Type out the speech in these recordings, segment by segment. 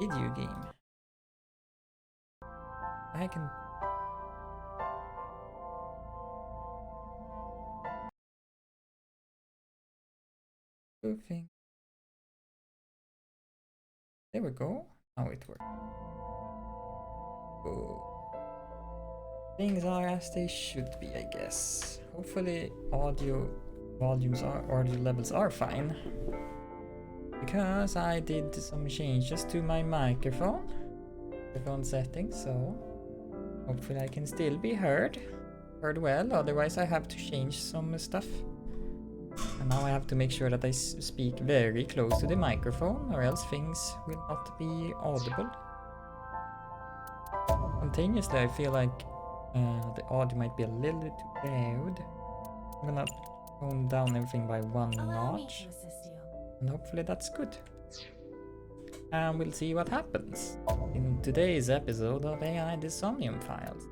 Video game. I can... Goofing. There we go. Now it works. Oh. Things are as they should be, I guess. Hopefully audio volumes are, audio levels are fine. Because I did some changes to my microphone settings, so hopefully I can still be heard well. Otherwise I have to change some stuff. And now I have to make sure that I speak very close to the microphone, or else things will not be audible. Continuously I feel like the audio might be a little bit too loud. I'm gonna tone down everything by one notch. And hopefully that's good. And we'll see what happens in today's episode of AI the Somnium Files.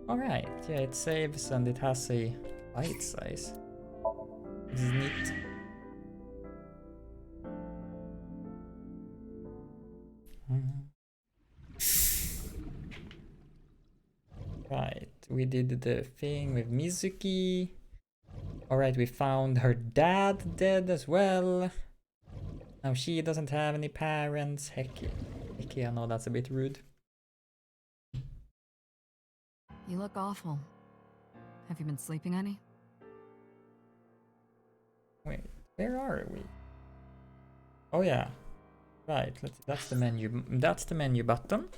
Alright, yeah, it saves and it has a bite size. This is neat. Right, we did the thing with Mizuki. Alright, we found her dad dead as well. Now she doesn't have any parents. Heck yeah, I know that's a bit rude. You look awful. Have you been sleeping any? Wait, where are we? Oh yeah, right. That's the menu. That's the menu button.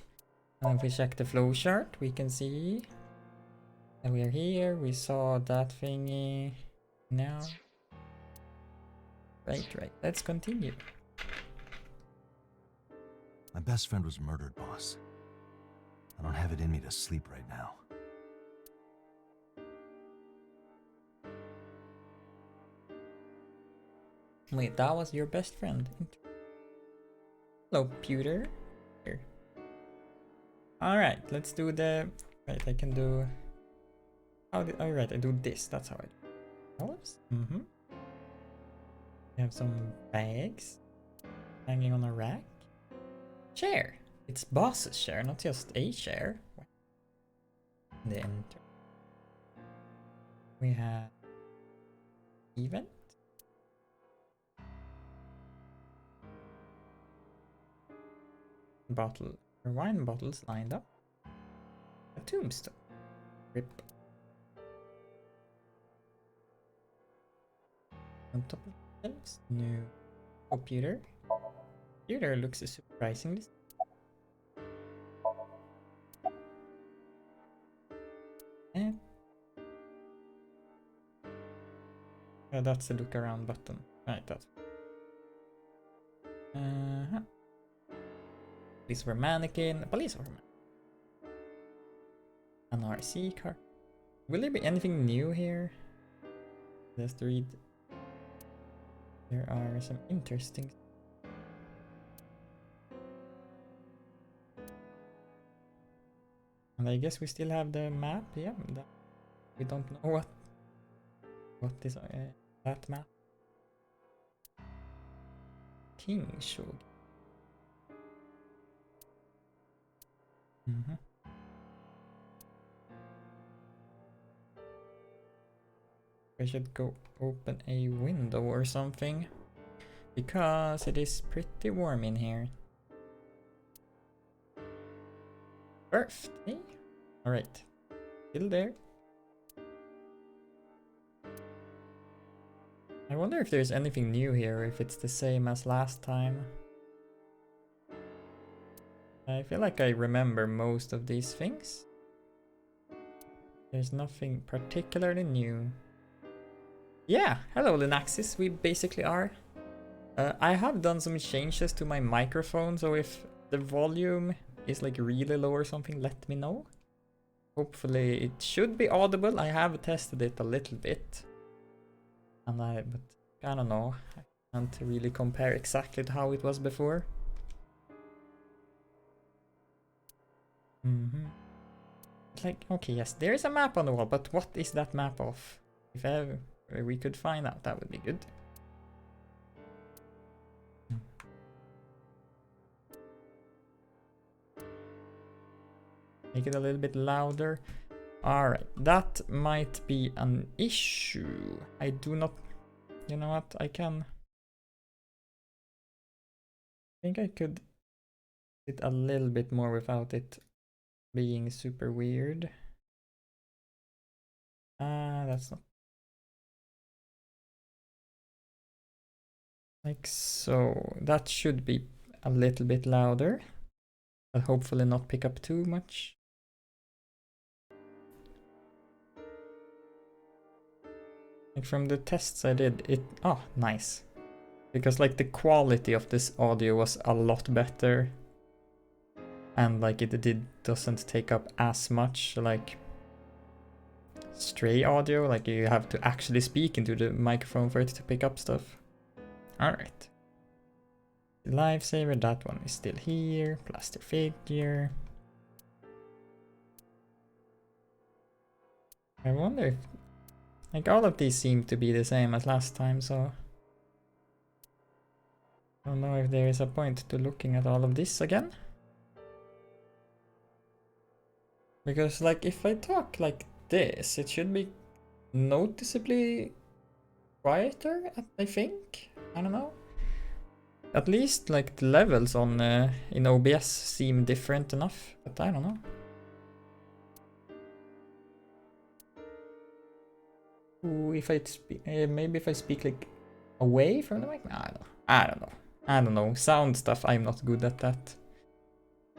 And if we check the flowchart, we can see that we are here. We saw that thingy. Now, right. Let's continue. My best friend was murdered, boss. I don't have it in me to sleep right now. Wait, that was your best friend. Hello, Pewter. Here. Alright, let's do the... Right, I can do... Alright, I do this. That's how I do. Olives? Mm-hmm. We have some bags hanging on a rack. Chair. It's boss's chair, not just a chair. The enter. We have event. Bottle. Wine bottles lined up. A tombstone. Rip. On top of the shelves. New computer. Computer looks surprisingly. And oh, that's the look around button. Right, that's. Police for mannequin. Police for mannequin. An RC car. Will there be anything new here? Let's read. There are some interesting. And I guess we still have the map. Yeah, we don't know what is that map. King Shog. I should go open a window or something, because it is pretty warm in here. Birthday? Alright. Still there. I wonder if there's anything new here, if it's the same as last time. I feel like I remember most of these things. There's nothing particularly new. Yeah, hello Linaxis, we basically are. I have done some changes to my microphone, so if the volume is like really low or something, let me know. Hopefully it should be audible. I have tested it a little bit. But I don't know. I can't really compare exactly to how it was before. Like, okay, yes, there is a map on the wall, but what is that map of? If ever we could find out, that would be good. Make it a little bit louder. Alright, that might be an issue. I do not... You know what? I think I could it a little bit more without it being super weird. That's not... Like so. That should be a little bit louder. But hopefully not pick up too much. Like from the tests I did, it... Oh, nice. Because like the quality of this audio was a lot better. And like it doesn't take up as much like stray audio. Like you have to actually speak into the microphone for it to pick up stuff. Alright. Lifesaver, that one is still here. Plaster figure. I wonder if... Like all of these seem to be the same as last time, so... I don't know if there is a point to looking at all of this again. Because like if I talk like this, it should be noticeably quieter, I think? I don't know. At least like the levels on in OBS seem different enough, but I don't know. Ooh, if I maybe if I speak like away from the mic? I don't know. Sound stuff, I'm not good at that.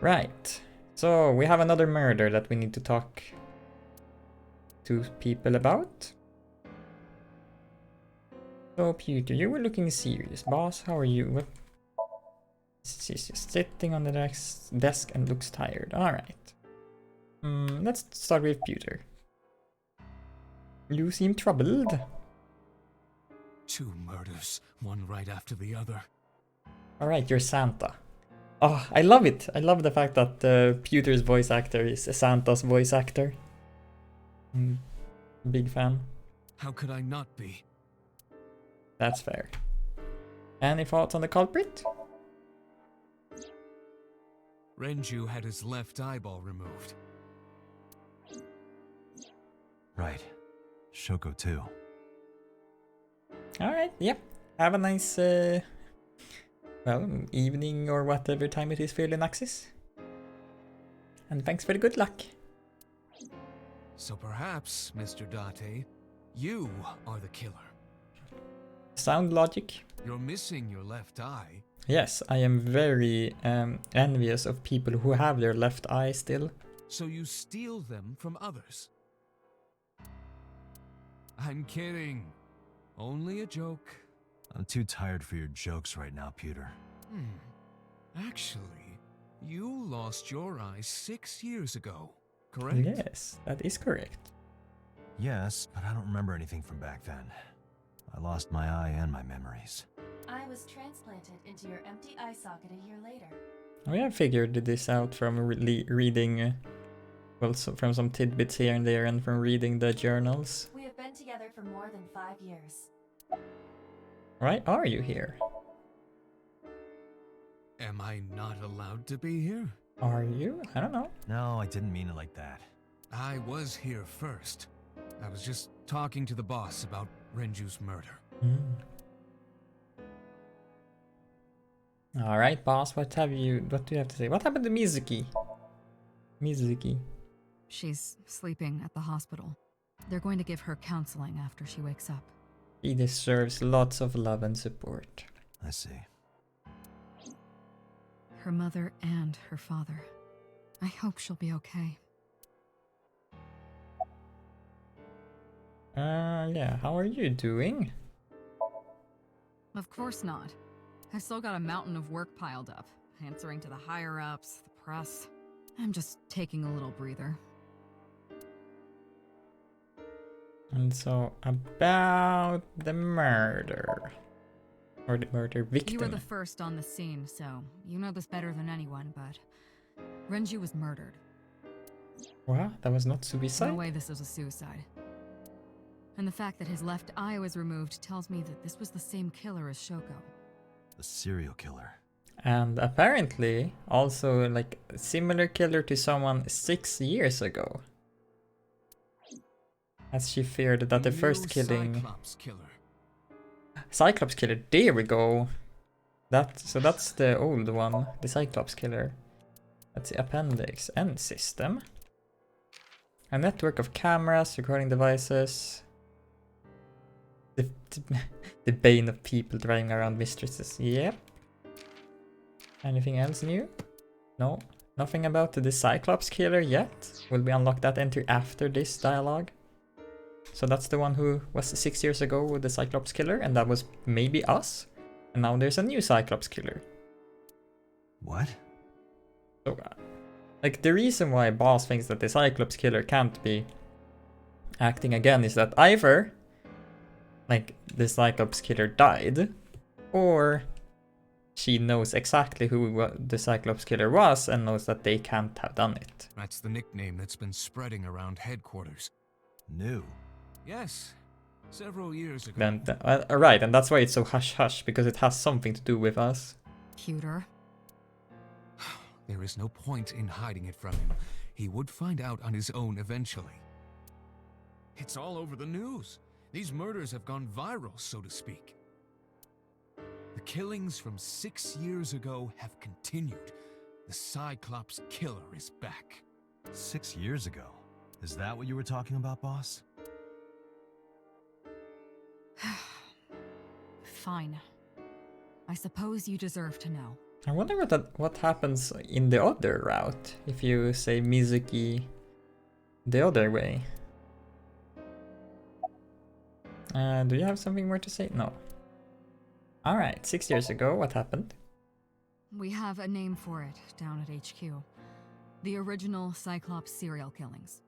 Right. So we have another murder that we need to talk to people about. So Peter, you were looking serious. Boss, how are you? What? She's just sitting on the desk and looks tired. Alright. Let's start with Peter. You seem troubled. 2 murders, one right after the other. Alright, you're Santa. Oh, I love it. I love the fact that Peter's voice actor is Santa's voice actor. Big fan. How could I not be? That's fair. Any thoughts on the culprit? Renju had his left eyeball removed. Right. Shoko too. Alright, yep. Have a nice, well, evening or whatever time it is for Naxis. And thanks for the good luck. So perhaps, Mr. Date, you are the killer. Sound logic. You're missing your left eye. Yes, I am very envious of people who have their left eye still. So you steal them from others. I'm kidding. Only a joke. I'm too tired for your jokes right now, Peter. Actually, you lost your eye 6 years ago, correct? Yes, that is correct. Yes, but I don't remember anything from back then. I lost my eye and my memories. I was transplanted into your empty eye socket a year later. We have figured this out from reading, well, from some tidbits here and there and from reading the journals. We have been together for more than 5 years. Why are you here? Am I not allowed to be here? Are you? I don't know. No, I didn't mean it like that. I was here first. I was just talking to the boss about Renju's murder. Alright, boss, what do you have to say? What happened to Mizuki? Mizuki. She's sleeping at the hospital. They're going to give her counseling after she wakes up. He deserves lots of love and support. I see. Her mother and her father. I hope she'll be okay. Yeah, how are you doing? Of course not. I've still got a mountain of work piled up, answering to the higher-ups, the press. I'm just taking a little breather. And so, about the murder. Or the murder victim. You were the first on the scene, so you know this better than anyone, but Renju was murdered. What? That was not suicide? No way this is a suicide. And the fact that his left eye was removed tells me that this was the same killer as Shoko. The serial killer. And apparently also like a similar killer to someone 6 years ago. As she feared that the first killing... Cyclops killer. Cyclops killer, there we go! So that's the old one, the Cyclops killer. That's the appendix end system. A network of cameras, recording devices. The bane of people driving around mistresses. Yep. Anything else new? No. Nothing about the Cyclops killer yet. Will we unlock that entry after this dialogue? So that's the one who was 6 years ago with the Cyclops killer, and that was maybe us. And now there's a new Cyclops killer. What? So, like, the reason why Boss thinks that the Cyclops killer can't be acting again is that either, like, the Cyclops killer died, or she knows exactly who the Cyclops killer was and knows that they can't have done it. That's the nickname that's been spreading around headquarters. New. Yes, several years ago. Then, right, and that's why it's so hush-hush, because it has something to do with us. Cuter. There is no point in hiding it from him. He would find out on his own eventually. It's all over the news. These murders have gone viral, so to speak. The killings from 6 years ago have continued. The Cyclops killer is back. 6 years ago. Is that what you were talking about, boss? Fine. I suppose you deserve to know. I wonder what happens in the other route, if you say Mizuki the other way. Do you have something more to say? No. Alright, 6 years ago, what happened? We have a name for it down at HQ. The original Cyclops serial killings.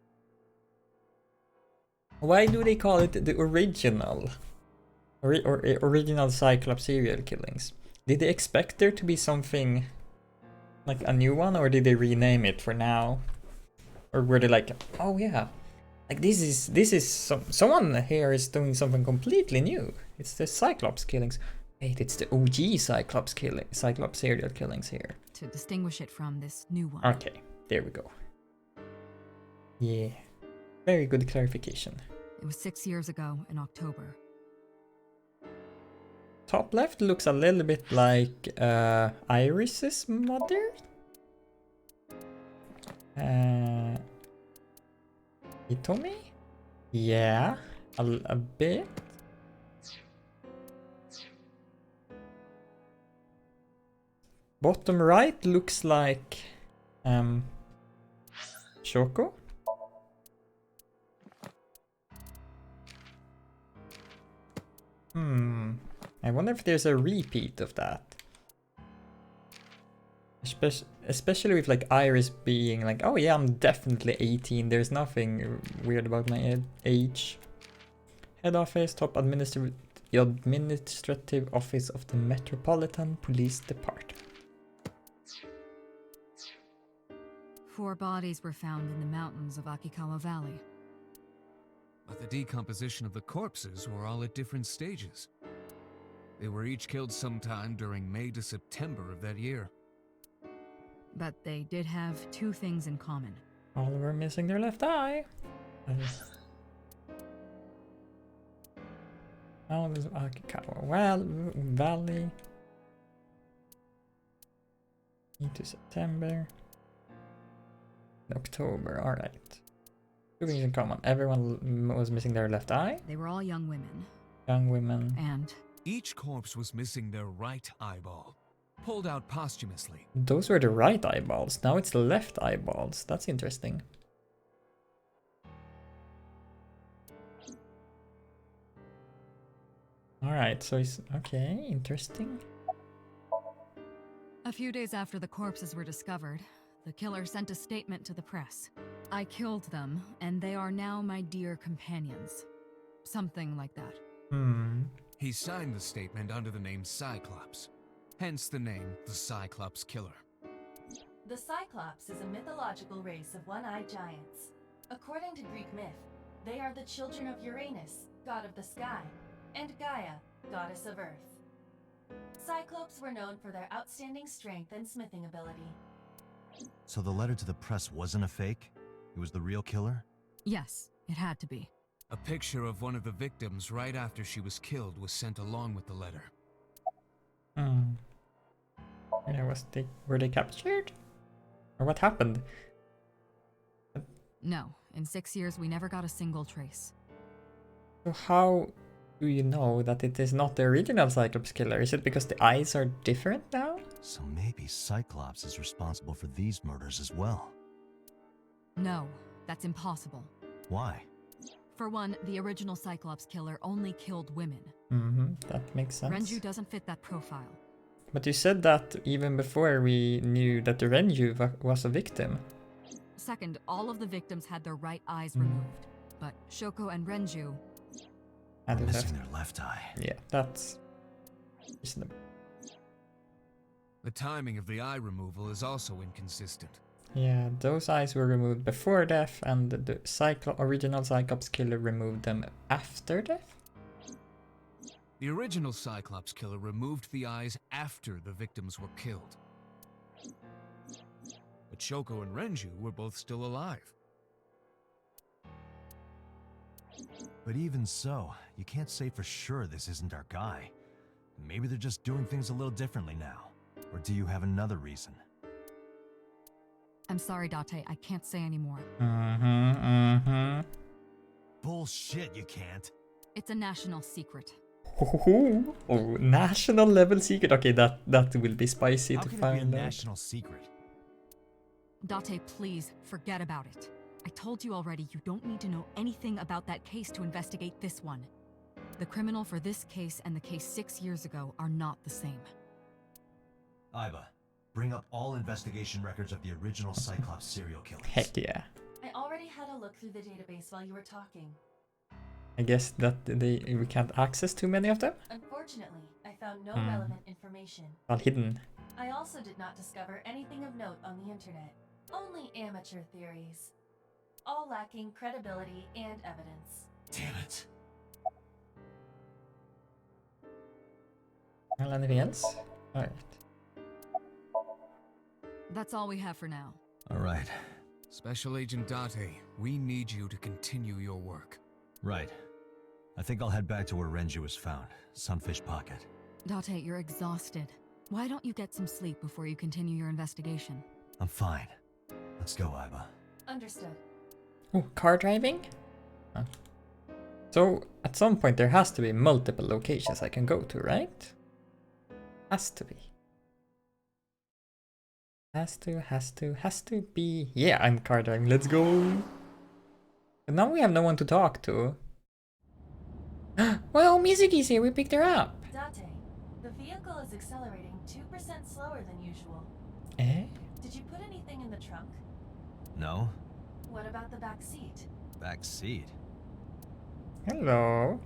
Why do they call it the original? Original Cyclops serial killings? Did they expect there to be something like a new one, or did they rename it for now? Or were they like, oh yeah, like this is someone here is doing something completely new. It's the Cyclops killings. Wait, it's the OG Cyclops serial killings here. To distinguish it from this new one. Okay, there we go. Yeah, very good clarification. It was 6 years ago in October. Top left looks a little bit like Iris's mother. Hitomi? Yeah, a bit. Bottom right looks like Shoko. I wonder if there's a repeat of that. Especially with like Iris being like, oh yeah, I'm definitely 18. There's nothing weird about my age. Head office, top administrative office of the Metropolitan Police Department. 4 bodies were found in the mountains of Akikawa Valley. But the decomposition of the corpses were all at different stages. They were each killed sometime during May to September of that year. But they did have 2 things in common. All were missing their left eye. Mountains of Akikawa Valley. Into September. October, alright. 2 things in common. Everyone was missing their left eye. They were all young women. Young women. And Each corpse was missing their right eyeball, pulled out posthumously. Those were the right eyeballs. Now it's the left eyeballs. That's interesting. Alright, so it's... okay, interesting. a few days after the corpses were discovered, the killer sent a statement to the press. I killed them, and they are now my dear companions. Something like that. He signed the statement under the name Cyclops, hence the name the Cyclops Killer. The Cyclops is a mythological race of one-eyed giants. According to Greek myth, they are the children of Uranus, god of the sky, and Gaia, goddess of earth. Cyclopes were known for their outstanding strength and smithing ability. So the letter to the press wasn't a fake? It was the real killer? Yes, it had to be. A picture of one of the victims right after she was killed was sent along with the letter. Hmm. Yeah, were they captured? Or what happened? No, in 6 years we never got a single trace. So how do you know that it is not the original Cyclops killer? Is it because the eyes are different now? So maybe Cyclops is responsible for these murders as well. No, that's impossible. Why? For one, the original Cyclops killer only killed women. That makes sense. Renju doesn't fit that profile. But you said that even before we knew that the Renju was a victim. Second, all of the victims had their right eyes removed. But Shoko and Renju... And We're the missing left. their left eye. Yeah, that's reasonable. The timing of the eye removal is also inconsistent. Yeah, those eyes were removed before death, and the original Cyclops killer removed them after death? The original Cyclops killer removed the eyes after the victims were killed. But Shoko and Renju were both still alive. But even so, you can't say for sure this isn't our guy. Maybe they're just doing things a little differently now. Or do you have another reason? I'm sorry, Date, I can't say anymore. Bullshit, you can't. It's a national secret. Oh, national level secret. Okay, that will be spicy How to can it be a find out. national secret? Date, please, forget about it. I told you already, you don't need to know anything about that case to investigate this one. The criminal for this case and the case 6 years ago are not the same. Iba, bring up all investigation records of the original Cyclops serial killers. Heck yeah. I already had a look through the database while you were talking. I guess that we can't access too many of them. Unfortunately, I found no relevant information. All hidden. I also did not discover anything of note on the internet. Only amateur theories. All lacking credibility and evidence. Damn it. Well, anything else? Alright. That's all we have for now. All right. Special Agent Date, we need you to continue your work. Right. I think I'll head back to where Renju was found. Sunfish Pocket. Date, you're exhausted. Why don't you get some sleep before you continue your investigation? I'm fine. Let's go, Iba. Understood. Oh, car driving? Huh. So, at some point there has to be multiple locations I can go to, right? Has to be. Has to be. Yeah, I'm car driving. Let's go. But now we have no one to talk to. Well, Mizuki's here. We picked her up. Date, the vehicle is accelerating 2% slower than usual. Eh? Did you put anything in the trunk? No? What about the back seat? Back seat. Hello.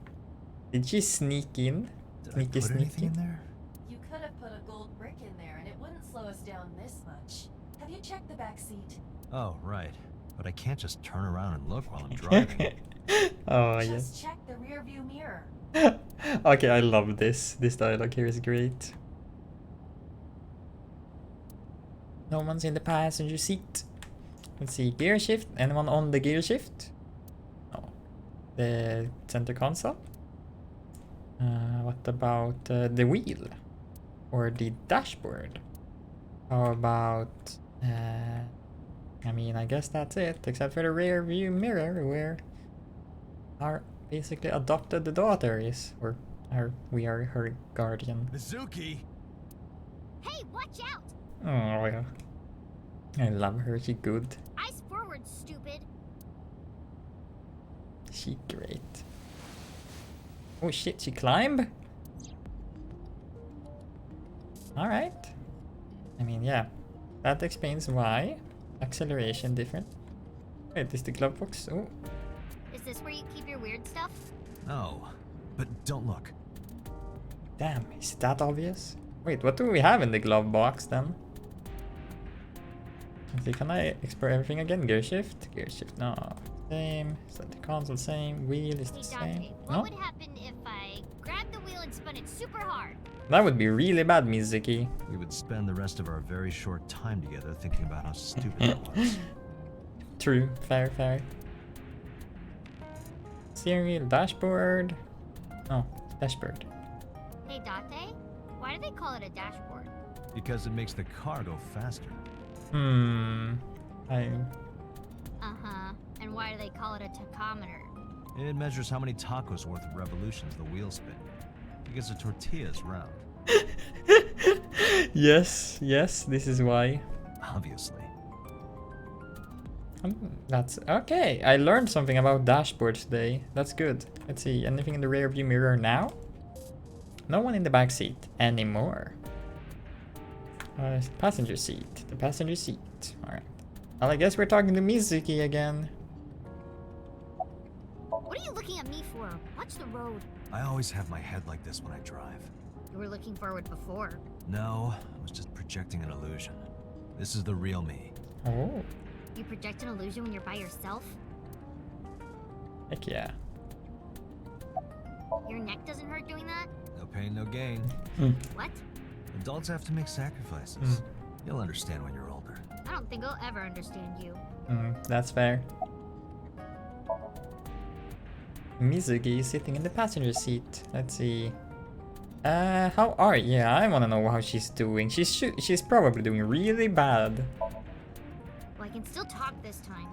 Did she sneak in? Did Sneaky, I put anything sneaky. in there? You could have put a gold brick in there and it wouldn't slow us down this much. Have you checked the back seat? Oh, right. But I can't just turn around and look while I'm driving. Oh, yes. Just check the rear view mirror. Okay, I love this. This dialogue here is great. No one's in the passenger seat. Let's see, gear shift. Anyone on the gear shift? No. The center console? What about the wheel? Or the dashboard? How about... I mean, I guess that's it. Except for the rear view mirror where our basically adopted daughter is. Or we are her guardian. Mizuki! Hey, watch out! Oh, yeah. I love her. She good. Eyes forward, stupid. She great. Oh shit, she climb? Alright. I mean, yeah. That explains why. Acceleration different. Wait, is the glove box? Oh. Is this where you keep your weird stuff? No. But don't look. Damn, is it that obvious? Wait, what do we have in the glove box then? Let's see, can I explore everything again? Gear shift? Gear shift, no. Same. Center console, same. Wheel is Hey, the Dante, same. what No? would happen if I grabbed the wheel and spun it It's super hard. That would be really bad, Mizuki. We would spend the rest of our very short time together thinking about how stupid that was. True. Fair, fair. Steering wheel, dashboard. Oh, dashboard. Hey, Date, why do they call it a dashboard? Because it makes the car go faster. Uh-huh. And why do they call it a tachometer? It measures how many tacos worth of revolutions the wheels spin. Because the tortilla is round. Yes, this is why. Obviously. That's okay. I learned something about dashboards today. That's good. Let's see. Anything in the rear view mirror now? No one in the back seat anymore. Passenger seat. The passenger seat. Alright. Well, I guess we're talking to Mizuki again. What are you looking at me for? Watch the road. I always have my head like this when I drive. You were looking forward before. No, I was just projecting an illusion. This is the real me. Oh, You project an illusion when you're by yourself? heck yeah. Your neck doesn't hurt doing that? No pain, no gain. What? Adults have to make sacrifices. You'll understand when you're older. I don't think I'll ever understand you. That's fair. Mizuki is sitting in the passenger seat. Let's see. How are you? Yeah, I want to know how she's doing. She's probably doing really bad. Well, I can still talk this time.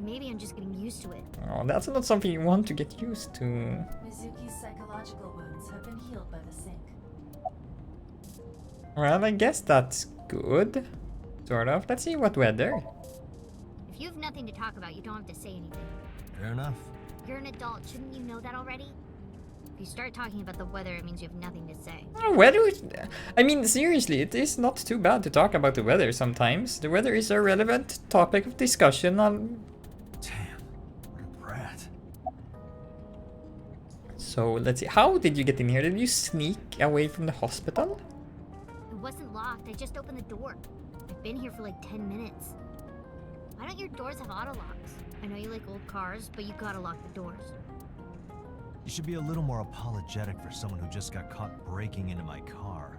Maybe I'm just getting used to it. Oh, that's not something you want to get used to. Mizuki's psychological wounds have been healed by the sink. Well, I guess that's good. Sort of. Let's see what weather. If you have nothing to talk about, you don't have to say anything. Fair enough. You're an adult, shouldn't you know that already? If you start talking about the weather, it means you have nothing to say. Oh, weather is... I mean, seriously, it is not too bad to talk about the weather sometimes. The weather is a relevant topic of discussion on... Damn, what a brat. So, let's see. How did you get in here? Did you sneak away from the hospital? It wasn't locked, I just opened the door. I've been here for like 10 minutes. Why don't your doors have auto locks? I know you like old cars, but you gotta lock the doors. You should be a little more apologetic for someone who just got caught breaking into my car.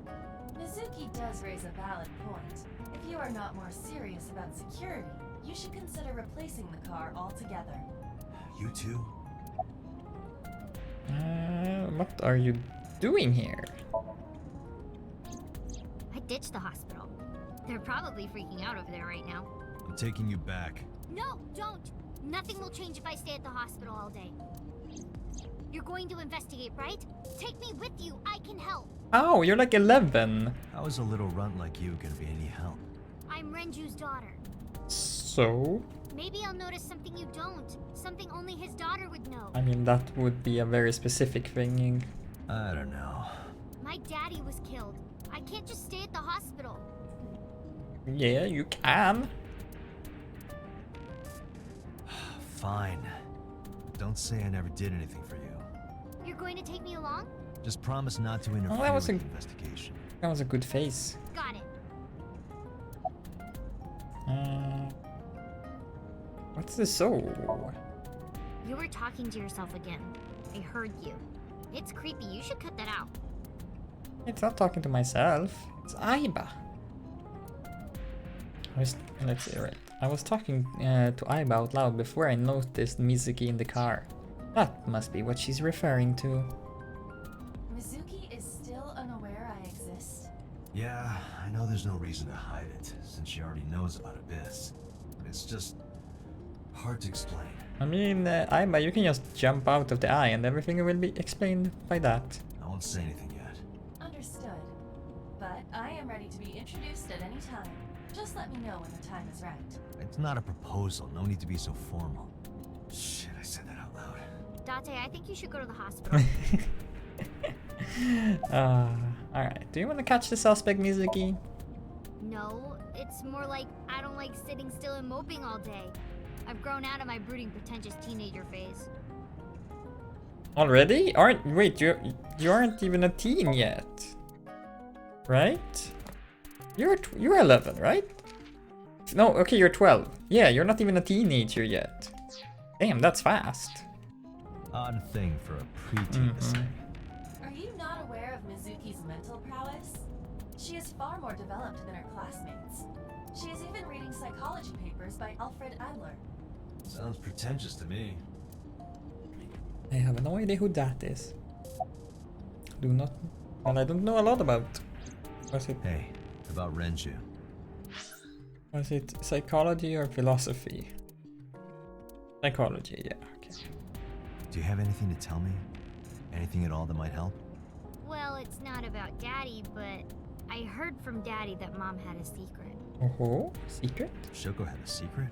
Mizuki does raise a valid point. If you are not more serious about security, you should consider replacing the car altogether. You too? What are you doing here? I ditched the hospital. They're probably freaking out over there right now. I'm taking you back. No, don't! Nothing will change if I stay at the hospital all day. You're going to investigate, right? Take me with you, I can help! Oh, you're like 11. How is a little runt like you gonna be any help? I'm Renju's daughter. So? Maybe I'll notice something you don't. Something only his daughter would know. I mean, that would be a very specific thing. I don't know. My daddy was killed. I can't just stay at the hospital. Yeah, you can. Fine. Don't say I never did anything for you. You're going to take me along? Just promise not to interfere that was with a- the investigation. That was a good face. Got it. What's the so? You were talking to yourself again. I heard you. It's creepy. You should cut that out. It's not talking to myself. It's Aiba. Let's see, right. I was talking to Aiba out loud before I noticed Mizuki in the car. That must be what she's referring to. Mizuki is still unaware I exist. Yeah, I know there's no reason to hide it, since she already knows about Abyss. But it's just hard to explain. I mean, Aiba, you can just jump out of the eye and everything will be explained by that. I won't say anything yet. Understood. But I am ready to be introduced at any time. Just let me know when the time is right. It's not a proposal, no need to be so formal. Shit, I said that out loud. Date, I think you should go to the hospital. Alright. Do you want to catch the suspect, Mizuki? No, it's more like I don't like sitting still and moping all day. I've grown out of my brooding, pretentious teenager phase. Already? Wait, you aren't even a teen yet. Right? You're 11, right? No, okay, you're 12. Yeah, you're not even a teenager yet. Damn, that's fast. Odd thing for a preteen to say. Are you not aware of Mizuki's mental prowess? She is far more developed than her classmates. She is even reading psychology papers by Alfred Adler. Sounds pretentious to me. I have no idea who that is. Do not. Well, I don't know a lot about. Was it Hey, about Renju. psychology or philosophy? Psychology, yeah. Okay. Do you have anything to tell me? Anything at all that might help? Well, it's not about Daddy, but I heard from Daddy that Mom had a secret. Oh, secret? Shoko had a secret?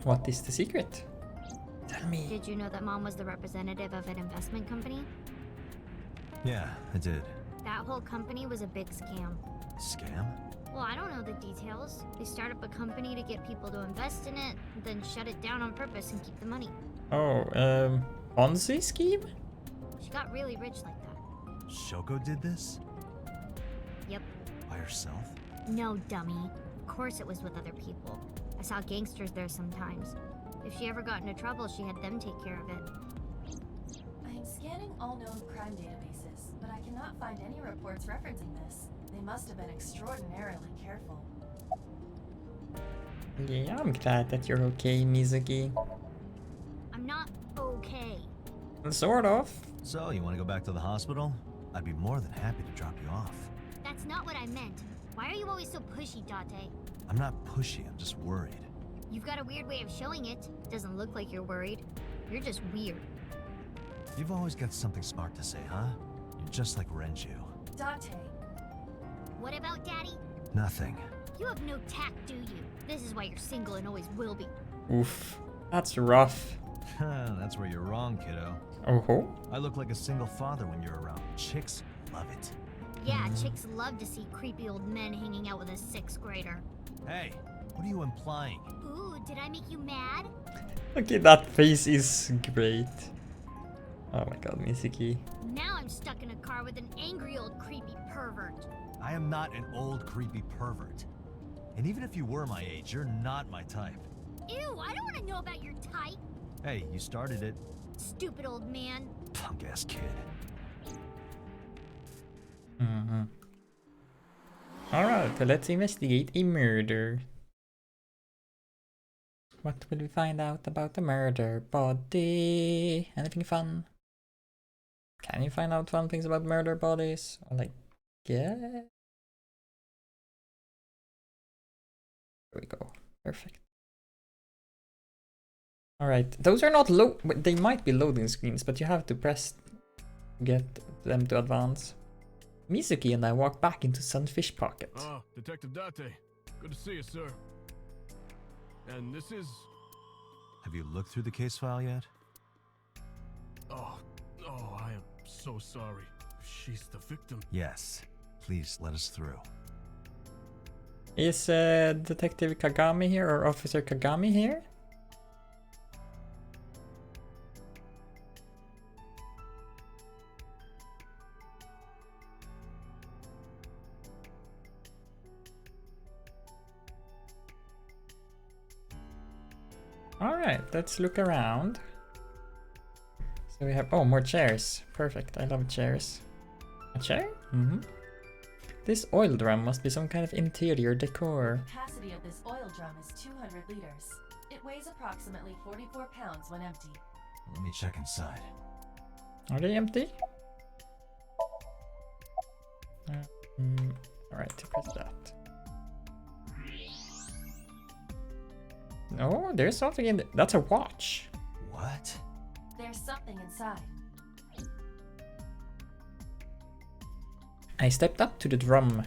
What is the secret? Tell me. Did you know that Mom was the representative of an investment company? Yeah, I did. That whole company was a big scam. Scam? Well, I don't know the details. They start up a company to get people to invest in it, then shut it down on purpose and keep the money. Oh, Ponzi scheme? She got really rich like that. Shoko did this? Yep. By herself? No, dummy. Of course it was with other people. I saw gangsters there sometimes. If she ever got into trouble, she had them take care of it. I am scanning all known crime databases, but I cannot find any reports referencing this. They must have been extraordinarily careful. Yeah, I'm glad that you're okay, Mizuki. I'm not okay. Sort of. So, you want to go back to the hospital? I'd be more than happy to drop you off. That's not what I meant. Why are you always so pushy, Date? I'm not pushy, I'm just worried. You've got a weird way of showing it. Doesn't look like you're worried. You're just weird. You've always got something smart to say, huh? You're just like Renju. Date, What about Daddy? Nothing. You have no tact, do you? This is why you're single and always will be. Oof. That's rough. That's where you're wrong, kiddo. Oh. I look like a single father when you're around. Chicks love it. Yeah, chicks love to see creepy old men hanging out with a 6th grader. Hey, what are you implying? Ooh, did I make you mad? Okay, that face is great. Oh my god, Mizuki. Now I'm stuck in a car with an angry old creepy pervert. I am not an old creepy pervert. And even if you were my age, you're not my type. Ew, I don't want to know about your type. Hey, you started it. Stupid old man. Punk-ass kid. Mm-hmm. Alright, so let's investigate a murder. What will we find out about the murder body? Anything fun? Can you find out fun things about murder bodies? Or like, yeah. There we go. Perfect. Alright, those are not they might be loading screens, but you have to press to get them to advance. Mizuki and I walk back into Sunfish Pocket. Ah, Detective Date. Good to see you, sir. And this is... Have you looked through the case file yet? Oh, I am so sorry. She's the victim. Yes. Please let us through. Is Detective Kagami here or Officer Kagami here? Alright, let's look around. So we have, oh, more chairs. Perfect, I love chairs. A chair? Mm-hmm. This oil drum must be some kind of interior decor. the capacity of this oil drum is 200 liters. It weighs approximately 44 pounds when empty. Let me check inside. Are they empty? Alright, press that. No, there's something in there. That's a watch. What? There's something inside. I stepped up to the drum.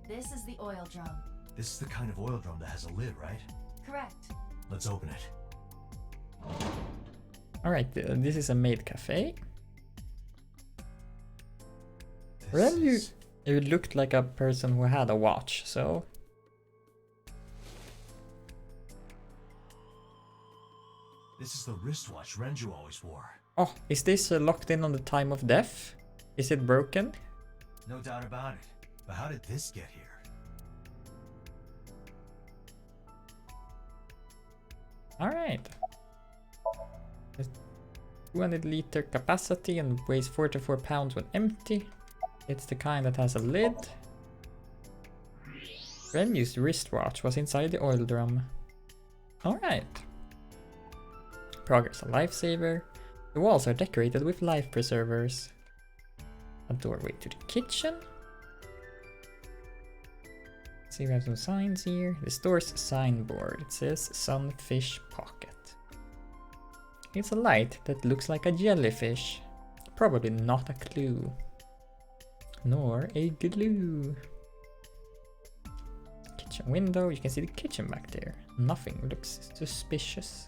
This is the oil drum. This is the kind of oil drum that has a lid, right? Correct. Let's open it. Alright, this is a maid cafe. This Well, is... you looked like a person who had a watch, so... This is the wristwatch Renju always wore. Oh, is this locked in on the time of death? Is it broken? No doubt about it. But how did this get here? Alright. 200-liter capacity and weighs 44 pounds when empty. It's the kind that has a lid. Remu's wristwatch was inside the oil drum. Alright. Progress a lifesaver. The walls are decorated with life preservers. A doorway to the kitchen. See, we have some signs here. The store's signboard. It says Sunfish Pocket. It's a light that looks like a jellyfish. Probably not a clue. Nor a glue. Kitchen window. You can see the kitchen back there. Nothing looks suspicious.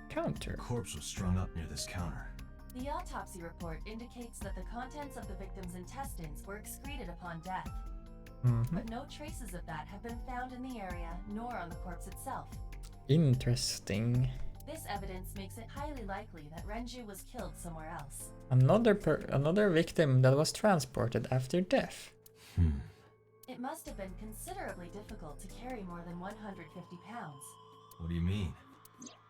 Counter. A corpse was strung up near this counter. The autopsy report indicates that the contents of the victim's intestines were excreted upon death. But no traces of that have been found in the area, nor on the corpse itself. Interesting. This evidence makes it highly likely that Renju was killed somewhere else. Another victim that was transported after death. It must have been considerably difficult to carry more than 150 pounds. What do you mean?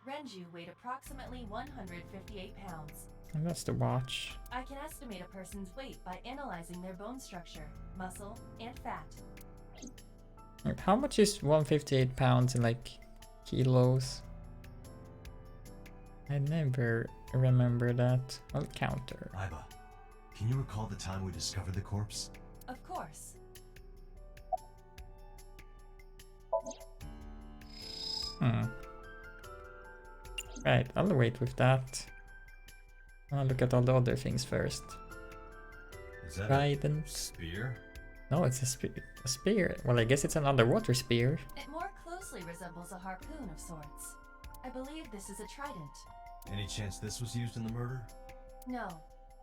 Renju weighed approximately 158 pounds. And that's the watch. I can estimate a person's weight by analyzing their bone structure, muscle, and fat. How much is 158 pounds in like kilos? I never remember that. I'll counter. Iba, can you recall the time we discovered the corpse? Of course. Right, I'll wait with that. I'll look at all the other things first. Is that Trident. a spear? No, it's a spear. Well, I guess it's an underwater spear. It more closely resembles a harpoon of sorts. I believe this is a trident. Any chance this was used in the murder? No,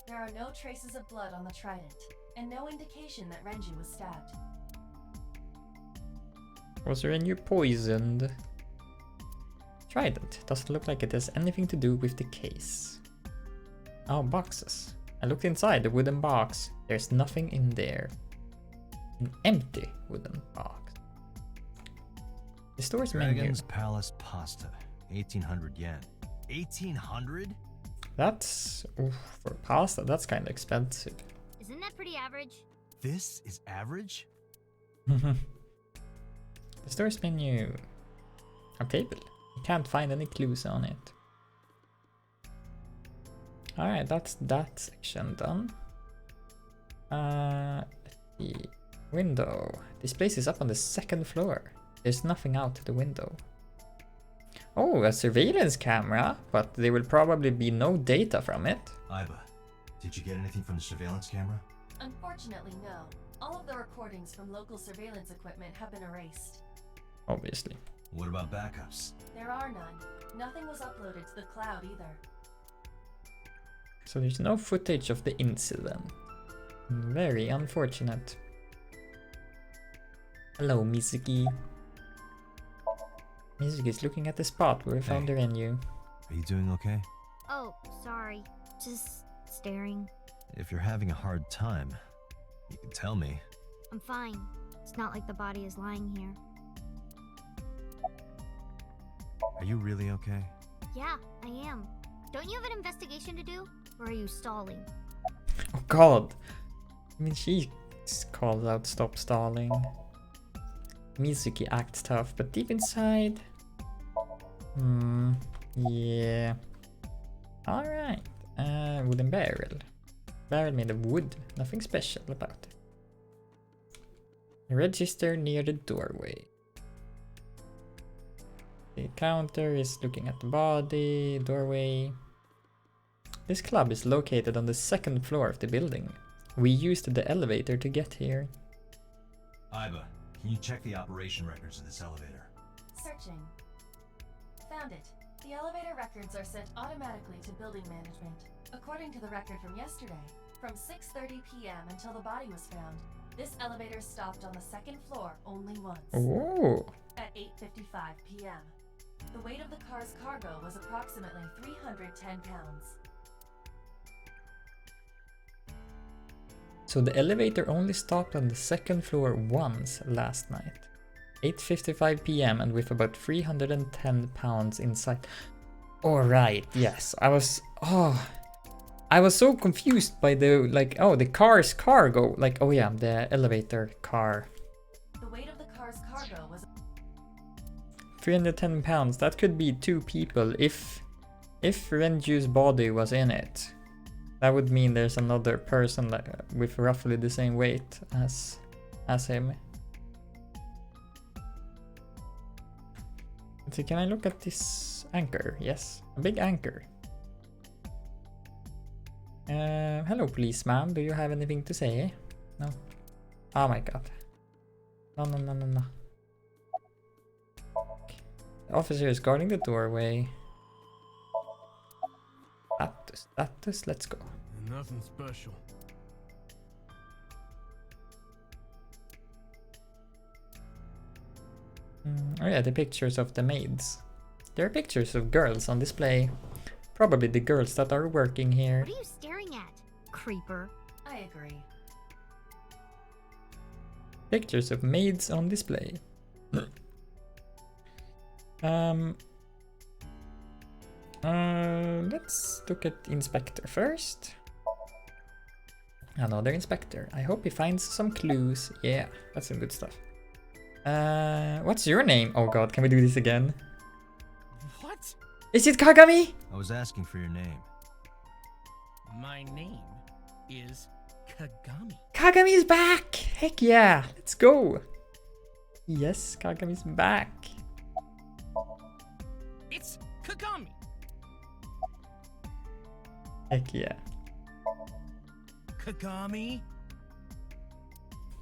there are no traces of blood on the trident, and no indication that Renju was stabbed. Was Renju poisoned? Trident. Doesn't look like it has anything to do with the case. Oh, boxes. I looked inside the wooden box. There's nothing in there. An empty wooden box. The store's menu. Dragon's Palace pasta. 1800 yen. 1800? That's... oof, for pasta, that's kind of expensive. Isn't that pretty average? This is average? The store's menu. A table. You can't find any clues on it. Alright, that's that section done. The window. This place is up on the second floor. There's nothing out the window. Oh, a surveillance camera, but there will probably be no data from it. Iba, did you get anything from the surveillance camera? Unfortunately, no. All of the recordings from local surveillance equipment have been erased. Obviously. What about backups? There are none. Nothing was uploaded to the cloud either. So there's no footage of the incident. Very unfortunate. Hello, Mizuki. Mizuki's looking at the spot where we found the Renju. Are you doing okay? Oh, sorry. Just staring. If you're having a hard time, you can tell me. I'm fine. It's not like the body is lying here. Are you really okay? Yeah, I am. Don't you have an investigation to do? Or are you stalling? Oh god! I mean, she calls out stop stalling. Mizuki acts tough, but deep inside... yeah. Alright. Wooden barrel. Barrel made of wood. Nothing special about it. Register near the doorway. The counter is looking at the body, doorway. This club is located on the second floor of the building. We used the elevator to get here. Iba, can you check the operation records of this elevator? Searching. Found it. The elevator records are sent automatically to building management. According to the record from yesterday, from 6:30 p.m. until the body was found, this elevator stopped on the second floor only once. Oh! At 8:55 p.m. The weight of the car's cargo was approximately 310 pounds. So the elevator only stopped on the second floor once last night. 8:55 p.m. and with about 310 pounds inside. Alright, yes. I was so confused by the, like, oh, the car's cargo. Like, oh yeah, the elevator car. The weight of the car's cargo was 310 pounds. That could be 2 people if Renju's body was in it. That would mean there's another person with roughly the same weight as him. Let's see, can I look at this anchor? Yes, a big anchor. Hello, policeman. Do you have anything to say? No. Oh my god. No. The officer is guarding the doorway. Status, let's go. Nothing special. Oh yeah, the pictures of the maids. There are pictures of girls on display. Probably the girls that are working here. What are you staring at, creeper? I agree. Pictures of maids on display. Let's look at Inspector first. Another Inspector. I hope he finds some clues. Yeah, that's some good stuff. What's your name? Oh god, can we do this again? What? Is it Kagami? I was asking for your name. My name is Kagami. Kagami's back! Heck yeah, let's go! Yes, Kagami's back. It's Kagami. Heck yeah. Kagami?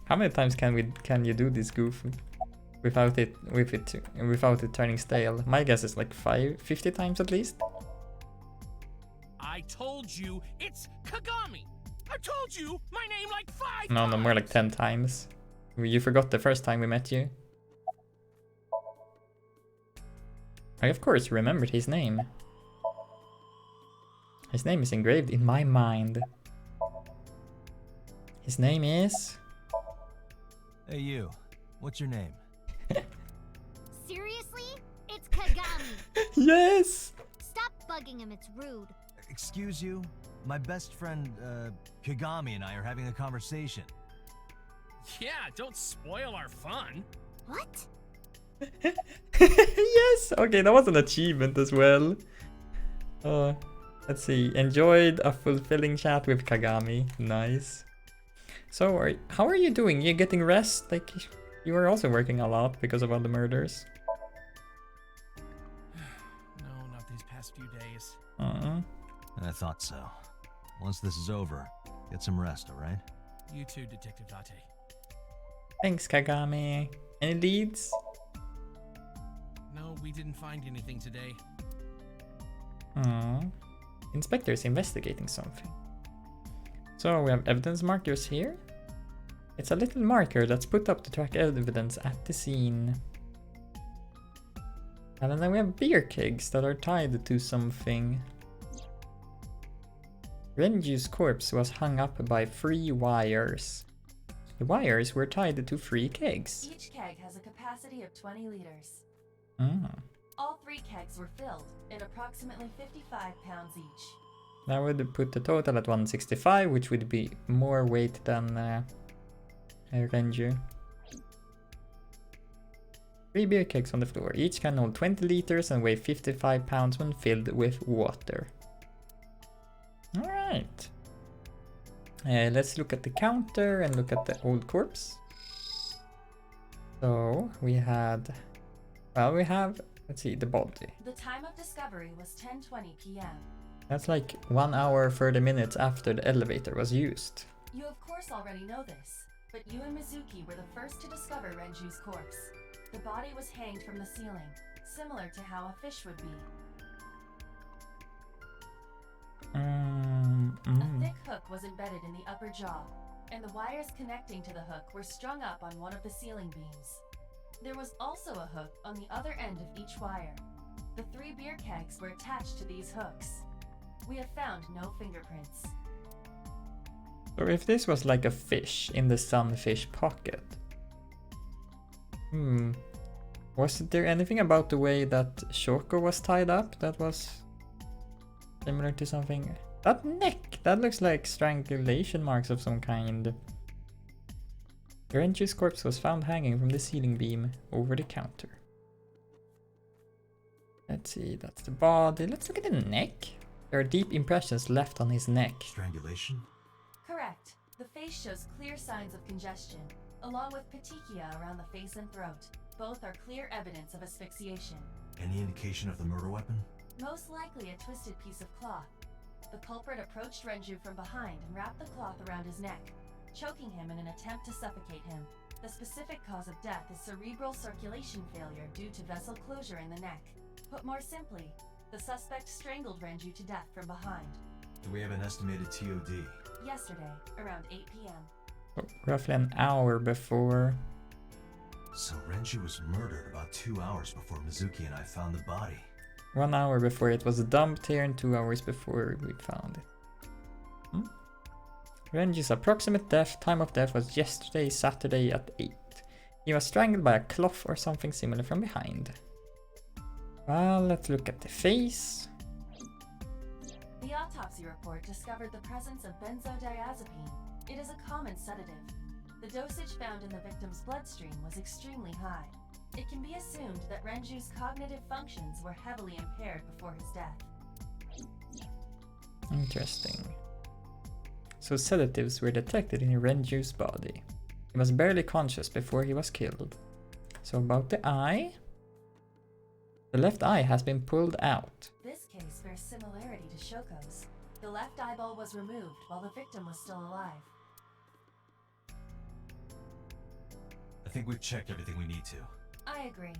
How many times can you do this goof without it turning stale? My guess is like 50 times at least. I told you it's Kagami. I told you my name like 5 No, times. more like 10 times. You forgot the first time we met you. I of course remembered his name. His name is engraved in my mind. His name is... Hey you, what's your name? Seriously? It's Kagami. Yes! Stop bugging him, it's rude. Excuse you? My best friend, Kagami and I are having a conversation. Yeah, don't spoil our fun. What? Yes! Okay, that was an achievement as well. Let's see. Enjoyed a fulfilling chat with Kagami. Nice. So, how are you doing? You getting rest? Like, you were also working a lot because of all the murders. No, not these past few days. I thought so. Once this is over, get some rest, alright? You too, Detective Date. Thanks, Kagami. Any leads? No, we didn't find anything today. Inspector's investigating something. So we have evidence markers here. It's a little marker that's put up to track evidence at the scene. And then we have beer kegs that are tied to something. Renju's corpse was hung up by 3 wires. The wires were tied to 3 kegs. Each keg has a capacity of 20 liters. Ah. All 3 kegs were filled in approximately 55 pounds each. That would put the total at 165, which would be more weight than Renju. 3 beer kegs on the floor. Each can hold 20 liters and weigh 55 pounds when filled with water. Alright. Let's look at the counter and look at the old corpse. So we had... Well, we have... Let's see, the body. The time of discovery was 10:20 p.m. That's like 1 hour 30 minutes after the elevator was used. You of course already know this, but you and Mizuki were the first to discover Renju's corpse. The body was hanged from the ceiling, similar to how a fish would be. A thick hook was embedded in the upper jaw, and the wires connecting to the hook were strung up on one of the ceiling beams. There was also a hook on the other end of each wire. The 3 beer kegs were attached to these hooks. We have found no fingerprints. So if this was like a fish in the sunfish pocket. Was there anything about the way that Shoko was tied up that was similar to something? That neck! That looks like strangulation marks of some kind. Renju's corpse was found hanging from the ceiling beam over the counter. Let's see, that's the body. Let's look at the neck. There are deep impressions left on his neck. Strangulation? Correct. The face shows clear signs of congestion, along with petechia around the face and throat. Both are clear evidence of asphyxiation. Any indication of the murder weapon? Most likely a twisted piece of cloth. The culprit approached Renju from behind and wrapped the cloth around his neck, choking him in an attempt to suffocate him. The specific cause of death is cerebral circulation failure due to vessel closure in the neck. Put more simply, the suspect strangled Renju to death from behind. Do we have an estimated TOD? Yesterday, around 8 p.m. Roughly an hour before. So Renju was murdered about 2 hours before Mizuki and I found the body. 1 hour before it was dumped here and 2 hours before we found it. Renju's approximate time of death was yesterday, Saturday at 8. He was strangled by a cloth or something similar from behind. Well, let's look at the face. The autopsy report discovered the presence of benzodiazepine. It is a common sedative. The dosage found in the victim's bloodstream was extremely high. It can be assumed that Renju's cognitive functions were heavily impaired before his death. Interesting. So sedatives were detected in Renju's body. He was barely conscious before he was killed. So about the eye. The left eye has been pulled out. This case bears similarity to Shoko's. The left eyeball was removed while the victim was still alive. I think we've checked everything we need to. I agree.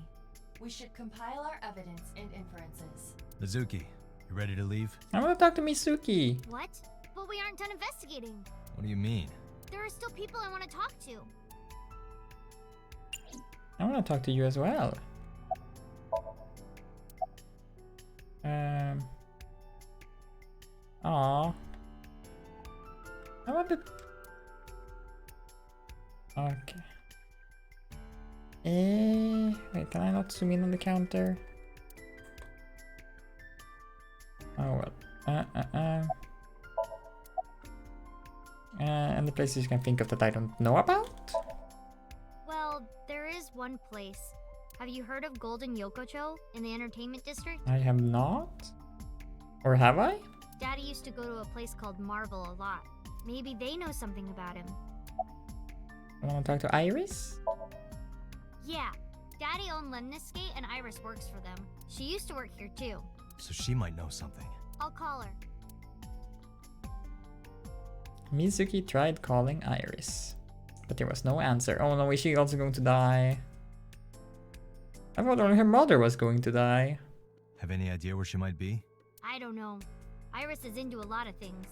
We should compile our evidence and inferences. Mizuki, you ready to leave? I want to talk to Mizuki. What? But we aren't done investigating. What do you mean? There are still people I want to talk to. I want to talk to you as well. Aw. I want to... Okay. Wait, can I not zoom in on the counter? Oh well. And the places you can think of that I don't know about? Well, there is one place. Have you heard of Golden Yokocho in the entertainment district? I have not. Or have I? Daddy used to go to a place called Marvel a lot. Maybe they know something about him. I want to talk to Iris? Yeah, Daddy owned Lemniscate and Iris works for them. She used to work here too. So she might know something. I'll call her. Mizuki tried calling Iris, but there was no answer. Oh no, is she also going to die? I thought only her mother was going to die. Have any idea where she might be? I don't know. Iris is into a lot of things.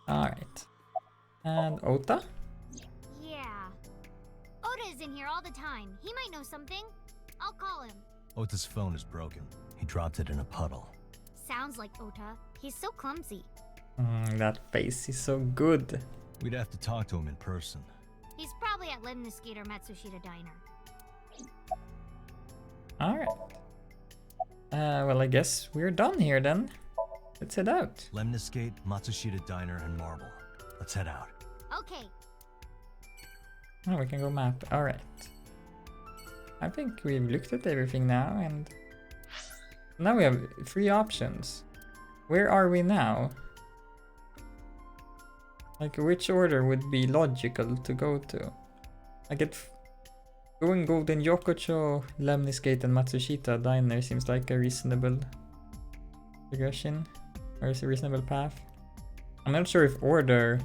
Alright. And Ota? Yeah. Oda is in here all the time. He might know something. I'll call him. Ota's phone is broken. He dropped it in a puddle. Sounds like Ota. He's so clumsy. That face is so good. We'd have to talk to him in person. He's probably at Lemniscate or Matsushita Diner. Alright. Well, I guess we're done here then. Let's head out. Lemniscate, Matsushita Diner, and Marble. Let's head out. Okay. Oh, we can go map. Alright. I think we've looked at everything now, and now we have 3 options. Where are we now? Like, which order would be logical to go to? I get going Golden Yokocho, Lemniscate, and Matsushita Diner seems like a reasonable progression, or is a reasonable path. I'm not sure if order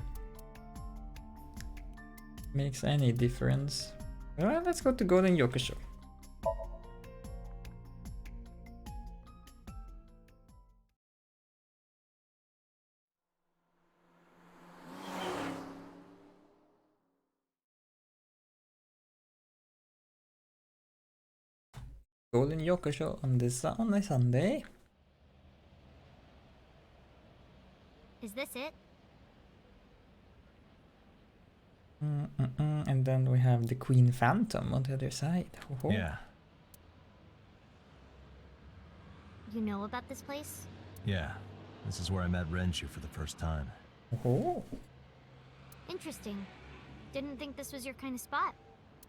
makes any difference. Well, let's go to Golden Yokocho. Golden Yokocho on a Sunday. Is this it? And then we have the Queen Phantom on the other side. Ho-ho. Yeah, You know about this place? yeah. This is where I met Renshu for the first time. Ho-ho. Interesting. Didn't think this was your kind of spot.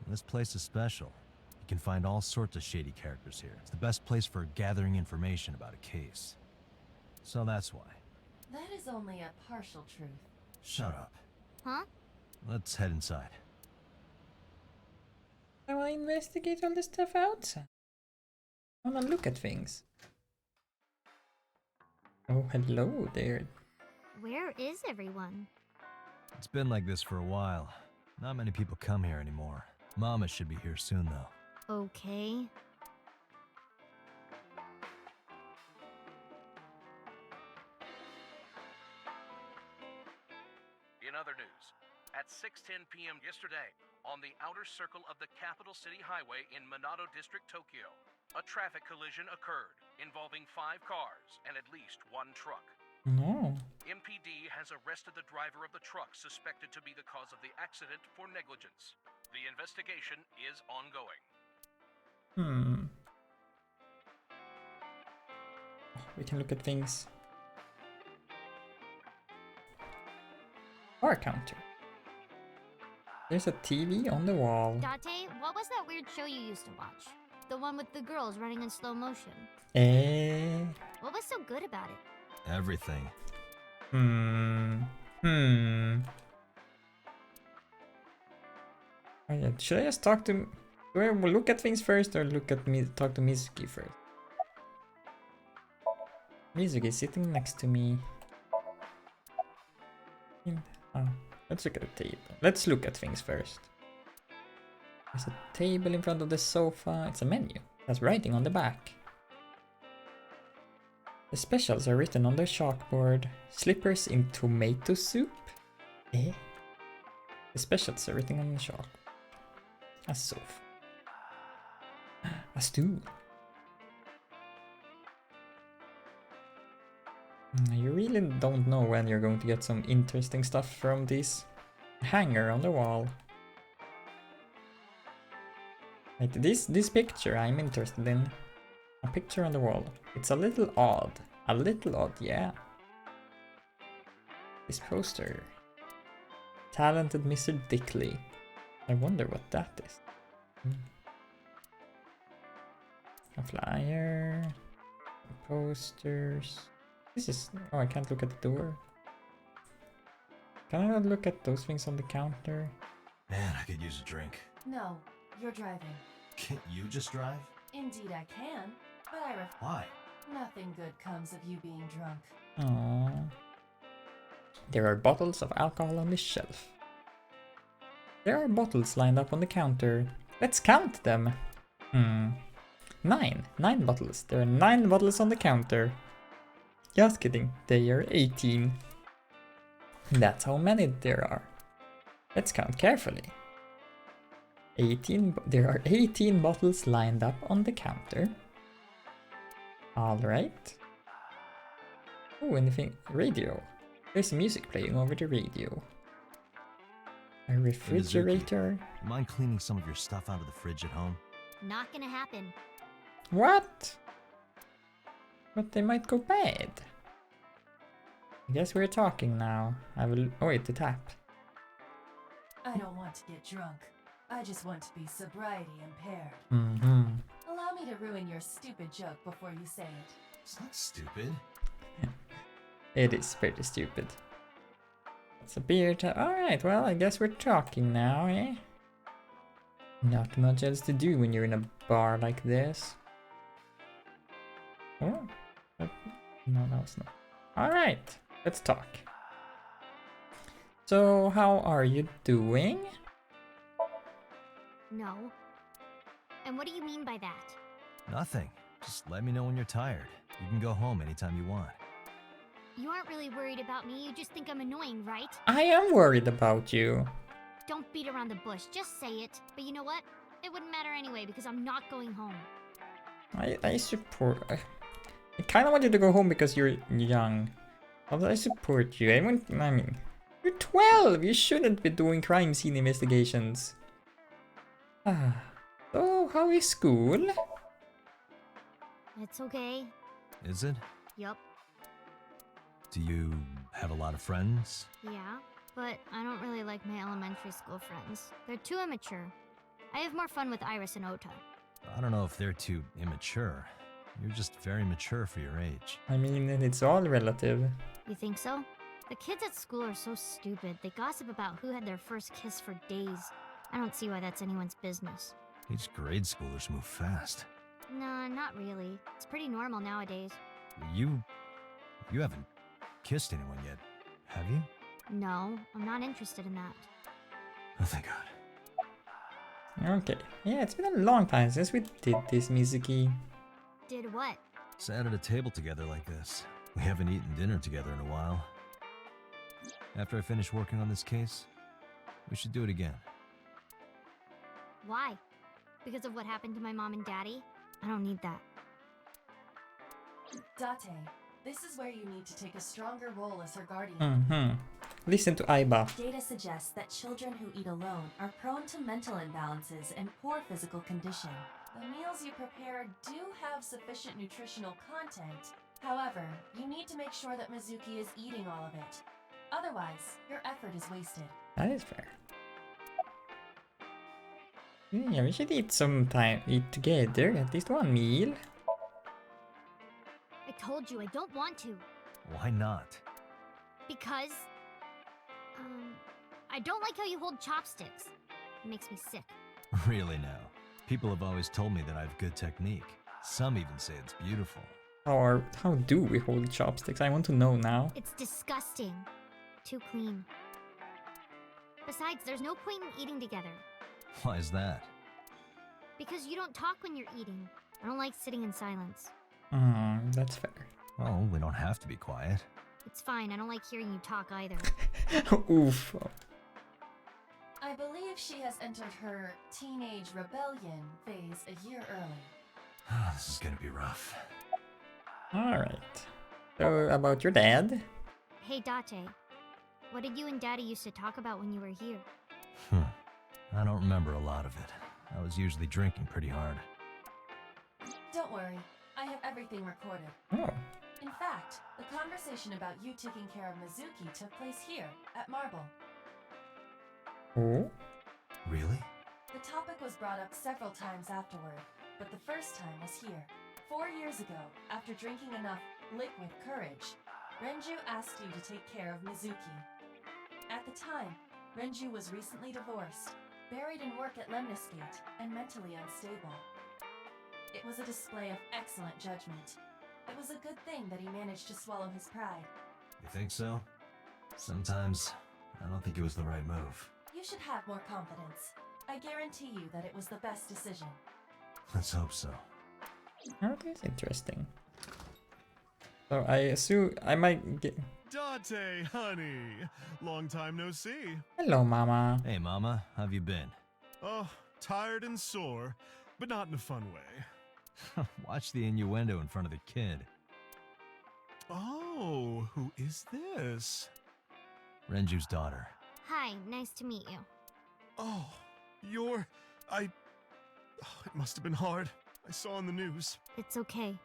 This place is special. You can find all sorts of shady characters here. It's the best place for gathering information about a case. So that's why. That is only a partial truth. Shut up. Huh? Let's head inside. I want to investigate all this stuff outside. I want to look at things. Oh, hello there. Where is everyone? It's been like this for a while. Not many people come here anymore. Mama should be here soon, though. Okay. In other news, at 6:10 p.m. yesterday, on the outer circle of the capital city highway in Minato District, Tokyo, a traffic collision occurred involving 5 cars and at least 1 truck. No. MPD has arrested the driver of the truck suspected to be the cause of the accident for negligence. The investigation is ongoing. We can look at things. Bar counter. There's a TV on the wall. Date, what was that weird show you used to watch? The one with the girls running in slow motion. What was so good about it? Everything. Oh yeah, should I just talk to... Do I look at things first or talk to Mizuki first? Mizuki is sitting next to me. Let's look at the table. Let's look at things first. There's a table in front of the sofa. It's a menu. There's writing on the back. The specials are written on the chalkboard. Slippers in tomato soup? The specials are written on the chalk. A sofa. A stool. You really don't know when you're going to get some interesting stuff from this hanger on the wall. Like this picture I'm interested in. A picture on the wall. It's a little odd. A little odd, yeah. This poster. Talented Mr. Dickley. I wonder what that is. A flyer. Posters. This is... Oh, I can't look at the door. Can I not look at those things on the counter? Man, I could use a drink. No, you're driving. Can't you just drive? Indeed I can, but Why? nothing good comes of you being drunk. Aww. There are bottles of alcohol on this shelf. There are bottles lined up on the counter. Let's count them. 9 bottles. There are 9 bottles on the counter. Just kidding. They are 18. That's how many there are. Let's count carefully. 18. There are 18 bottles lined up on the counter. Alright. Oh, anything? Radio. There's music playing over the radio. A refrigerator. Mind cleaning some of your stuff out of the fridge at home? Not gonna happen. What? But they might go bad. I guess we're talking now. I will... Oh wait, the tap. I don't want to get drunk. I just want to be sobriety impaired. Allow me to ruin your stupid joke before you say it. It's not stupid. It is pretty stupid. It's a beer tap. Alright, well, I guess we're talking now, eh? Not much else to do when you're in a bar like this. Oh? No, that was not. Alright, let's talk. So, how are you doing? No. And what do you mean by that? Nothing. Just let me know when you're tired. You can go home anytime you want. You aren't really worried about me, you just think I'm annoying, right? I am worried about you. Don't beat around the bush, just say it. But you know what? It wouldn't matter anyway because I'm not going home. I support... I kind of want you to go home because you're young. Although I support you. I mean, you're 12! You shouldn't be doing crime scene investigations. So, how is school? It's okay. Is it? Yup. Do you have a lot of friends? Yeah, but I don't really like my elementary school friends. They're too immature. I have more fun with Iris and Ota. I don't know if they're too immature. You're just very mature for your age. I mean, it's all relative. You think so? The kids at school are so stupid. They gossip about who had their first kiss for days. I don't see why that's anyone's business. These grade schoolers move fast. Nah, not really. It's pretty normal nowadays. You haven't kissed anyone yet, have you? No, I'm not interested in that. Oh, thank God. Okay. Yeah, it's been a long time since we did this, Mizuki. Did what? Sat at a table together like this. We haven't eaten dinner together in a while. After I finish working on this case, we should do it again. Why? Because of what happened to my mom and daddy? I don't need that. Date, this is where you need to take a stronger role as her guardian. Mm-hmm. Listen to Aiba. Data suggests that children who eat alone are prone to mental imbalances and poor physical condition. The meals you prepare do have sufficient nutritional content. However, you need to make sure that Mizuki is eating all of it. Otherwise, your effort is wasted. That is fair. Yeah, we should eat together, at least one meal. I told you I don't want to. Why not? Because... I don't like how you hold chopsticks. It makes me sick. Really now. People have always told me that I have good technique. Some even say it's beautiful. How do we hold chopsticks? I want to know now. It's disgusting. Too clean. Besides, there's no point in eating together. Why is that? Because you don't talk when you're eating. I don't like sitting in silence. That's fair. Well, we don't have to be quiet. It's fine, I don't like hearing you talk either. Oof. I believe she has entered her teenage rebellion phase a year early. This is gonna be rough. Alright. So, about your dad? Hey, Date. What did you and Daddy used to talk about when you were here? I don't remember a lot of it. I was usually drinking pretty hard. Don't worry, I have everything recorded. Oh. In fact, the conversation about you taking care of Mizuki took place here, at Marble. Oh? Really? The topic was brought up several times afterward, but the first time was here. 4 years ago, after drinking enough liquid courage, Renju asked you to take care of Mizuki. At the time, Renju was recently divorced, buried in work at Lemniscate, and mentally unstable. It was a display of excellent judgment. It was a good thing that he managed to swallow his pride. You think so? Sometimes, I don't think it was the right move. You should have more confidence. I guarantee you that it was the best decision. Let's hope so. Oh, that's interesting. So I assume I might get... Date, honey. Long time no see. Hello, Mama. Hey, Mama, how have you been? Oh, tired and sore, but not in a fun way. Watch the innuendo in front of the kid. Oh, who is this? Renju's daughter. Hi, nice to meet you. Oh, it must have been hard. I saw on the news. It's okay.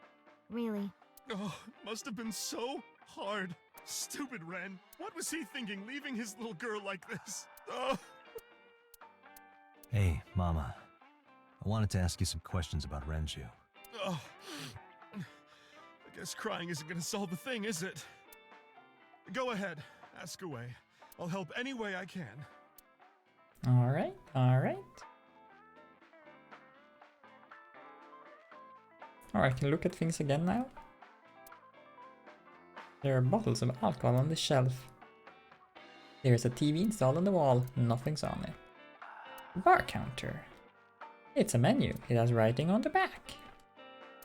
Really. Oh, it must have been so hard. Stupid Ren. What was he thinking, leaving his little girl like this? Oh. Hey, Mama. I wanted to ask you some questions about Renju. Oh. I guess crying isn't gonna solve the thing, is it? Go ahead. Ask away. I'll help any way I can. Alright, alright. Oh, I can look at things again now. There are bottles of alcohol on the shelf. There's a TV installed on the wall, nothing's on it. Bar counter. It's a menu, it has writing on the back.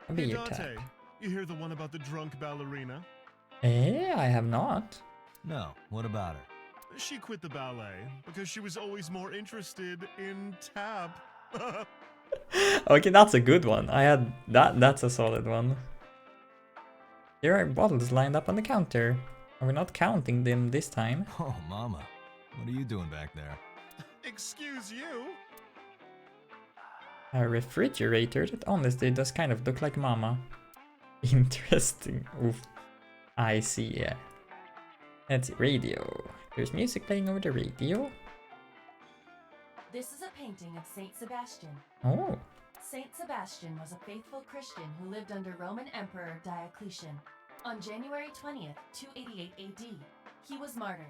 A Hey, beer Dante, tap. you hear the one about the drunk ballerina? I have not. No, what about her? She quit the ballet because she was always more interested in tap. Okay, that's a good one. That's a solid one. There are bottles lined up on the counter. Are we not counting them this time? Oh, Mama. What are you doing back there? Excuse you? A refrigerator that honestly does kind of look like Mama. Interesting. Oof. I see, yeah. That's radio. There's music playing over the radio. This is a painting of Saint Sebastian. Oh. Saint Sebastian was a faithful Christian who lived under Roman Emperor Diocletian. On January 20th, 288 AD, he was martyred.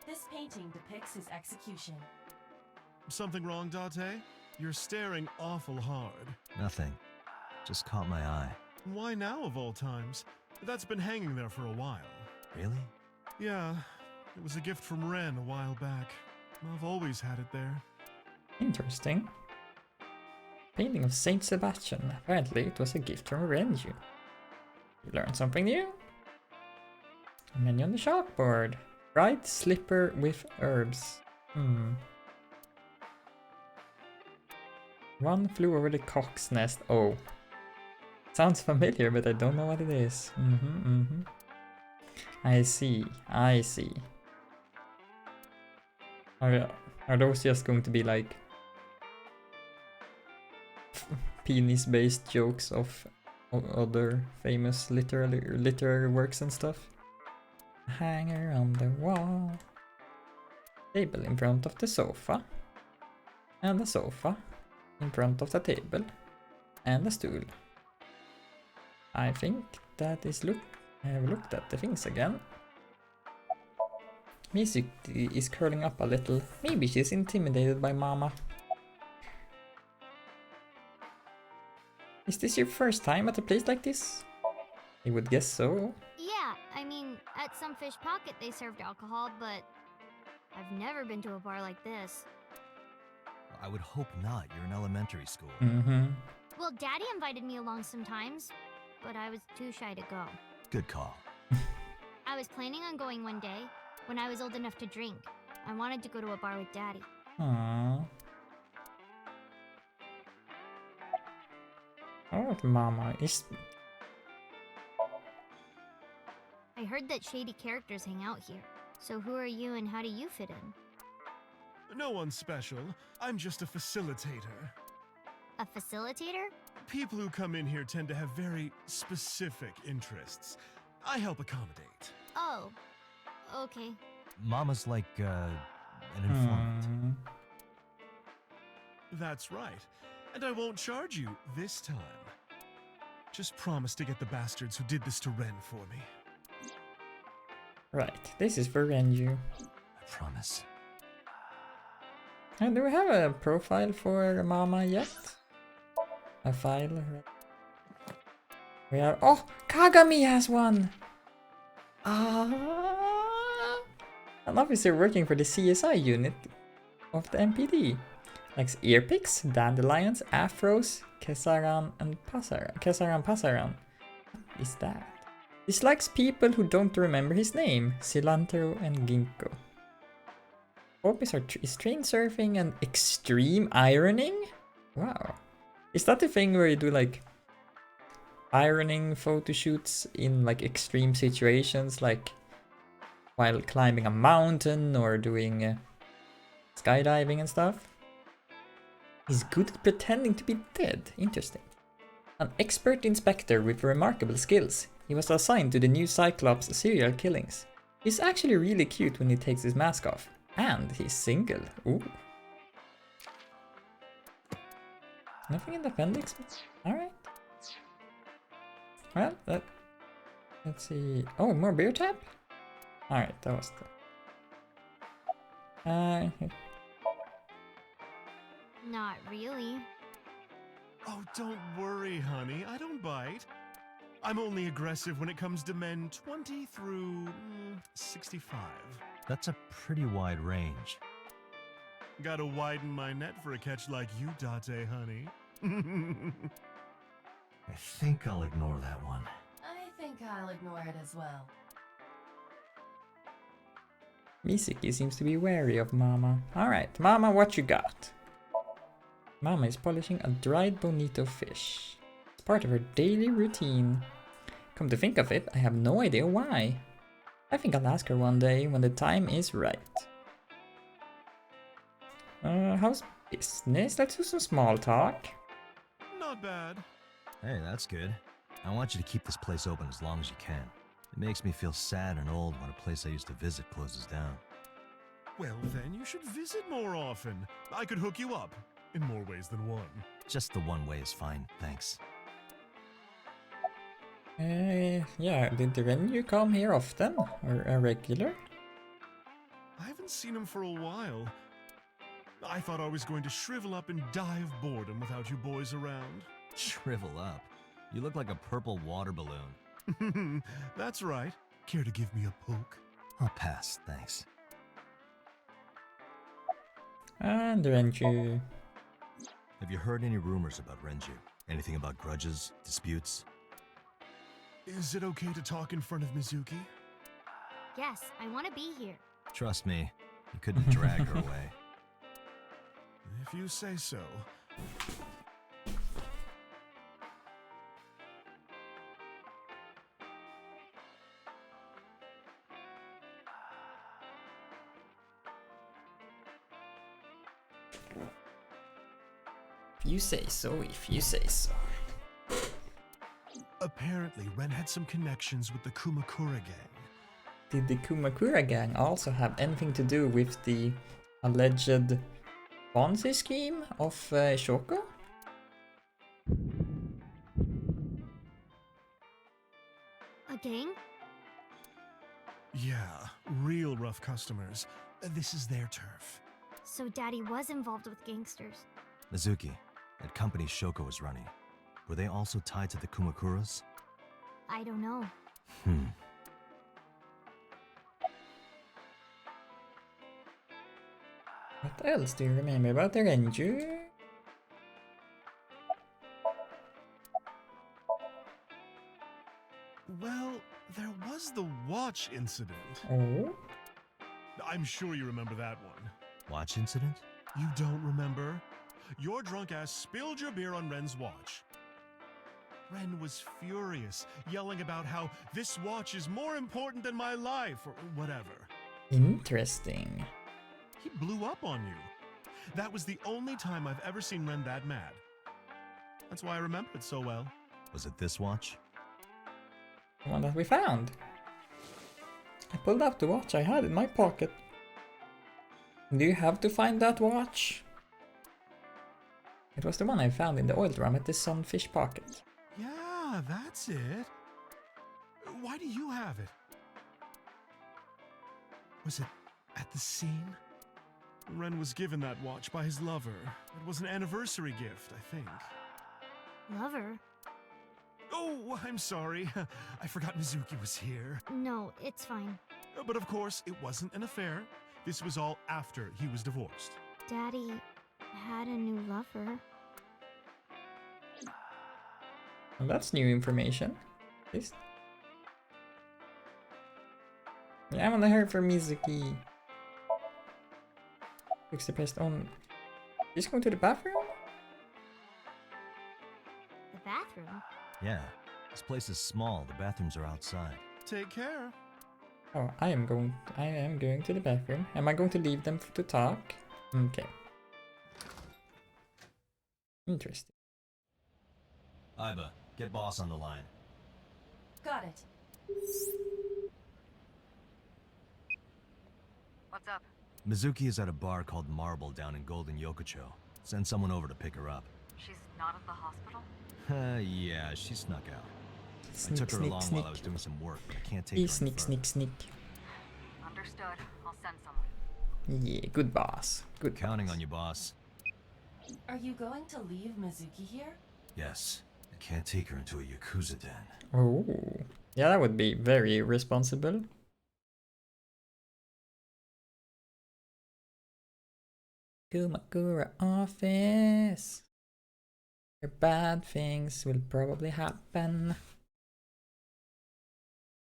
This painting depicts his execution. Something wrong, Date? You're staring awful hard. Nothing. Just caught my eye. Why now of all times? That's been hanging there for a while. Really? Yeah, it was a gift from Ren a while back. I've always had it there. Interesting. Painting of Saint Sebastian. Apparently it was a gift from Renju. You learned something new. A menu on the chalkboard. Bright slipper with herbs. One flew over the cock's nest. Oh. Sounds familiar, but I don't know what it is. I see. I see. Are those just going to be like penis-based jokes of other famous literary works and stuff? Hanger on the wall. Table in front of the sofa. And a sofa in front of the table. And a stool. I think that is I have looked at the things again. Music is curling up a little. Maybe she's intimidated by Mama. Is this your first time at a place like this? I would guess so. Yeah, I mean, at some fish pocket they served alcohol, but I've never been to a bar like this. I would hope not. You're in elementary school. Well, Daddy invited me along sometimes, but I was too shy to go. Good call. I was planning on going one day, when I was old enough to drink. I wanted to go to a bar with Daddy. Aww. Oh, Mama is... I heard that shady characters hang out here. So who are you and how do you fit in? No one special. I'm just a facilitator. A facilitator? People who come in here tend to have very specific interests. I help accommodate. Oh, okay. Mama's like, an informant. That's right. And I won't charge you this time. Just promise to get the bastards who did this to Ren for me. Right, this is for Renju. I promise. And do we have a profile for Mama yet? A file? We are... Oh! Kagami has one! An officer working for the CSI unit of the MPD. Likes earpicks, dandelions, afros, kesaran and pasaran. What is that? Dislikes people who don't remember his name. Cilantro and ginkgo. Hobbies is train surfing and extreme ironing? Wow. Is that the thing where you do like ironing photo shoots in like extreme situations, like while climbing a mountain or doing skydiving and stuff? He's good at pretending to be dead. Interesting. An expert inspector with remarkable skills. He was assigned to the new Cyclops serial killings. He's actually really cute when he takes his mask off. And he's single. Ooh. Nothing in the appendix? Alright. Well, let's see. Oh, more beer tap? Alright, that was the... Not really. Oh, don't worry, honey. I don't bite. I'm only aggressive when it comes to men 20 through 65. That's a pretty wide range. Gotta widen my net for a catch like you, Date, honey. I think I'll ignore that one. I think I'll ignore it as well. Misaki seems to be wary of Mama. Alright, Mama, what you got? Mama is polishing a dried bonito fish. It's part of her daily routine. Come to think of it, I have no idea why. I think I'll ask her one day when the time is right. How's business? Let's do some small talk. Not bad. Hey, that's good. I want you to keep this place open as long as you can. It makes me feel sad and old when a place I used to visit closes down. Well, then you should visit more often. I could hook you up in more ways than one. Just the one way is fine, thanks. Yeah, did Renju come here often? Or a regular? I haven't seen him for a while. I thought I was going to shrivel up and die of boredom without you boys around. Shrivel up. You look like a purple water balloon. That's right. Care to give me a poke? I'll pass, thanks. And Renju. Have you heard any rumors about Renju? Anything about grudges, disputes? Is it okay to talk in front of Mizuki? Yes, I want to be here. Trust me, you couldn't drag her away. If you say so. If you say so, if you say so. Apparently, Ren had some connections with the Kumakura gang. Did the Kumakura gang also have anything to do with the alleged Ponzi scheme of Shoko? A gang? Yeah, real rough customers. This is their turf. So Daddy was involved with gangsters. Mizuki, that company Shoko was running, were they also tied to the Kumakuras? I don't know. What else do you remember about the Renju? Well, there was the watch incident. Oh? I'm sure you remember that one. Watch incident? You don't remember? Your drunk ass spilled your beer on Ren's watch. Ren was furious, yelling about how this watch is more important than my life, or whatever. Interesting. He blew up on you. That was the only time I've ever seen Ren that mad. That's why I remember it so well. Was it this watch? The one that we found. I pulled out the watch I had in my pocket. Do you have to find that watch? It was the one I found in the oil drum at the sunfish pocket. Yeah, that's it. Why do you have it? Was it at the scene? Ren was given that watch by his lover. It was an anniversary gift, I think. Lover? Oh, I'm sorry. I forgot Mizuki was here. No, it's fine. But of course, it wasn't an affair. This was all after he was divorced. Daddy had a new lover. Well, that's new information. This. Yeah, I wanna hear from Mizuki. Looks depressed on. He's going to the bathroom? The bathroom? Yeah. This place is small, the bathrooms are outside. Take care. Oh, I am going to the bathroom. Am I going to leave them to talk? Okay. Interesting. Iba, get boss on the line. Got it. What's up? Mizuki is at a bar called Marble down in Golden Yokocho. Send someone over to pick her up. She's not at the hospital? Yeah, she snuck out. I Sneak, took her sneak, along sneak. while I was doing some work, but I can't take her Sneak, any sneak, further. sneak. Understood. I'll send someone. Yeah, good boss. Good Counting boss. on you, boss. Are you going to leave Mizuki here? Yes, I can't take her into a Yakuza den. Oh. Yeah, that would be very responsible. Kumakura office. Where bad things will probably happen.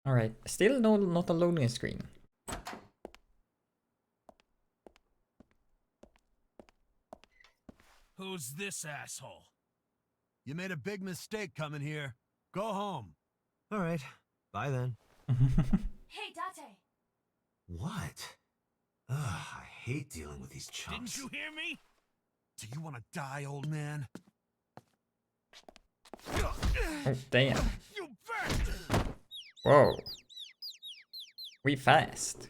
Alright, still not a loading screen. Who's this asshole? You made a big mistake coming here. Go home. All right, bye then. Hey, Date! What? Ugh, I hate dealing with these chumps. Didn't you hear me? Do you want to die, old man? Oh, damn. You bastard! Whoa. We fast.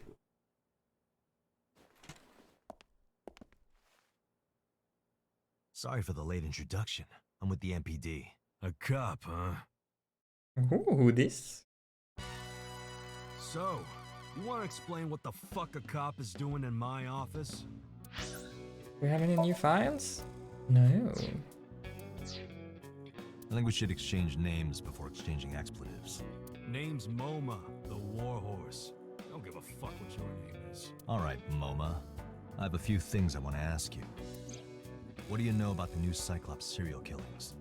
Sorry for the late introduction. I'm with the MPD. A cop, huh? Ooh, this? So, you want to explain what the fuck a cop is doing in my office? Do we have any new files? No. I think we should exchange names before exchanging expletives. Name's MoMA, the warhorse. Don't give a fuck what your name is. Alright, MoMA. I have a few things I want to ask you. What do you know about the new Cyclops serial killings?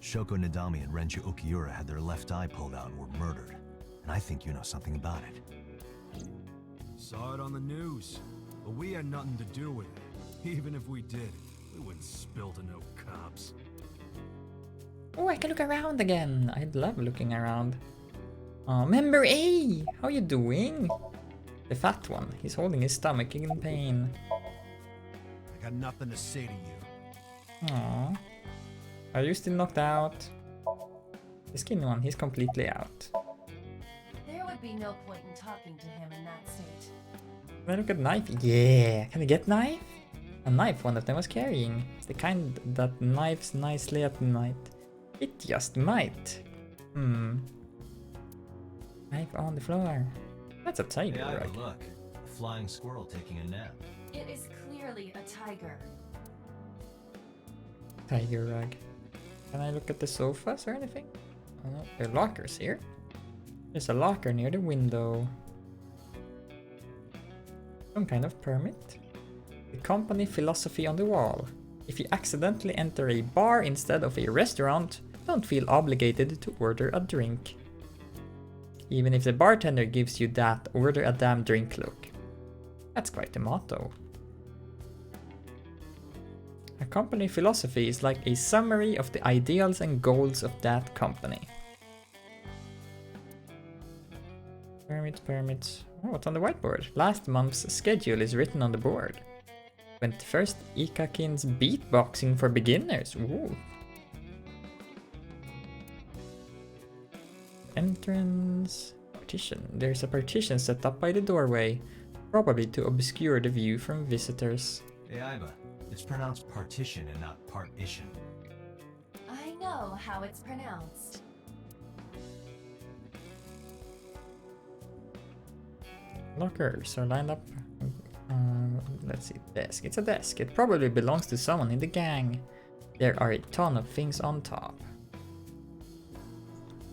Shoko Nadami and Renju Ukiura had their left eye pulled out and were murdered. And I think you know something about it. Saw it on the news, but we had nothing to do with it. Even if we did, we wouldn't spill to no cops. Oh, I can look around again. I love looking around. Oh, Member A! How you doing? The fat one. He's holding his stomach in pain. I got nothing to say to you. Aww. Are you still knocked out? The skinny one, he's completely out. There would be no point in talking to him in that state. Can I look at knife? Yeah! Can I get knife? A knife one of them was carrying. It's the kind that knives nicely at night. It just might. Knife on the floor. That's a tiger, Hey, right? look. A flying squirrel taking a nap. It is clearly a tiger. Tiger rug. Can I look at the sofas or anything? Oh no, there are lockers here. There's a locker near the window. Some kind of permit. The company philosophy on the wall. If you accidentally enter a bar instead of a restaurant, don't feel obligated to order a drink. Even if the bartender gives you that order a damn drink look. That's quite the motto. A company philosophy is like a summary of the ideals and goals of that company. Permits. Oh, what's on the whiteboard? Last month's schedule is written on the board. 21st Ikakin's beatboxing for beginners. Ooh. Entrance. Partition. There's a partition set up by the doorway, probably to obscure the view from visitors. Hey, Iba. It's pronounced partition and not partition. I know how it's pronounced. Lockers are lined up. Let's see, desk. It's a desk. It probably belongs to someone in the gang. There are a ton of things on top.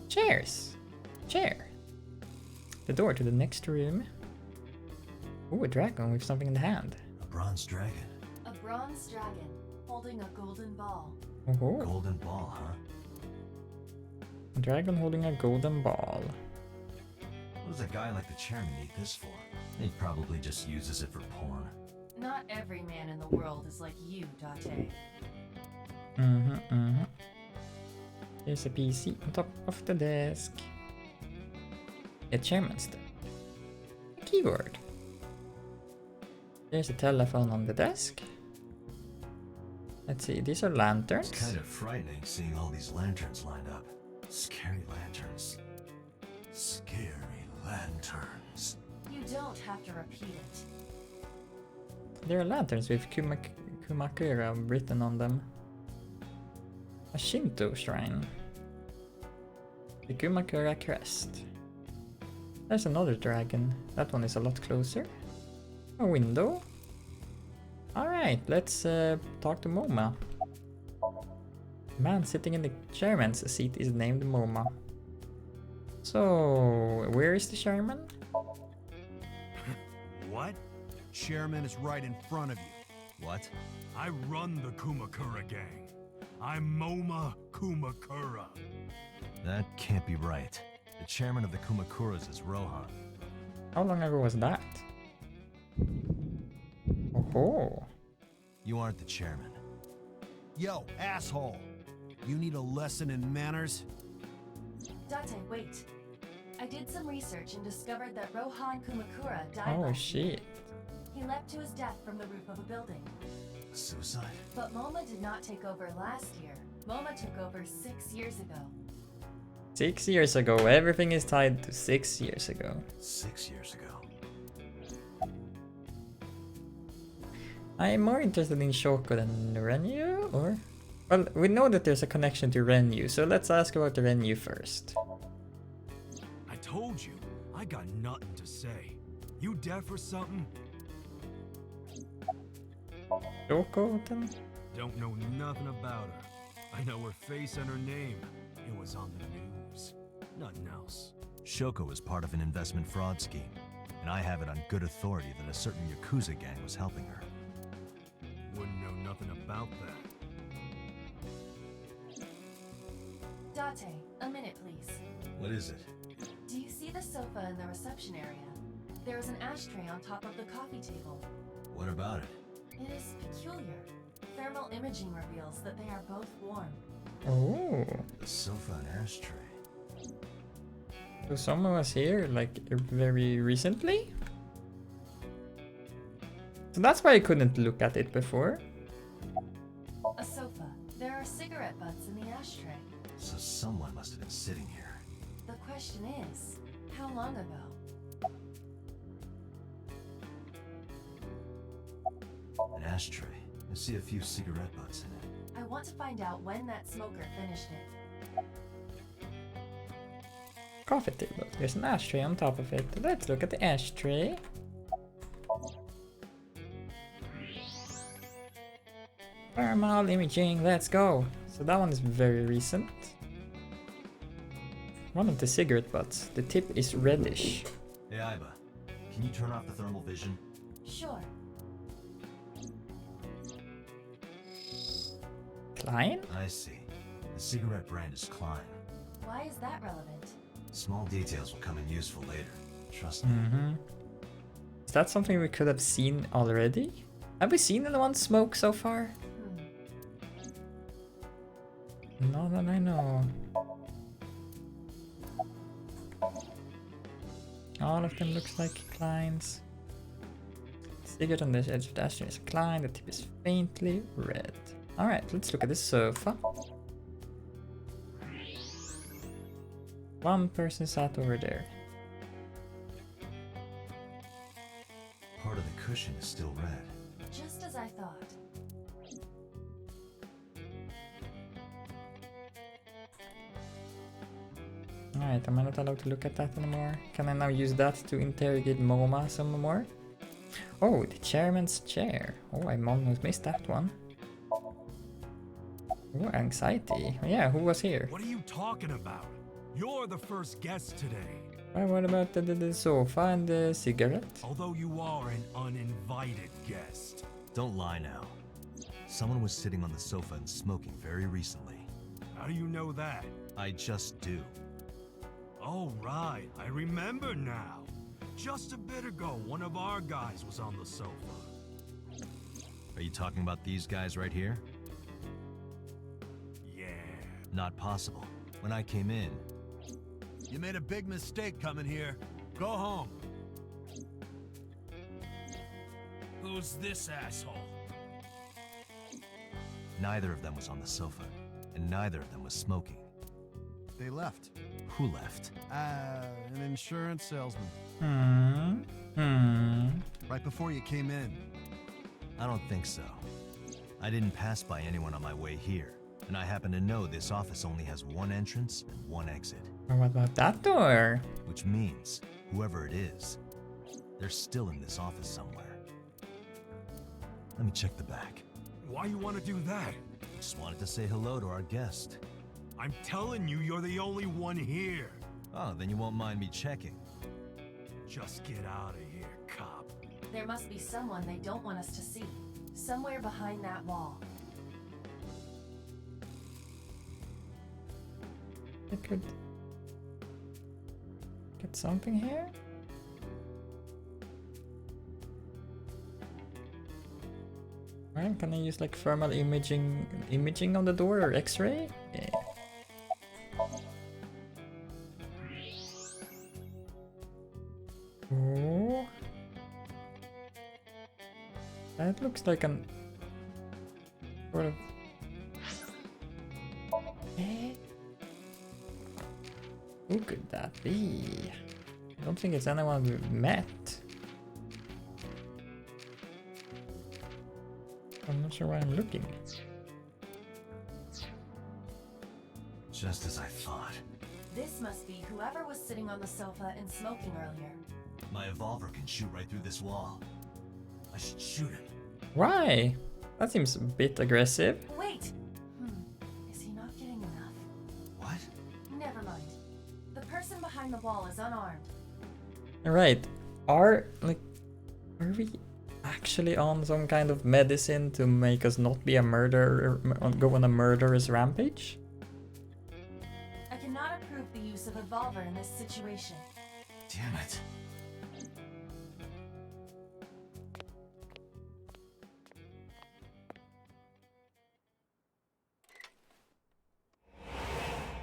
Chairs. Chair. The door to the next room. Ooh, a dragon with something in the hand. A bronze dragon. A bronze dragon holding a golden ball. Oh, Golden ball, huh? a dragon holding a golden ball. What does a guy like the chairman need this for? He probably just uses it for porn. Not every man in the world is like you, Date. There's a PC on top of the desk. A chairman's desk. A keyboard. There's a telephone on the desk. Let's see, these are lanterns. It's kind of frightening seeing all these lanterns lined up. Scary lanterns. Scary lanterns. You don't have to repeat it. There are lanterns with Kumakura written on them. A Shinto shrine. The Kumakura crest. There's another dragon. That one is a lot closer. A window. Alright, let's talk to Moma. The man sitting in the chairman's seat is named Moma. So, where is the chairman? What? Chairman is right in front of you. What? I run the Kumakura gang. I'm MoMA Kumakura. That can't be right. The chairman of the Kumakuras is Rohan. How long ago was that? Oh, You aren't the chairman. Yo, asshole! You need a lesson in manners? Date, wait. I did some research and discovered that Rohan Kumakura died Oh last year. shit. He leapt to his death from the roof of a building. Suicide? But MoMA did not take over last year. MoMA took over 6 years ago. 6 years ago. Everything is tied to 6 years ago. 6 years ago. I am more interested in Shoko than Renyu, or? Well, we know that there's a connection to Renyu, so let's ask about the Renyu first. I told you, I got nothing to say. You deaf or something? Shoko then? Don't know nothing about her. I know her face and her name. It was on the news. Nothing else. Shoko was part of an investment fraud scheme, and I have it on good authority that a certain Yakuza gang was helping her. Wouldn't know nothing about that. Date, a minute please. What is it? Do you see the sofa in the reception area? There is an ashtray on top of the coffee table. What about it? It is peculiar. Thermal imaging reveals that they are both warm. Oh. The sofa and ashtray. So someone was here, like, very recently? So that's why I couldn't look at it before. A sofa. There are cigarette butts in the ashtray. So someone must have been sitting here. The question is, how long ago? An ashtray. I see a few cigarette butts in it. I want to find out when that smoker finished it. Coffee table. There's an ashtray on top of it. Let's look at the ashtray. Thermal imaging, let's go. So that one is very recent. One of the cigarette butts. The tip is reddish. Hey, Iba. Can you turn off the thermal vision? Sure. Klein? I see. The cigarette brand is Klein. Why is that relevant? Small details will come in useful later. Trust me. Mm-hmm. Is that something we could have seen already? Have we seen anyone smoke so far? Not that I know. All of them looks like Klein's. Cigarette on the edge of the ashtray is Klein, the tip is faintly red. Alright, let's look at the sofa. One person sat over there. Part of the cushion is still red. Just as I thought. Alright, am I not allowed to look at that anymore? Can I now use that to interrogate MoMA some more? Oh, the chairman's chair. Oh, I almost missed that one. Oh, anxiety. Yeah, who was here? What are you talking about? You're the first guest today. Well, what about the sofa and the cigarette? Although you are an uninvited guest. Don't lie now. Someone was sitting on the sofa and smoking very recently. How do you know that? I just do. Oh, right. I remember now. Just a bit ago, one of our guys was on the sofa. Are you talking about these guys right here? Yeah. Not possible. When I came in... You made a big mistake coming here. Go home. Who's this asshole? Neither of them was on the sofa, and neither of them was smoking. They left. Who left? An insurance salesman. Right before you came in. I don't think so. I didn't pass by anyone on my way here, and I happen to know this office only has one entrance and one exit. Or what about that door? Which means, whoever it is, they're still in this office somewhere. Let me check the back. Why you want to do that? Just wanted to say hello to our guest. I'm telling you, you're the only one here. Oh, then you won't mind me checking. Just get out of here, cop. There must be someone they don't want us to see. Somewhere behind that wall. I could get something here? Well, can I use like thermal imaging on the door or X-ray? Yeah. Oh. That looks like an sort of. Eh? Who could that be? I don't think it's anyone we've met. I'm not sure why I'm looking. Just as I thought. This must be whoever was sitting on the sofa and smoking earlier. My evolver can shoot right through this wall. I should shoot him. Why? That seems a bit aggressive. Wait! Is he not getting enough? What? Never mind. The person behind the wall is unarmed. Alright. Are we actually on some kind of medicine to make us not be a murderer, go on a murderous rampage? I cannot approve the use of Evolver in this situation. Damn it.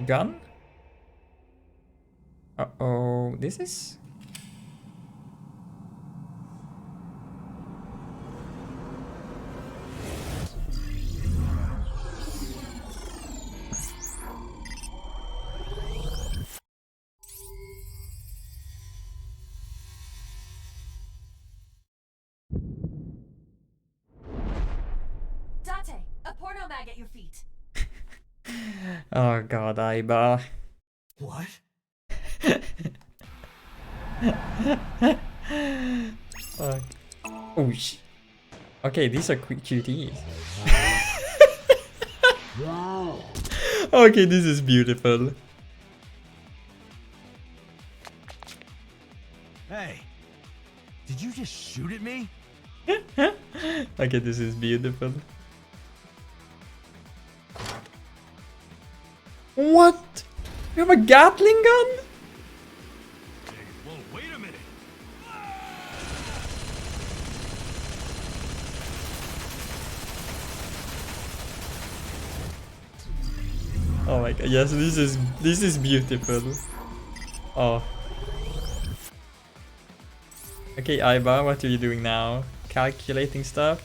Gun? Uh-oh, this is... Date, a porno mag at your feet. Oh god, Aiba. What? Fuck. Oh sh... Okay, these are cuties. Okay, this is beautiful. Hey! Did you just shoot at me? Okay, this is beautiful. What? You have a Gatling gun? Hey, whoa, wait a minute! Oh my god, yes, this is beautiful. Oh. Okay, Aiba, what are you doing now? Calculating stuff?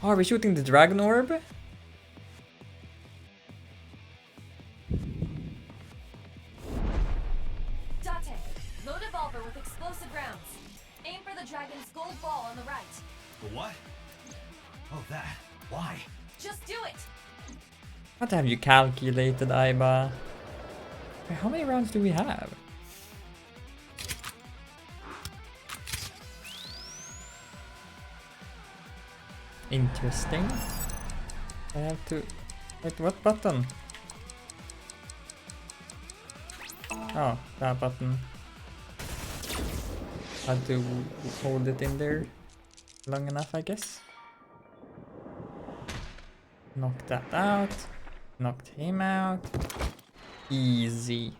Oh, are we shooting the dragon orb? Date, load Evolver with explosive rounds. Aim for the dragon's gold ball on the right. The what? Oh, that. Why? Just do it! What have you calculated, Aiba? Wait, how many rounds do we have? Interesting. I have to... Wait, what button? Oh, that button. Had to hold it in there long enough, I guess. Knock that out. Knocked him out. Easy.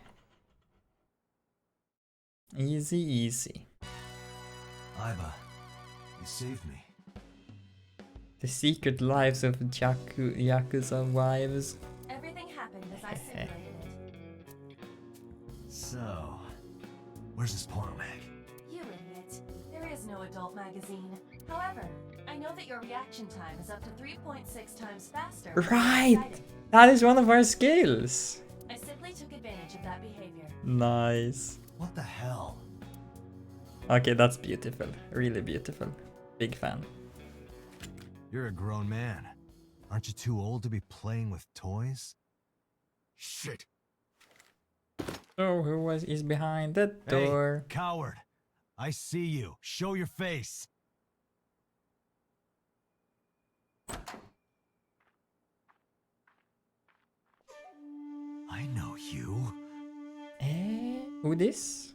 Easy, easy. Aiba, you saved me. The secret lives of Yakuza wives. Everything happened as I simulated it. So, where's this porno mag? You idiot. There is no adult magazine. However, I know that your reaction time is up to 3.6 times faster. when you're Right! excited. That is one of our skills. I simply took advantage of that behavior. Nice. What the hell? Okay, that's beautiful. Really beautiful. Big fan. You're a grown man. Aren't you too old to be playing with toys? Shit! So who is behind the door? Hey, coward! I see you. Show your face. I know you. Who this?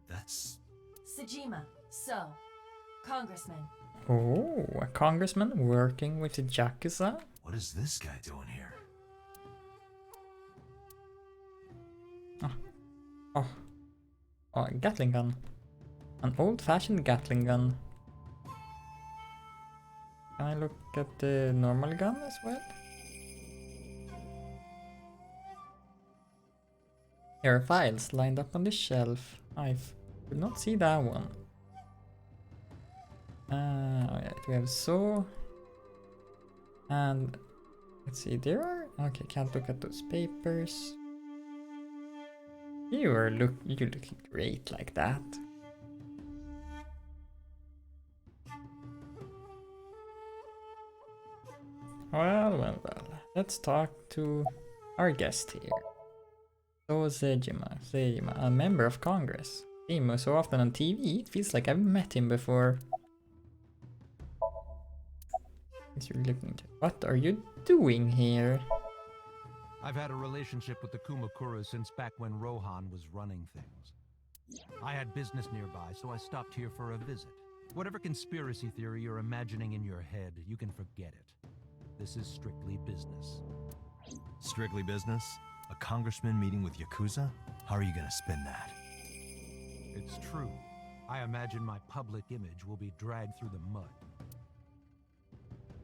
That's... Sejima, so, Congressman. Oh, a congressman working with the Yakuza? What is this guy doing here? Oh. Oh, a Gatling gun. An old-fashioned Gatling gun. Can I look at the normal gun as well? Here are files lined up on the shelf. I did not see that one. Alright, we have saw. And let's see, there are... Okay, can't look at those papers. You're looking great like that. Well. Let's talk to our guest here. So Sejima, a member of Congress. Sejima so often on TV, it feels like I've met him before. What are you doing here? I've had a relationship with the Kumakura since back when Rohan was running things. I had business nearby, so I stopped here for a visit. Whatever conspiracy theory you're imagining in your head, you can forget it. This is strictly business. Strictly business? A congressman meeting with Yakuza? How are you gonna spin that? It's true. I imagine my public image will be dragged through the mud.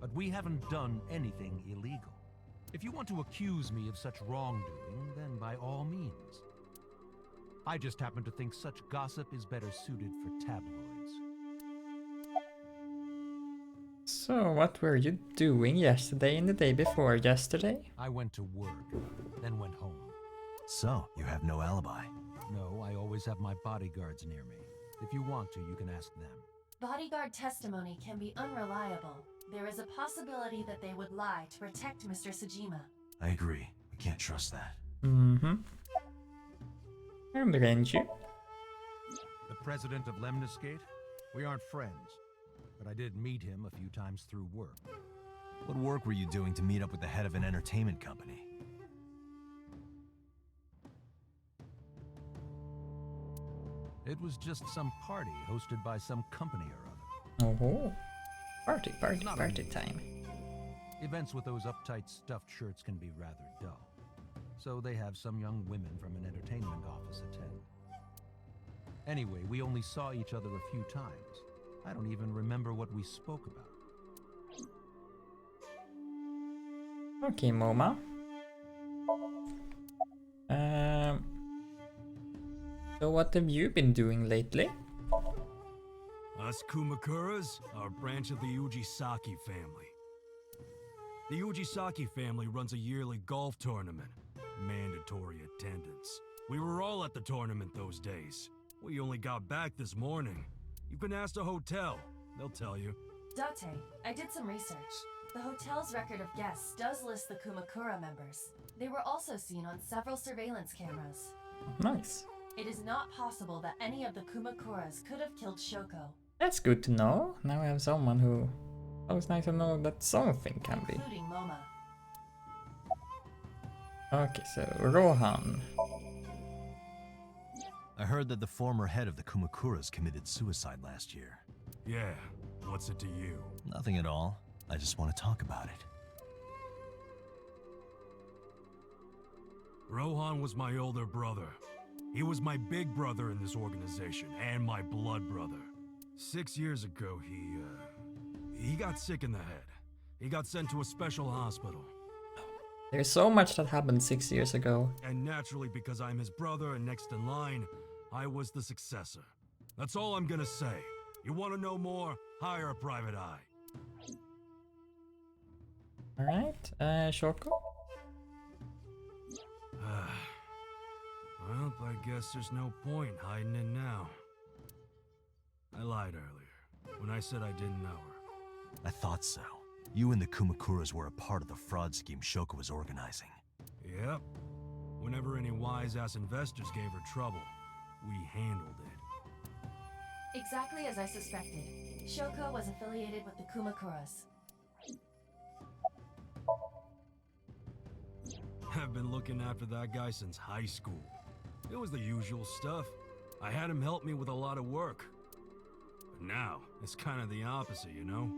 But we haven't done anything illegal. If you want to accuse me of such wrongdoing, then by all means. I just happen to think such gossip is better suited for tabloids. So what were you doing yesterday and the day before yesterday? I went to work, then went home. So, you have no alibi? No, I always have my bodyguards near me. If you want to, you can ask them. Bodyguard testimony can be unreliable. There is a possibility that they would lie to protect Mr. Sejima. I agree. We can't trust that. Mm-hmm. I'm behind you. The president of Lemniscate? We aren't friends, but I did meet him a few times through work. What work were you doing to meet up with the head of an entertainment company? It was just some party hosted by some company or other. Oh, party time. Events with those uptight stuffed shirts can be rather dull. So they have some young women from an entertainment office attend. Anyway, we only saw each other a few times. I don't even remember what we spoke about. Okay, Moma. So what have you been doing lately? Us Kumakuras are a branch of the Ujisaki family. The Ujisaki family runs a yearly golf tournament. Mandatory attendance. We were all at the tournament those days. We only got back this morning. You can ask the hotel. They'll tell you. Date, I did some research. The hotel's record of guests does list the Kumakura members. They were also seen on several surveillance cameras. Nice. It is not possible that any of the Kumakuras could have killed Shoko. That's good to know. Now we have someone who... Oh, it's nice to know that something can be. Including Moma. Okay, so Rohan. I heard that the former head of the Kumakuras committed suicide last year. Yeah, what's it to you? Nothing at all. I just want to talk about it. Rohan was my older brother. He was my big brother in this organization, and my blood brother. 6 years ago, he got sick in the head. He got sent to a special hospital. There's so much that happened 6 years ago. And naturally, because I'm his brother and next in line, I was the successor. That's all I'm gonna say. You want to know more? Hire a private eye. Alright, Shoko? Well, I guess there's no point hiding it now. I lied earlier, when I said I didn't know her. I thought so. You and the Kumakuras were a part of the fraud scheme Shoko was organizing. Yep. Whenever any wise-ass investors gave her trouble, we handled it. Exactly as I suspected. Shoko was affiliated with the Kumakuras. I've been looking after that guy since high school. It was the usual stuff. I had him help me with a lot of work. But now, it's kind of the opposite, you know?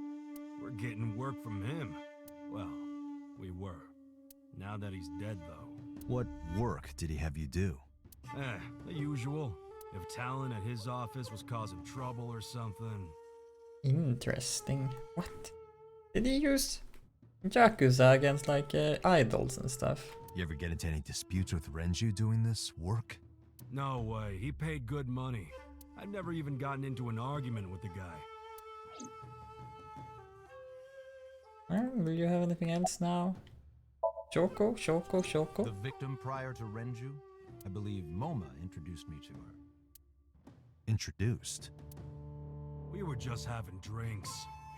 We're getting work from him. Well, we were. Now that he's dead, though. What work did he have you do? The usual. If Talon at his office was causing trouble or something. Interesting. What? Did he use Yakuza against like idols and stuff? You ever get into any disputes with Renju doing this work? No way, he paid good money. I've never even gotten into an argument with the guy. Well, will you have anything else now? Shoko? The victim prior to Renju? I believe Moma introduced me to her. Introduced? We were just having drinks.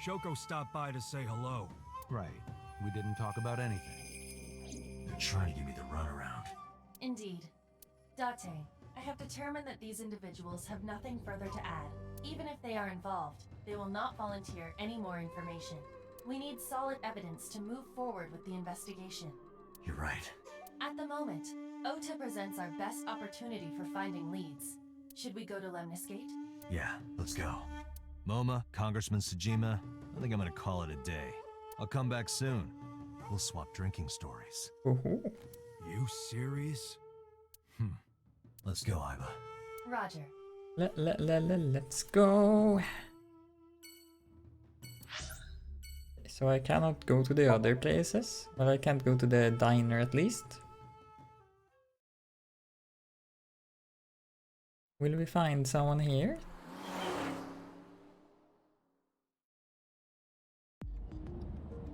Shoko stopped by to say hello. Right. We didn't talk about anything. They're trying to give me the runaround. Indeed. Date, I have determined that these individuals have nothing further to add. Even if they are involved, they will not volunteer any more information. We need solid evidence to move forward with the investigation. You're right. At the moment, Ota presents our best opportunity for finding leads. Should we go to Lemniscate? Yeah, let's go. Moma, Congressman Tsujima, I think I'm gonna call it a day. I'll come back soon. We'll swap drinking stories. You serious? Let's go, Iba. Roger. Let's go. So I cannot go to the other places, but I can't go to the diner at least. Will we find someone here?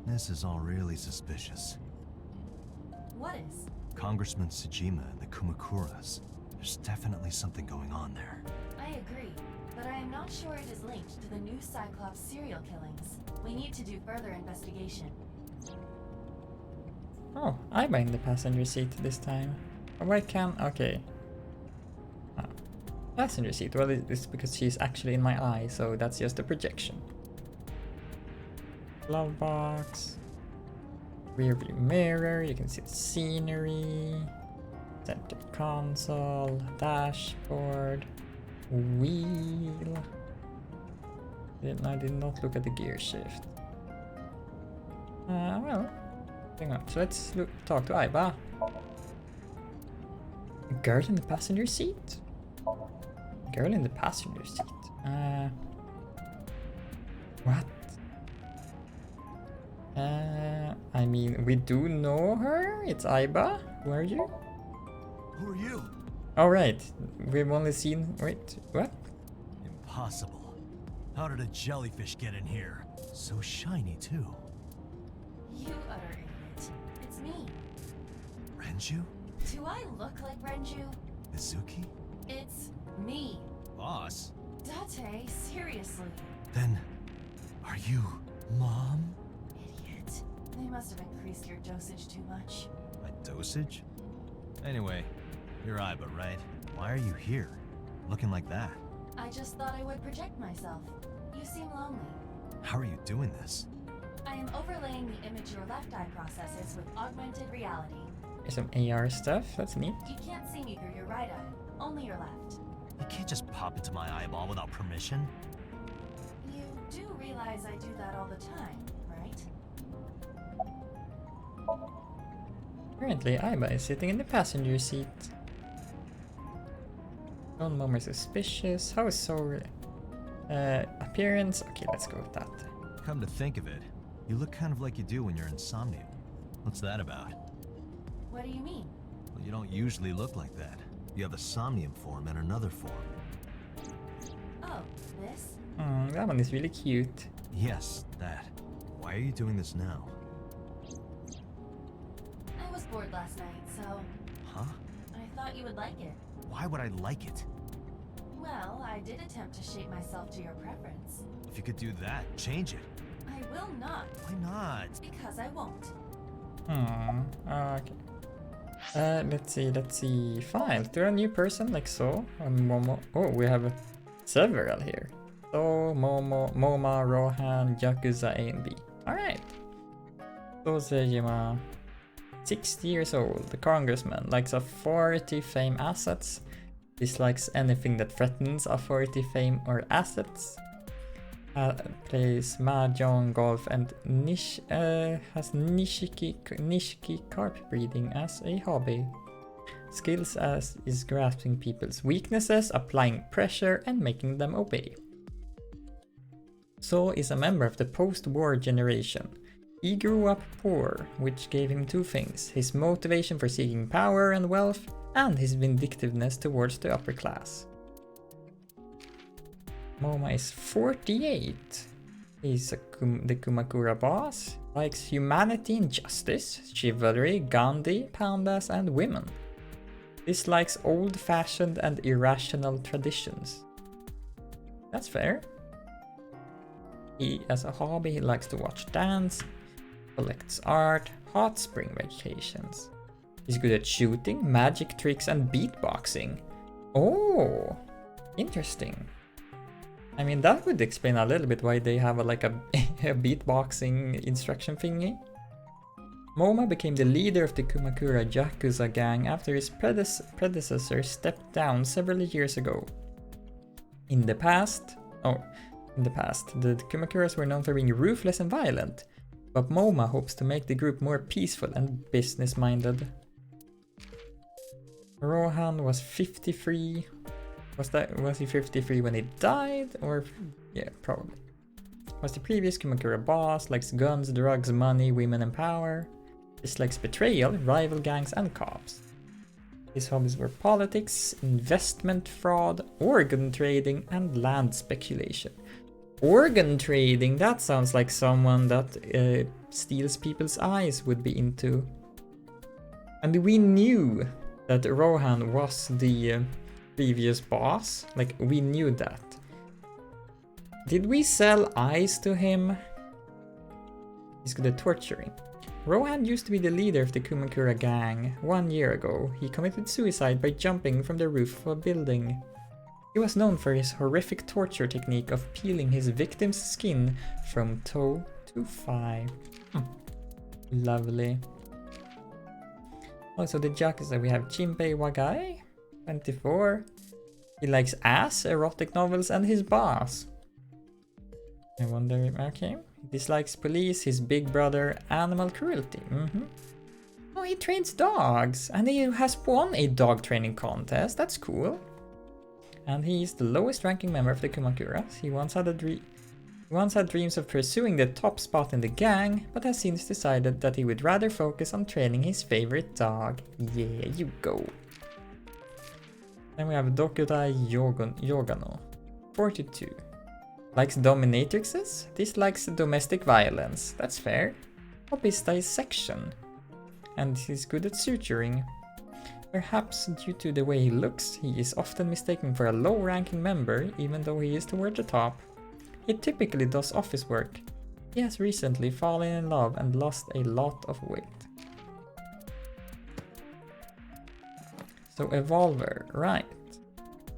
This is all really suspicious. What is? Congressman Tsujima and the Kumakuras. There's definitely something going on there. I agree, but I am not sure it is linked to the new Cyclops serial killings. We need to do further investigation. Oh, I'm in the passenger seat this time. Oh, I can. Okay. Oh. Passenger seat. Well, it's because she's actually in my eye, so that's just a projection. Glove box. Rear view mirror. You can see the scenery. Center console. Dashboard. Wheel. I did not look at the gear shift. Well, hang on. So let's talk to Iba. A girl in the passenger seat? Girl in the passenger seat. What? I mean, we do know her. It's Iba. Who are you? Who are you? Oh, right. We've only seen. Wait, what? Impossible. How did a jellyfish get in here? So shiny, too. You utter idiot. It's me. Renju? Do I look like Renju? Mizuki? It's me. Boss? Date, seriously. Then, are you Mom? Idiot. They must have increased your dosage too much. My dosage? Anyway, you're Iba, right? Why are you here? Looking like that? I just thought I would project myself. You seem lonely. How are you doing this? I am overlaying the image your left eye processes with augmented reality. There's some AR stuff. That's neat. You can't see me through your right eye, only your left. You can't just pop into my eyeball without permission. You do realize I do that all the time, right? Currently, Iba is sitting in the passenger seat. Don't more suspicious. How is so? Appearance. Okay, let's go with that. Come to think of it, you look kind of like you do when you're in Somnium. What's that about? What do you mean? Well, you don't usually look like that. You have a Somnium form and another form. Oh, this? That one is really cute. Yes, that. Why are you doing this now? I was bored last night, so... Huh? I thought you would like it. Why would I like it? Well, I did attempt to shape myself to your preference. If you could do that, change it. I will not. Why not? Because I won't. Okay. Let's see. File. To a new person like so. Momo. Oh, we have several here. So, Moma, Rohan, Yakuza A and B. Alright. So, Sejima. 60 years old. The congressman likes authority, fame, assets. Dislikes anything that threatens authority, fame, or assets. Plays mahjong, golf, and has Nishiki carp breeding as a hobby. skills as is grasping people's weaknesses, applying pressure, and making them obey. So is a member of the post-war generation. He grew up poor, which gave him two things: his motivation for seeking power and wealth, and his vindictiveness towards the upper class. Moma is 48. He's the Kumakura boss, likes humanity and justice, chivalry, Gandhi, pandas, and women. Dislikes old-fashioned and irrational traditions. That's fair. He, as a hobby, he likes to watch dance, collects art, hot spring vacations. He's good at shooting, magic tricks, and beatboxing. Oh, interesting. I mean, that would explain a little bit why they have a beatboxing instruction thingy. Moma became the leader of the Kumakura Yakuza gang after his predecessor stepped down several years ago. In the past, the Kumakuras were known for being ruthless and violent, but Moma hopes to make the group more peaceful and business-minded. Rohan was 53. Was he 53 when he died? Or yeah, probably. Was the previous Kumakura boss, likes guns, drugs, money, women, and power. Dislikes betrayal, rival gangs, and cops. His hobbies were politics, investment fraud, organ trading, and land speculation. Organ trading, that sounds like someone that steals people's eyes would be into. And we knew that Rohan was the previous boss, like we knew that. Did we sell eyes to him? He's good at torturing. Rohan used to be the leader of the Kumakura gang. 1 year ago, he committed suicide by jumping from the roof of a building. He was known for his horrific torture technique of peeling his victim's skin from toe to thigh. Lovely. Also, the Yakuza, we have Jinbei Wagai, 24. He likes ass, erotic novels, and his boss. I wonder, okay. He dislikes police, his big brother, animal cruelty. Oh, he trains dogs, and he has won a dog training contest. That's cool. And he is the lowest ranking member of the Kumakuras. He once had dreams of pursuing the top spot in the gang, but has since decided that he would rather focus on training his favorite dog. Yeah, you go. Then we have Dokutai Yogano, 42. Likes dominatrixes, dislikes domestic violence. That's fair. Hobbies dissection. And he's good at suturing. Perhaps due to the way he looks, he is often mistaken for a low-ranking member, even though he is toward the top. He typically does office work. He has recently fallen in love and lost a lot of weight. So Evolver, right.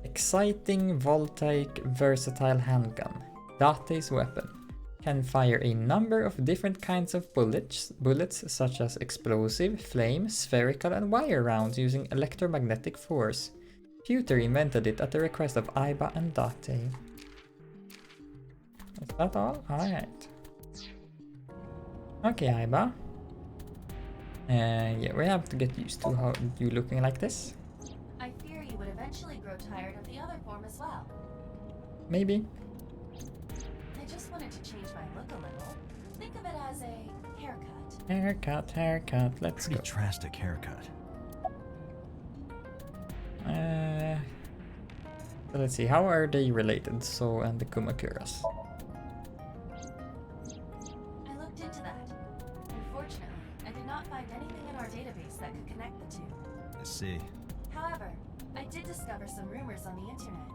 Exciting, voltaic, versatile handgun. Date's weapon. Can fire a number of different kinds of bullets such as explosive, flame, spherical, and wire rounds using electromagnetic force. Pewter invented it at the request of Aiba and Date. Is that all? Alright. Okay, Aiba. Yeah, we have to get used to how you looking like this. I fear you would eventually grow tired of the other form as well. Maybe. I just wanted to change my look a little. Think of it as a Haircut. Let's Pretty go. drastic haircut. So let's see, how are they related, So and the Kumakuras? I looked into that. Unfortunately, I did not find anything in our database that could connect the two. I see. However, I did discover some rumors on the internet.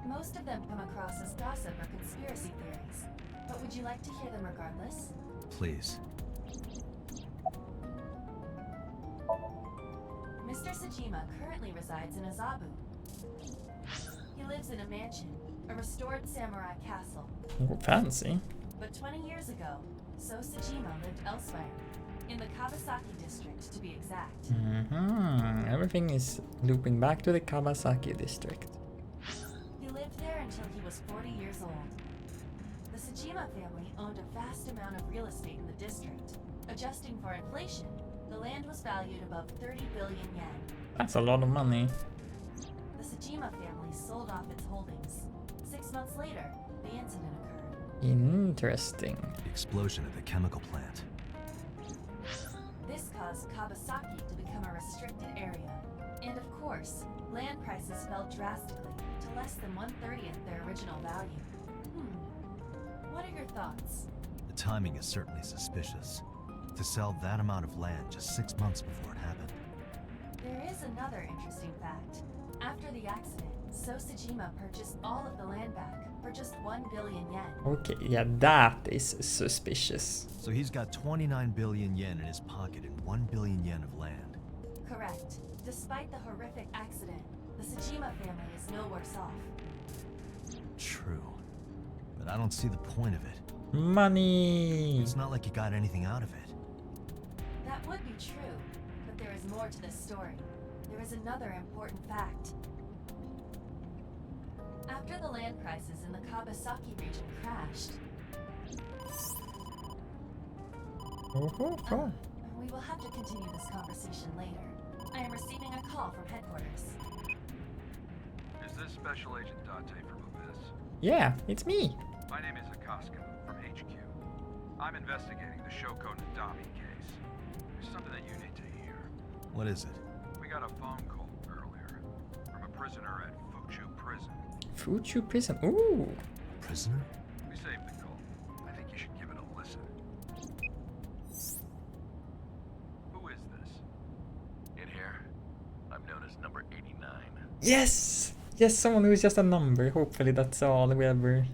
Most of them come across as gossip or conspiracy theories. But would you like to hear them regardless? Please. Mr. Sajima currently resides in Azabu. He lives in a mansion, a restored samurai castle. Oh, fancy. But 20 years ago, So Sajima lived elsewhere, in the Kawasaki district to be exact. Everything is looping back to the Kawasaki district. He lived there until he was 40 years old. The Sajima family owned a vast amount of real estate in the district. Adjusting for inflation, The land was valued above 30 billion yen. That's a lot of money. The Sajima family sold off its holdings. 6 months later, the incident occurred. Interesting. The explosion at the chemical plant. This caused Kawasaki to become a restricted area. And of course, land prices fell drastically to less than 1/30th their original value. What are your thoughts? The timing is certainly suspicious. To sell that amount of land just 6 months before it happened. There is another interesting fact. After the accident, Sosajima purchased all of the land back for just 1 billion yen. Okay, yeah, that is suspicious. So he's got 29 billion yen in his pocket and 1 billion yen of land. Correct. Despite the horrific accident, the Sajima family is no worse off. True. But I don't see the point of it. Money! It's not like he got anything out of it. That would be true, but there is more to this story. There is another important fact. After the land prices in the Kawasaki region crashed, we will have to continue this conversation later. I am receiving a call from headquarters. Is this Special Agent Date from Abyss? Yeah, it's me. My name is Akaska from HQ. I'm investigating the Shoko Nadami case. There's something that you need to hear. What is it? We got a phone call earlier from a prisoner at Fuchu Prison. Fuchu Prison. Ooh. Prisoner? We saved the call. I think you should give it a listen. Who is this? In here, I'm known as number 89. Yes! Yes, someone who's just a number. Hopefully that's all we ever...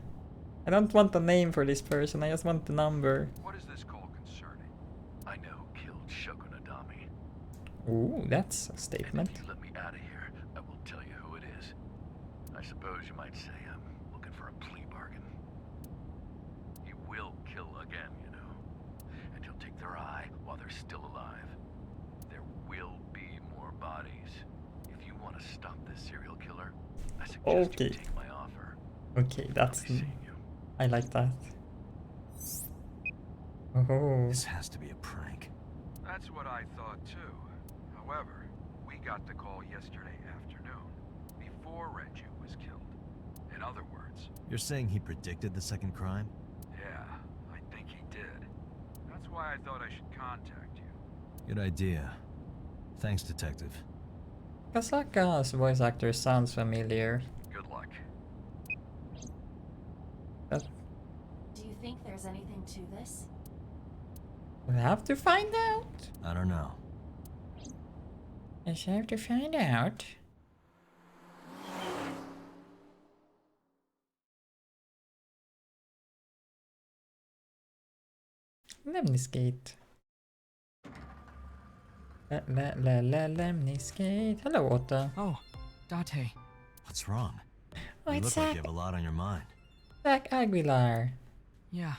I don't want a name for this person, I just want the number. What is this call concerning? I know who killed Shoko Nadami. Ooh, that's a statement. And if you let me out of here, I will tell you who it is. I suppose you might say I'm looking for a plea bargain. He will kill again, you know. And he'll take their eye while they're still alive. There will be more bodies. If you want to stop this serial killer, I suggest you take my offer. Okay, that's... I like that. Oh. This has to be a prank. That's what I thought too. However, we got the call yesterday afternoon, before Renju was killed. In other words... You're saying he predicted the second crime? Yeah, I think he did. That's why I thought I should contact you. Good idea. Thanks, Detective. Kasaka's voice actor sounds familiar. Good luck. Do you think there's anything to this? We'll have to find out. I don't know. Let's have to find out. Lemniscate. Lemniscate. Hello, Otta. Oh, Date. What's wrong? Oh, You it's look like Zach. you have a lot on your mind. Zach Aguilar. Yeah.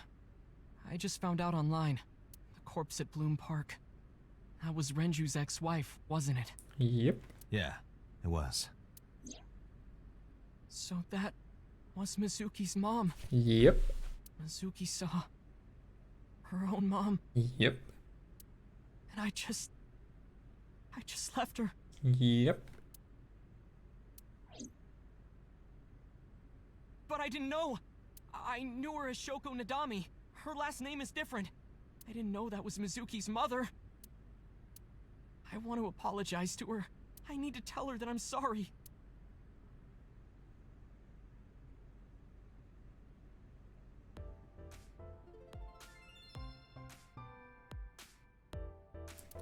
I just found out online. The corpse at Bloom Park. That was Renju's ex-wife, wasn't it? Yep. Yeah, it was. So that was Mizuki's mom. Yep. Mizuki saw her own mom. Yep. And I just left her. Yep. But I didn't know. I knew her as Shoko Nadami. Her last name is different. I didn't know that was Mizuki's mother. I want to apologize to her. I need to tell her that I'm sorry.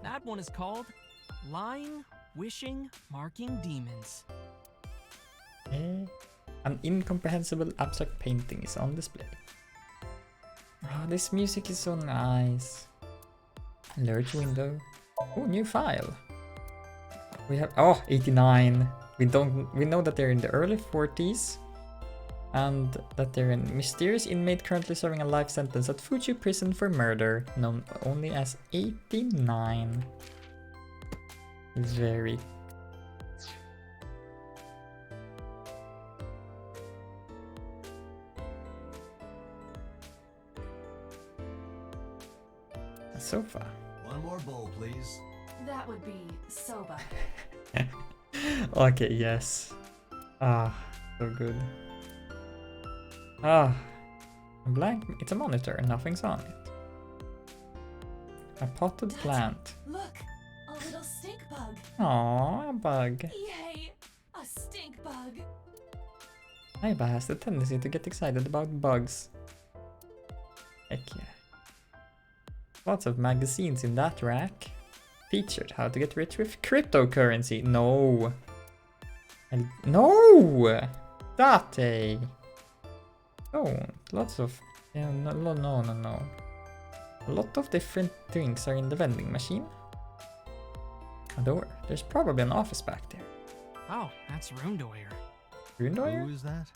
That one is called Lying, Wishing, Marking Demons. An incomprehensible abstract painting is on display. Oh, this music is so nice. Large window. Oh, new file. We have 89. We know that they're in the early 40s and that they're a mysterious inmate currently serving a life sentence at Fuji prison for murder, known only as 89. Very a sofa. One more bowl, please. That would be soba. Okay, yes. Ah, so good. Ah, a blank. It's a monitor. Nothing's on it. A potted plant. Look, a little stink bug. Aww, a bug. Yay, a stink bug. Aiba has the tendency to get excited about bugs. Heck yeah. Lots of magazines in that rack. Featured how to get rich with cryptocurrency. No. No! Date. Don't. Lots of... Yeah, no. A lot of different drinks are in the vending machine. A door. There's probably an office back there. Oh, that's Rundoyer. Rundoyer? Who is that?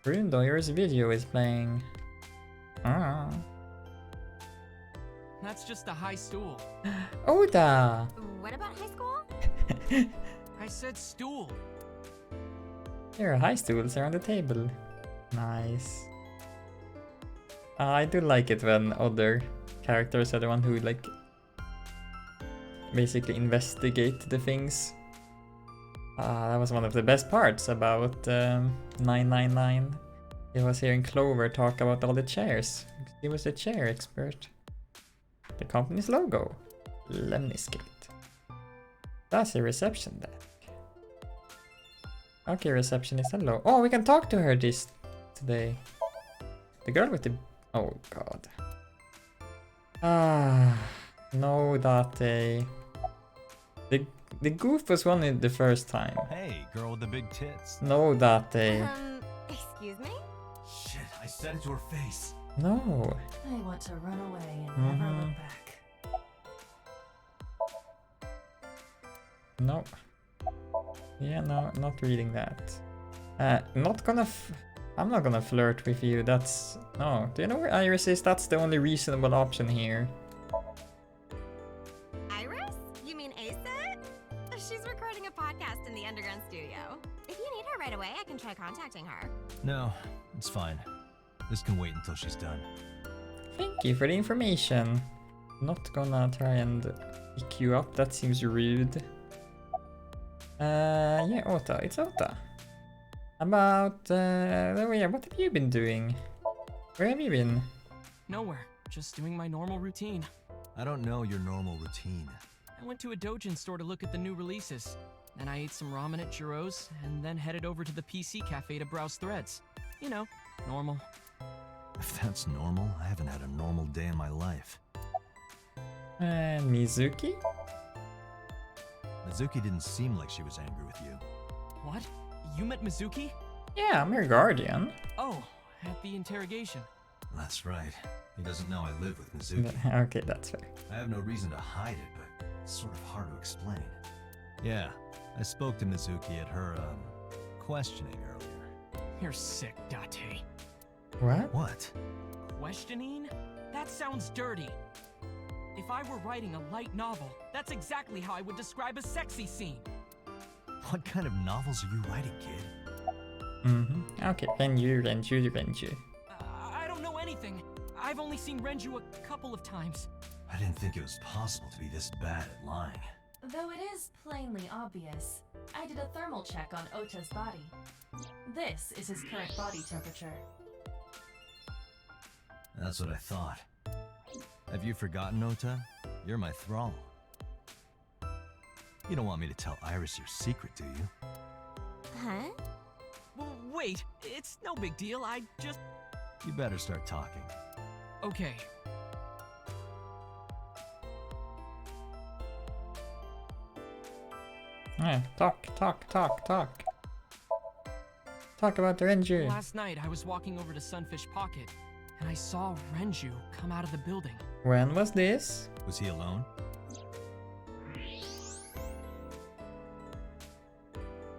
Rundoyer's video is playing. Ah. That's just a high stool. Oda! What about high school? I said stool. There are high stools around the table. Nice. I do like it when other characters are the one who like basically investigate the things. That was one of the best parts about 999. He was hearing Clover talk about all the chairs. He was the chair expert. The company's logo. Lemniscate. That's a reception desk. Okay, receptionist, hello. Oh, we can talk to her today. The girl with the... Oh god. No, Date. The goof was one in the first time. Hey, girl with the big tits. No, Date. Excuse me? Shit, I said it to her face. No. I want to run away and never look back. No. Yeah, no, not reading that. Not gonna... I'm not gonna flirt with you, that's... No, do you know where Iris is? That's the only reasonable option here. Iris? You mean Asa? She's recording a podcast in the underground studio. If you need her right away, I can try contacting her. No, it's fine. This can wait until she's done. Thank you for the information. Not gonna try and pick you up, that seems rude. Yeah, Ota, it's Ota. About, yeah, what have you been doing? Where have you been? Nowhere. Just doing my normal routine. I don't know your normal routine. I went to a Dojin store to look at the new releases. Then I ate some ramen at Jiro's, and then headed over to the PC cafe to browse threads. You know, normal. If that's normal, I haven't had a normal day in my life. And Mizuki? Mizuki didn't seem like she was angry with you. What? You met Mizuki? Yeah, I'm your guardian. Oh, at the interrogation. That's right. He doesn't know I live with Mizuki. Okay, that's fair. I have no reason to hide it, but it's sort of hard to explain. Yeah, I spoke to Mizuki at her, questioning earlier. You're sick, Date. What? What? Questioning? That sounds dirty. If I were writing a light novel, that's exactly how I would describe a sexy scene. What kind of novels are you writing, kid? Okay, Renju. I don't know anything. I've only seen Renju a couple of times. I didn't think it was possible to be this bad at lying. Though it is plainly obvious, I did a thermal check on Ota's body. This is his current body temperature. That's what I thought. Have you forgotten, Ota? You're my thrall. You don't want me to tell Iris your secret, do you? Huh? Wait, it's no big deal. I just... You better start talking. Okay. Yeah, talk. Talk about the Renju. Last night, I was walking over to Sunfish Pocket, and I saw Renju come out of the building. When was this? Was he alone?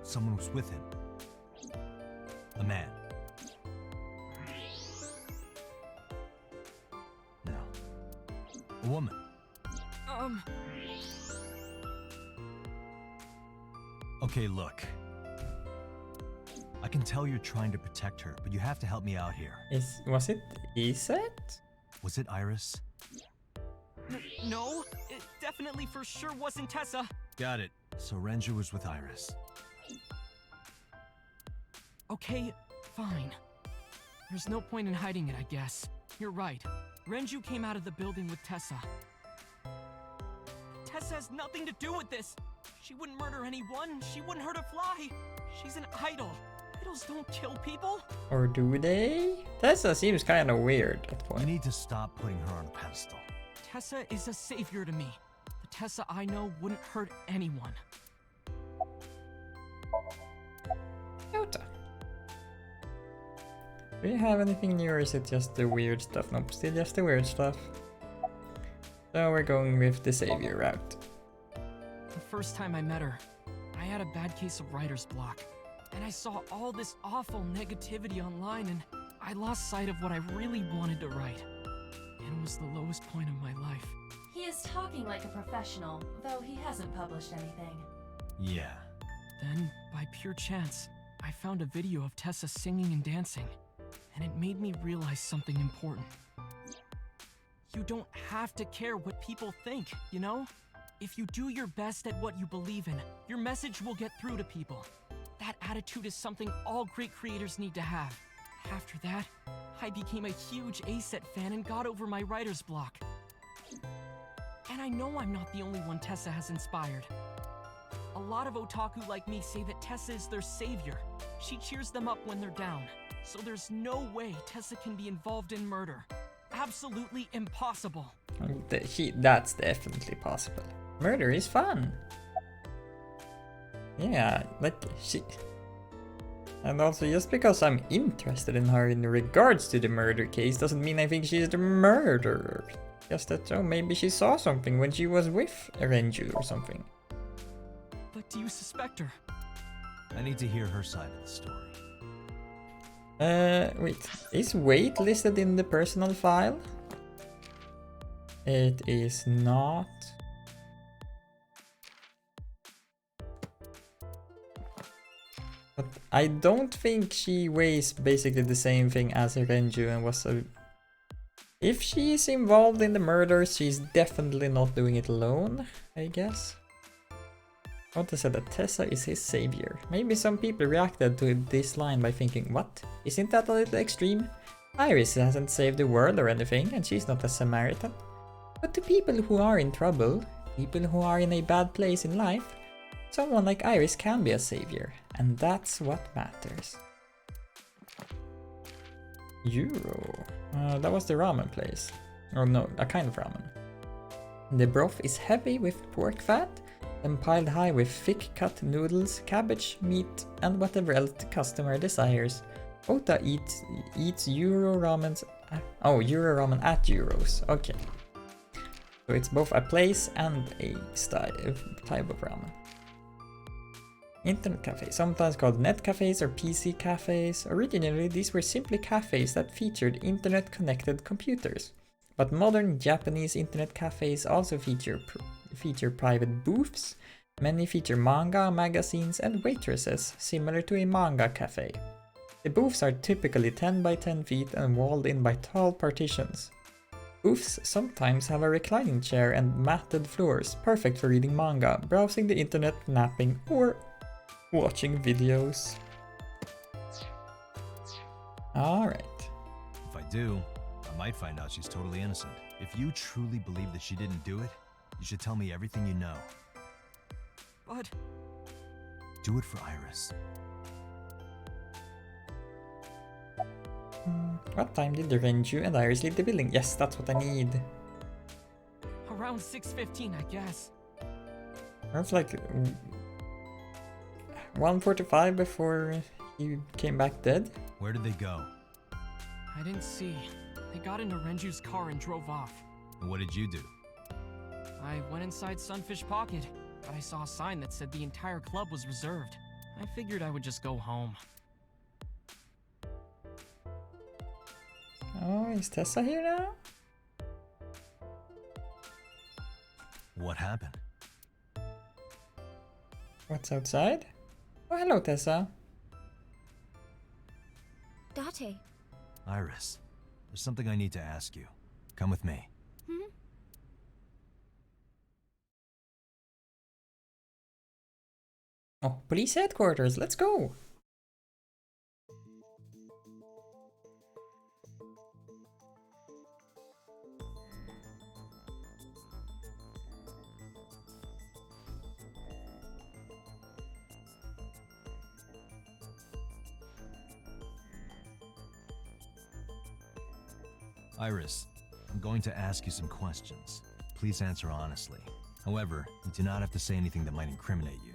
Someone was with him. A man. No. A woman. Okay, look. I can tell you're trying to protect her, but you have to help me out here. Was it Iset? Was it Iris? No, it definitely for sure wasn't Tessa. Got it. So Renju was with Iris. Okay, fine. There's no point in hiding it, I guess. You're right. Renju came out of the building with Tessa. Tessa has nothing to do with this. She wouldn't murder anyone. She wouldn't hurt a fly. She's an idol. Idols don't kill people. Or do they? Tessa seems kind of weird at point. You need to stop putting her on a pedestal. Tessa is a savior to me. The Tessa I know wouldn't hurt anyone. Yota. Do you have anything new or is it just the weird stuff? Nope, still just the weird stuff. So we're going with the savior route. The first time I met her, I had a bad case of writer's block. And I saw all this awful negativity online and I lost sight of what I really wanted to write. It was the lowest point of my life. He is talking like a professional, though he hasn't published anything. Yeah. Then, by pure chance, I found a video of Tessa singing and dancing. And it made me realize something important. You don't have to care what people think, you know? If you do your best at what you believe in, your message will get through to people. That attitude is something all great creators need to have. After that, I became a huge A-Set fan and got over my writer's block. And I know I'm not the only one Tessa has inspired. A lot of otaku like me say that Tessa is their savior. She cheers them up when they're down. So there's no way Tessa can be involved in murder. Absolutely impossible. That's definitely possible. Murder is fun. Yeah, like she... And also, just because I'm interested in her in regards to the murder case doesn't mean I think she's the murderer. Just that, oh, maybe she saw something when she was with Renju or something. But do you suspect her? I need to hear her side of the story. Wait, is weight listed in the personal file? It is not. But I don't think she weighs basically the same thing as Renju and was a... If she is involved in the murder, she's definitely not doing it alone, I guess. Otta said that Tessa is his savior. Maybe some people reacted to this line by thinking, what? Isn't that a little extreme? Iris hasn't saved the world or anything, and she's not a Samaritan. But to people who are in trouble, people who are in a bad place in life, someone like Iris can be a savior, and that's what matters. Euro. That was the ramen place. Or no, a kind of ramen. The broth is heavy with pork fat, then piled high with thick cut noodles, cabbage, meat, and whatever else the customer desires. Ota eats Euro ramen. Euro ramen at Euros. Okay. So it's both a place and a type of ramen. Internet cafes, sometimes called net cafes or PC cafes. Originally, these were simply cafes that featured internet-connected computers. But modern Japanese internet cafes also feature private booths. Many feature manga, magazines, and waitresses, similar to a manga cafe. The booths are typically 10 by 10 feet and walled in by tall partitions. Booths sometimes have a reclining chair and matted floors, perfect for reading manga, browsing the internet, napping, or watching videos. Alright. If I do, I might find out she's totally innocent. If you truly believe that she didn't do it, you should tell me everything you know. But... Do it for Iris. What time did Renju and Iris leave the building? Yes, that's what I need. Around 6:15, I guess. It's like 1:45 before he came back dead. Where did they go? I didn't see. They got into Renju's car and drove off. And what did you do? I went inside Sunfish Pocket, but I saw a sign that said the entire club was reserved. I figured I would just go home. Oh, is Tessa here now? What happened? What's outside? Oh, hello, Tessa. Date. Iris, there's something I need to ask you. Come with me. Oh, police headquarters, let's go! Iris, I'm going to ask you some questions. Please answer honestly. However, you do not have to say anything that might incriminate you.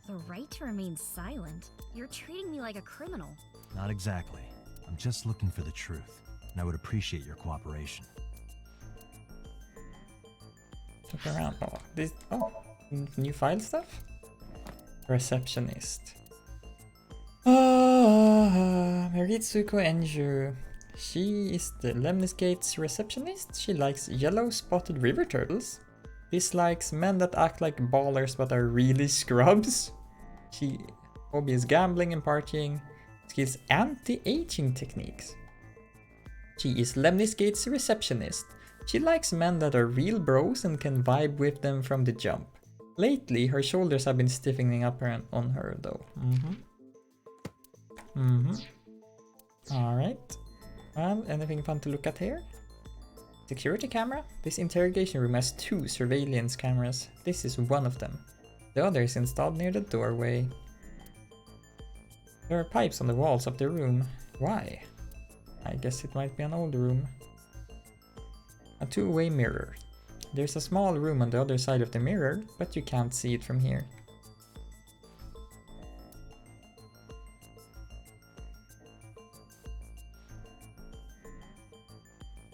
The right to remain silent? You're treating me like a criminal. Not exactly. I'm just looking for the truth, and I would appreciate your cooperation. Look around. New file stuff? Receptionist. Meritsuko Enju. She is the Lemnis Gate's receptionist. She likes yellow spotted river turtles. Dislikes men that act like ballers but are really scrubs. She hobby is gambling and partying. Skills anti-aging techniques. She is Lemnis Gate's receptionist. She likes men that are real bros and can vibe with them from the jump. Lately, her shoulders have been stiffening up on her though. Alright. Well, anything fun to look at here? Security camera? This interrogation room has 2 surveillance cameras. This is one of them. The other is installed near the doorway. There are pipes on the walls of the room. Why? I guess it might be an old room. A 2-way mirror. There's a small room on the other side of the mirror, but you can't see it from here.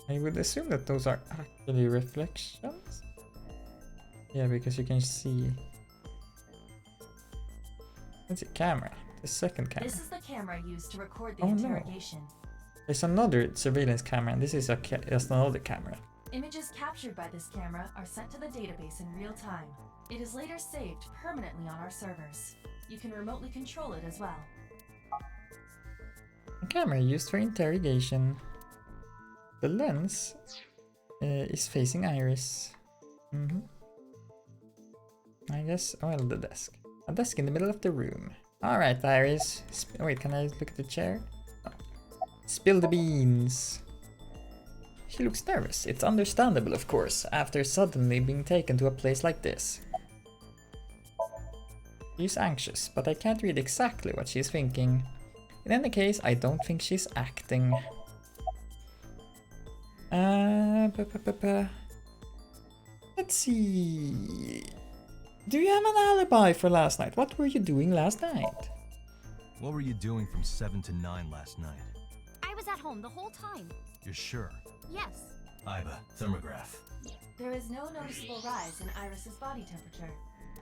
I would assume that those are actually reflections. Yeah, because you can see. That's a camera. The second camera. This is the camera used to record the Oh, no. interrogation. There's another surveillance camera, and this is another camera. Images captured by this camera are sent to the database in real time. It is later saved permanently on our servers. You can remotely control it as well. A camera used for interrogation. The lens is facing Iris. I guess, well, the desk. A desk in the middle of the room. Alright, Iris. Wait, can I look at the chair? Oh. Spill the beans. She looks nervous. It's understandable, of course, after suddenly being taken to a place like this. She's anxious, but I can't read exactly what she's thinking. In any case, I don't think she's acting. Let's see. Do you have an alibi for last night? What were you doing last night? What were you doing from 7 to 9 last night? I was at home the whole time. You're sure? Yes. Iba, thermograph. There is no noticeable rise in Iris's body temperature.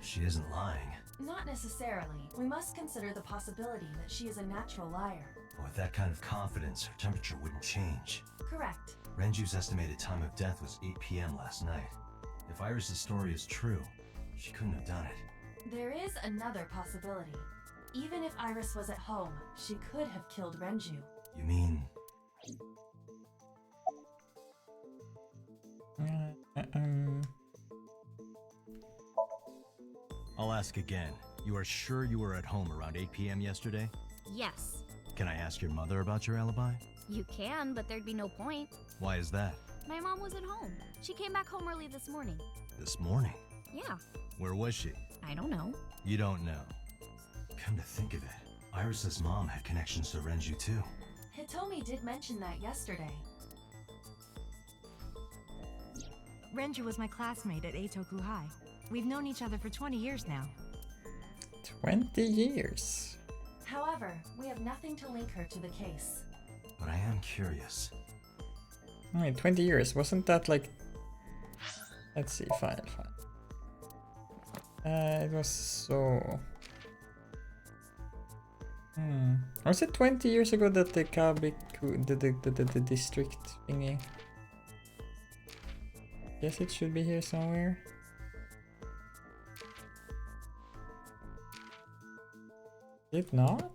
She isn't lying. Not necessarily. We must consider the possibility that she is a natural liar. But with that kind of confidence, her temperature wouldn't change. Correct. Renju's estimated time of death was 8 p.m. last night. If Iris' story is true, she couldn't have done it. There is another possibility. Even if Iris was at home, she could have killed Renju. You mean... I'll ask again. You are sure you were at home around 8 p.m. yesterday? Yes. Can I ask your mother about your alibi? You can, but there'd be no point. Why is that? My mom was at home. She came back home early this morning. This morning? Yeah. Where was she? I don't know. You don't know. Come to think of it, Iris' mom had connections to Renju too. Hitomi did mention that yesterday. Renju was my classmate at Eitoku High. We've known each other for 20 years now. 20 years. However, we have nothing to link her to the case. But I am curious. Wait, 20 years. Wasn't that like... Let's see, fine. It was so... Was it 20 years ago that the Kabiku, the district thingy? Guess it should be here somewhere. Did not?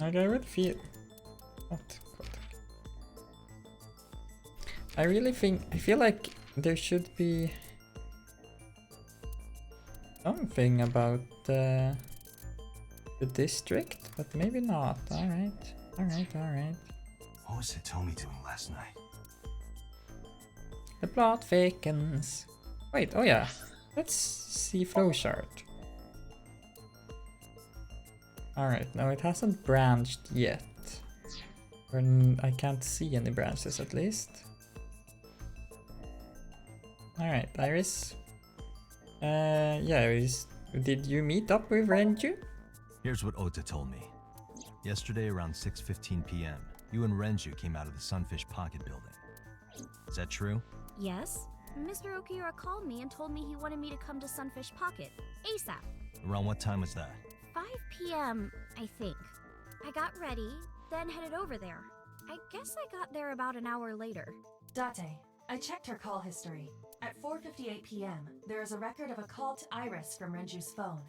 Like I would feel... What? I feel like there should be something about the district, but maybe not. Alright. What was Hitomi doing last night? The plot thickens. Wait, oh yeah. Let's see flowchart. Alright, no, it hasn't branched yet. I can't see any branches at least. Alright, Iris. Yeah, Iris. Did you meet up with Renju? Here's what Ota told me. Yesterday around 6:15 p.m., you and Renju came out of the Sunfish Pocket building. Is that true? Yes. Mr. Okiura called me and told me he wanted me to come to Sunfish Pocket, ASAP. Around what time was that? 5 p.m., I think. I got ready, then headed over there. I guess I got there about an hour later. Date, I checked her call history. At 4:58 p.m., there is a record of a call to Iris from Renju's phone.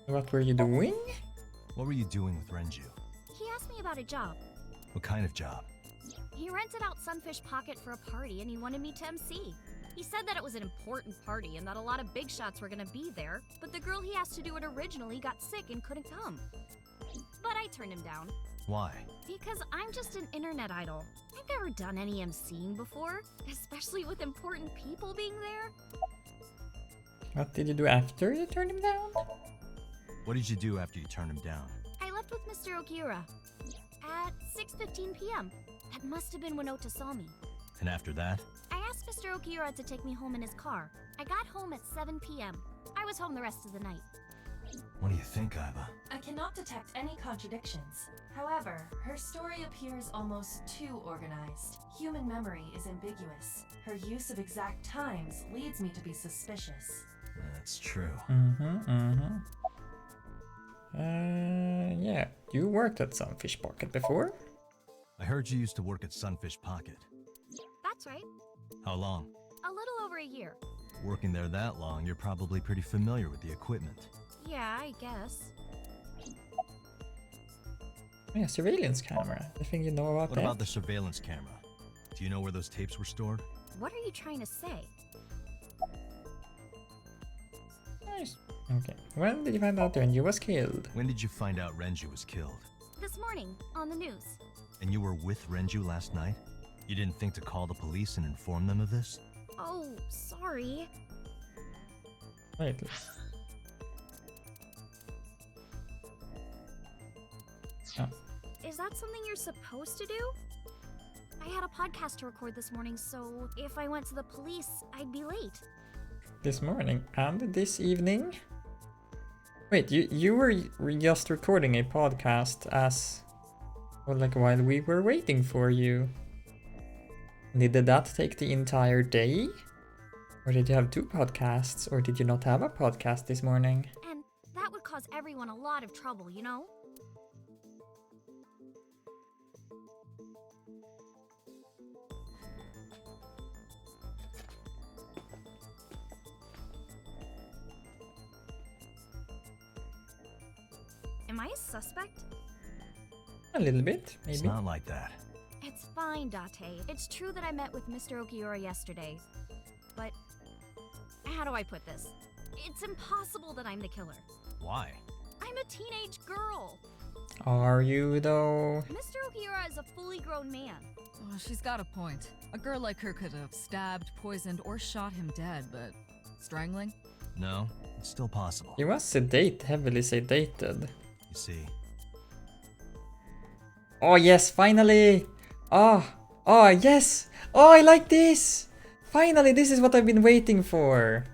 What were you doing? What were you doing with Renju? He asked me about a job. What kind of job? He rented out Sunfish Pocket for a party and he wanted me to MC. He said that it was an important party and that a lot of big shots were gonna be there, but the girl he asked to do it originally got sick and couldn't come. But I turned him down. Why? Because I'm just an internet idol. I've never done any MCing before, especially with important people being there. What did you do after you turned him down? What did you do after you turned him down? I left with Mr. Okiura at 6:15 p.m. That must have been when Ota saw me. And after that? I asked Mr. Okiura to take me home in his car. I got home at 7 p.m. I was home the rest of the night. What do you think, Iva? I cannot detect any contradictions. However, her story appears almost too organized. Human memory is ambiguous. Her use of exact times leads me to be suspicious. That's true. Yeah. You worked at Sunfish Pocket before? I heard you used to work at Sunfish Pocket. That's right. How long? A little over a year. Working there that long, you're probably pretty familiar with the equipment. Yeah, I guess. Oh yeah, surveillance camera. I think you know about that. What about the surveillance camera? Do you know where those tapes were stored? What are you trying to say? Nice. Okay. When did you find out Renju was killed? When did you find out Renju was killed? This morning, on the news. And you were with Renju last night? You didn't think to call the police and inform them of this? Oh, sorry. Wait. Oh. Is that something you're supposed to do? I had a podcast to record this morning, so if I went to the police, I'd be late. This morning and this evening? Wait, you were just recording a podcast as... well, like while we were waiting for you. Did that take the entire day? Or did you have 2 podcasts? Or did you not have a podcast this morning? And that would cause everyone a lot of trouble, you know? Am I a suspect? A little bit, maybe. It's not like that. It's fine, Date. It's true that I met with Mr. Okiura yesterday. But how do I put this? It's impossible that I'm the killer. Why? I'm a teenage girl. Are you though? Mr. Okiura is a fully grown man. Oh, she's got a point. A girl like her could have stabbed, poisoned, or shot him dead, but strangling? No, it's still possible. He was heavily sedated. You see. Oh yes, finally! Oh yes! Oh, I like this! Finally, this is what I've been waiting for.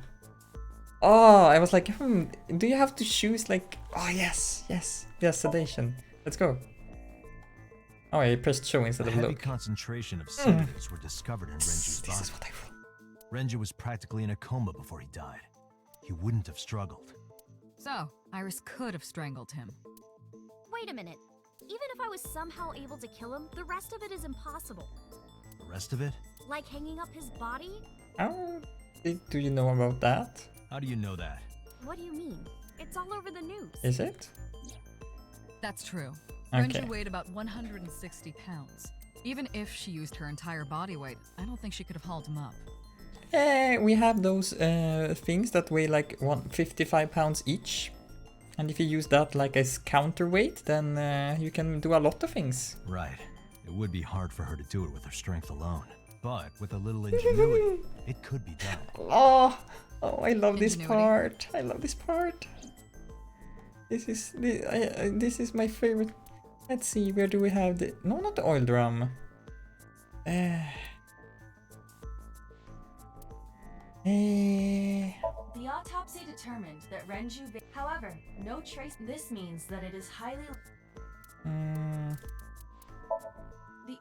Oh, I was like, do you have to choose like... Oh yes, sedation. Let's go. Oh, I pressed show instead a of heavy look. concentration of sedatives were discovered in Renju's body. This is what I want. Renju was practically in a coma before he died. He wouldn't have struggled. So, Iris could have strangled him. Wait a minute. Even if I was somehow able to kill him, the rest of it is impossible. The rest of it? Like hanging up his body? How do you know about that? How do you know that? What do you mean? It's all over the news. Is it? That's true. Okay. Renju weighed about 160 pounds. Even if she used her entire body weight, I don't think she could have hauled him up. We have those things that weigh like 55 pounds each. And if you use that like as counterweight, then you can do a lot of things. Right. It would be hard for her to do it with her strength alone. But with a little ingenuity, it could be done. Oh, I love this part. I love this part. This is my favorite. Let's see, where do we have the... No, not the oil drum. The autopsy determined that Renju... However, no trace... This means that it is highly... The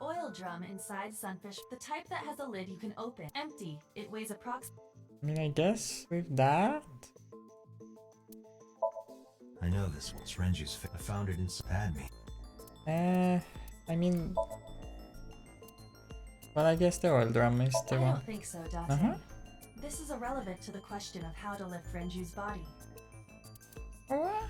oil drum inside Sunfish, the type that has a lid you can open. Empty. It weighs approximately... I mean, I guess with that... I know this one's Renju's. I found it inside me. I mean... Well, I guess the oil drum is the one. I don't think so, Date. This is irrelevant to the question of how to lift Renju's body. What?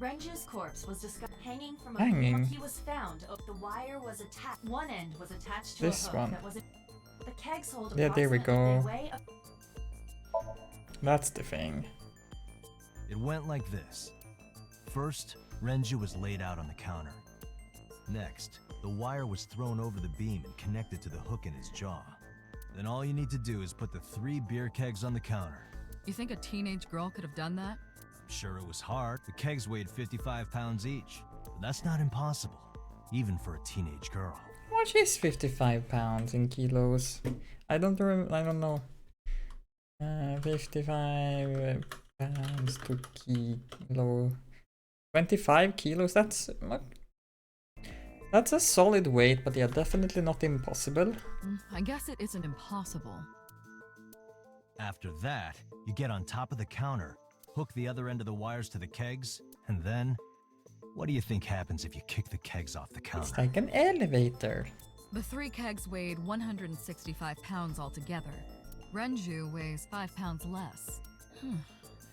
Renju's corpse was discovered hanging from a Hanging? He was found. The wire was attached. One end was attached to This a hook one. that was... The kegs hold Yeah, there we approximately go. the weight of... That's the thing. It went like this. First, Renju was laid out on the counter. Next, the wire was thrown over the beam and connected to the hook in his jaw. Then all you need to do is put the 3 beer kegs on the counter. You think a teenage girl could have done that? I'm sure it was hard. The kegs weighed 55 pounds each. But that's not impossible, even for a teenage girl. How much is 55 pounds in kilos? I don't know. 55 pounds to kilo. 25 kilos, that's a solid weight, but yeah, definitely not impossible. I guess it isn't impossible. After that, you get on top of the counter, hook the other end of the wires to the kegs, and then... What do you think happens if you kick the kegs off the counter? It's like an elevator. The 3 kegs weighed 165 pounds altogether. Renju weighs 5 pounds less.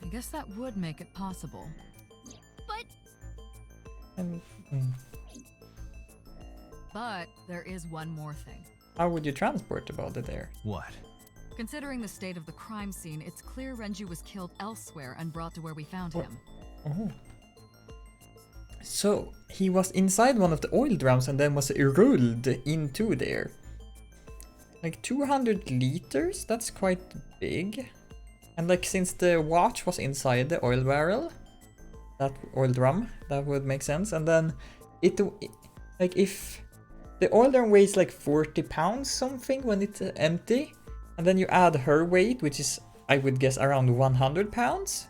I guess that would make it possible. But... But there is one more thing. How would you transport the body there? What? Considering the state of the crime scene, it's clear Renju was killed elsewhere and brought to where we found him. Oh. So, he was inside one of the oil drums and then was rolled into there. Like 200 liters? That's quite big. And like since the watch was inside the oil barrel, that oil drum, that would make sense. And then like if the oil drum weighs like 40 pounds something when it's empty, and then you add her weight, which is I would guess around 100 pounds,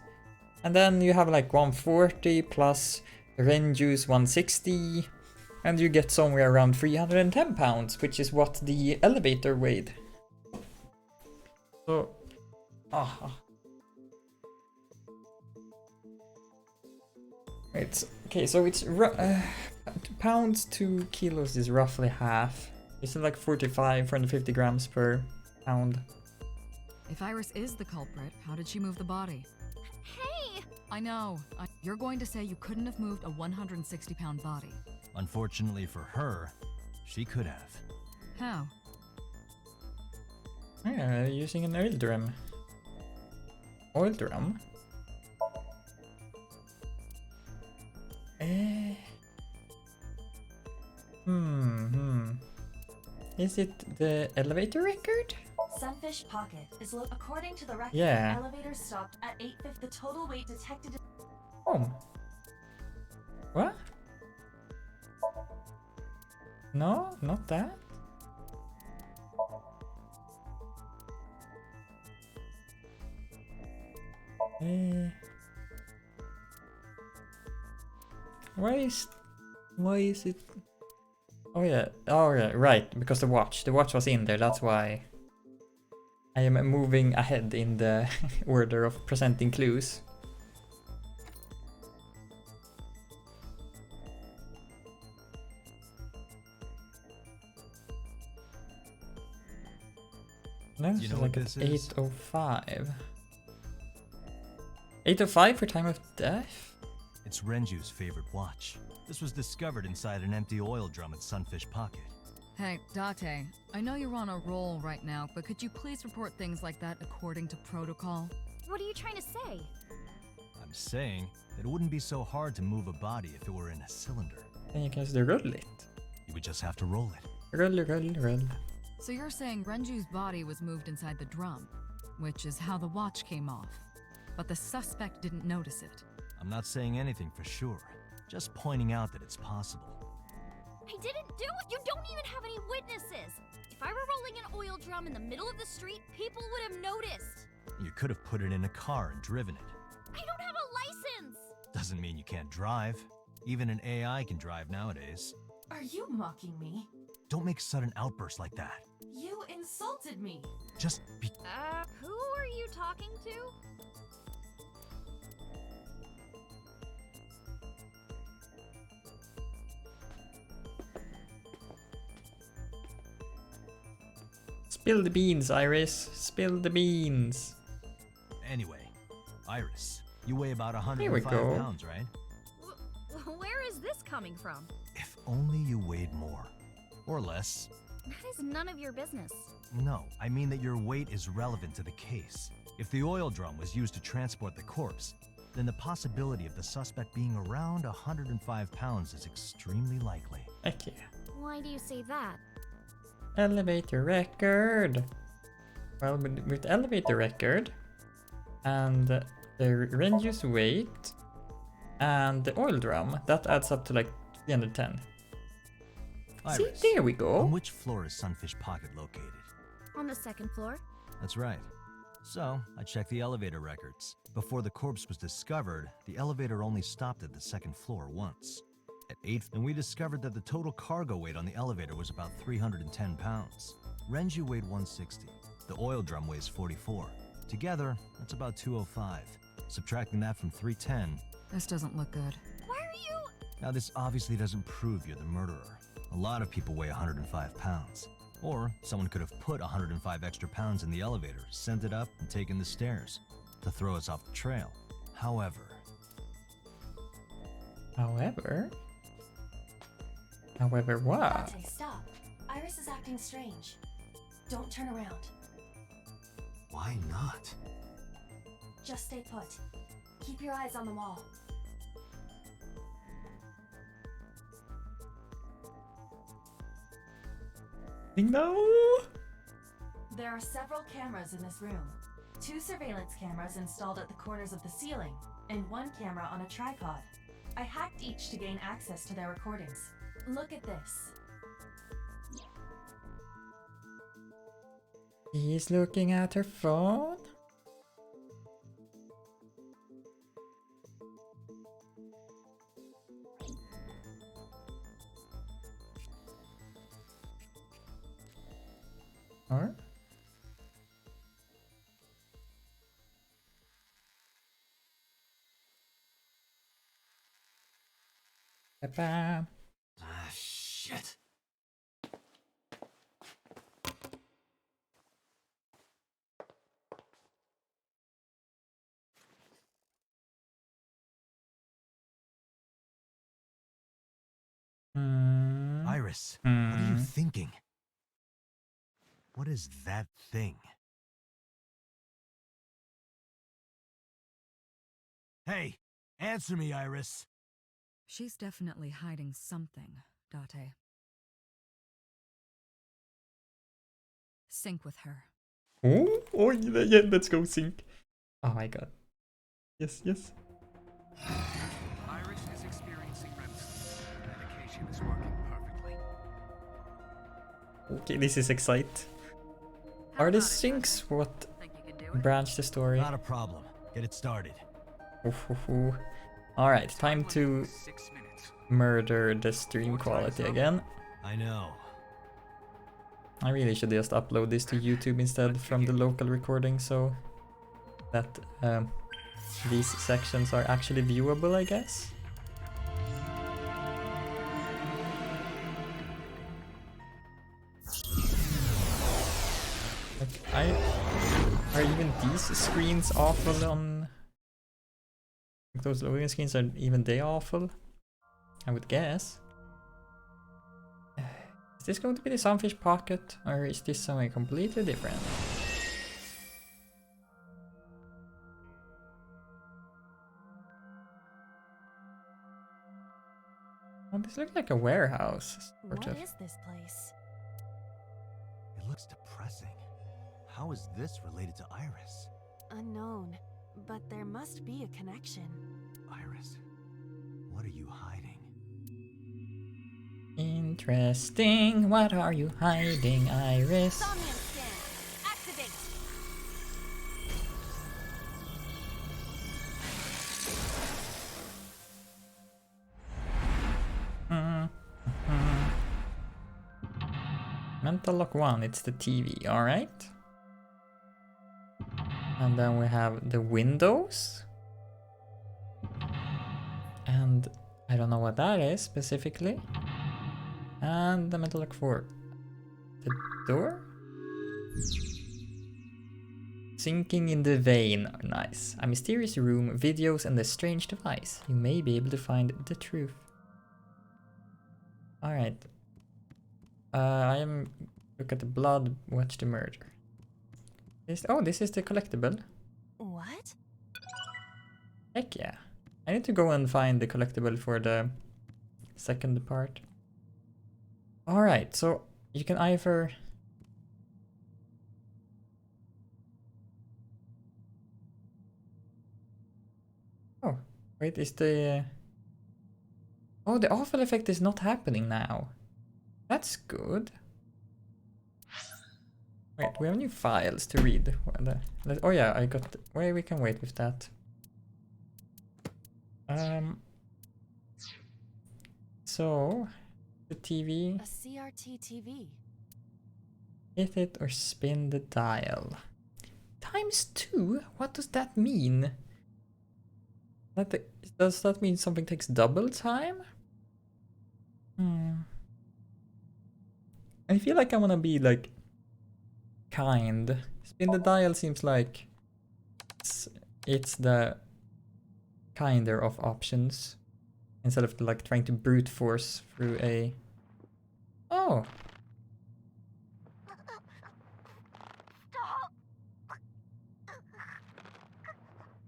and then you have like 140 plus Renju's 160, and you get somewhere around 310 pounds, which is what the elevator weighed. So, it's okay. So it's pounds to kilos is roughly half. It's like 450 grams per pound. If Iris is the culprit, how did she move the body? Hey! I know. You're going to say you couldn't have moved a 160-pound body. Unfortunately for her, she could have. How? Yeah, using an oil drum. Oil drum? Is it the elevator record? Sunfish Pocket is according to the record. Yeah. The elevator stopped at 8:50. The total weight detected. Oh. What? No, not that. Why is it? Oh yeah, right, because the watch was in there, that's why I am moving ahead in the order of presenting clues. No, You know like what this is? 8:05. 8:05 for time of death? It's Renju's favorite watch. This was discovered inside an empty oil drum at Sunfish Pocket. Hey, Date, I know you're on a roll right now, but could you please report things like that according to protocol? What are you trying to say? I'm saying that it wouldn't be so hard to move a body if it were in a cylinder. Then you can just roll it. You would just have to roll it. Roll. So you're saying Renju's body was moved inside the drum, which is how the watch came off. But the suspect didn't notice it. I'm not saying anything for sure, just pointing out that it's possible. I didn't do it! You don't even have any witnesses! If I were rolling an oil drum in the middle of the street, people would have noticed! You could have put it in a car and driven it. I don't have a license! Doesn't mean you can't drive. Even an AI can drive nowadays. Are you mocking me? Don't make sudden outbursts like that. You insulted me. Just be... Who are you talking to? Spill the beans, Iris. Spill the beans. Anyway, Iris, you weigh about Here we 105 go. pounds, right? Where is this coming from? If only you weighed more. Or less. That is none of your business. No, I mean that your weight is relevant to the case. If the oil drum was used to transport the corpse, then the possibility of the suspect being around 105 pounds is extremely likely. Okay. Why do you say that? Elevator record. Well, with elevator record and the Renju's weight and the oil drum, that adds up to like 310. Iris, See, there we go. On which floor is Sunfish Pocket located? On the second floor? That's right. So, I checked the elevator records. Before the corpse was discovered, the elevator only stopped at the second floor once. At 8th, and we discovered that the total cargo weight on the elevator was about 310 pounds. Renju weighed 160. The oil drum weighs 44. Together, that's about 205. Subtracting that from 310. This doesn't look good. Why are you... Now, this obviously doesn't prove you're the murderer. A lot of people weigh 105 pounds. Or someone could have put 105 extra pounds in the elevator, sent it up, and taken the stairs to throw us off the trail. However, what? Dante, stop. Iris is acting strange. Don't turn around. Why not? Just stay put. Keep your eyes on the wall. No! There are several cameras in this room. 2 surveillance cameras installed at the corners of the ceiling, and 1 camera on a tripod. I hacked each to gain access to their recordings. Look at this. He's looking at her phone? Or? Ba-bam. Ah, shit. Iris, what are you thinking? What is that thing? Hey, answer me, Iris. She's definitely hiding something, Date. Sync with her. Oh, yeah, let's go sync. Oh my god. Yes. Iris is experiencing REM sleep. Medication is working perfectly. Okay, this is excite. Are the syncs what branch the story? Not a problem. Get it started. Alright, time to murder the stream quality again. I know. I really should just upload this to YouTube instead from the local recording so that these sections are actually viewable, I guess. Like, are even these screens awful on Those loading screens are even they awful, I would guess. Is this going to be the Sunfish Pocket, or is this something completely different? Oh, this looks like a warehouse, sort of. What is this place? It looks depressing. How is this related to Iris? Unknown, but there must be a connection. Iris, what are you hiding? Interesting. What are you hiding, Iris? Somnium scan. Activate. Mental lock 1, it's the TV, alright. And then we have the windows. And I don't know what that is specifically. And the mental lock 4. The door? Sinking in the vein, nice. A mysterious room, videos and a strange device. You may be able to find the truth. Alright. Look at the blood, watch the murder. This is the collectible. What? Heck yeah. I need to go and find the collectible for the second part. Alright, so you can either... Oh, wait, is the... Oh, the awful effect is not happening now. That's good. Wait, we have new files to read. Oh yeah, I got... Wait, we can wait with that. So, the TV... A CRT TV. Hit it or spin the dial. ×2? What does that mean? Does that mean something takes double time? I feel like I wanna be like kind. Spin the dial seems like it's the kinder of options instead of like trying to brute force through a... Oh!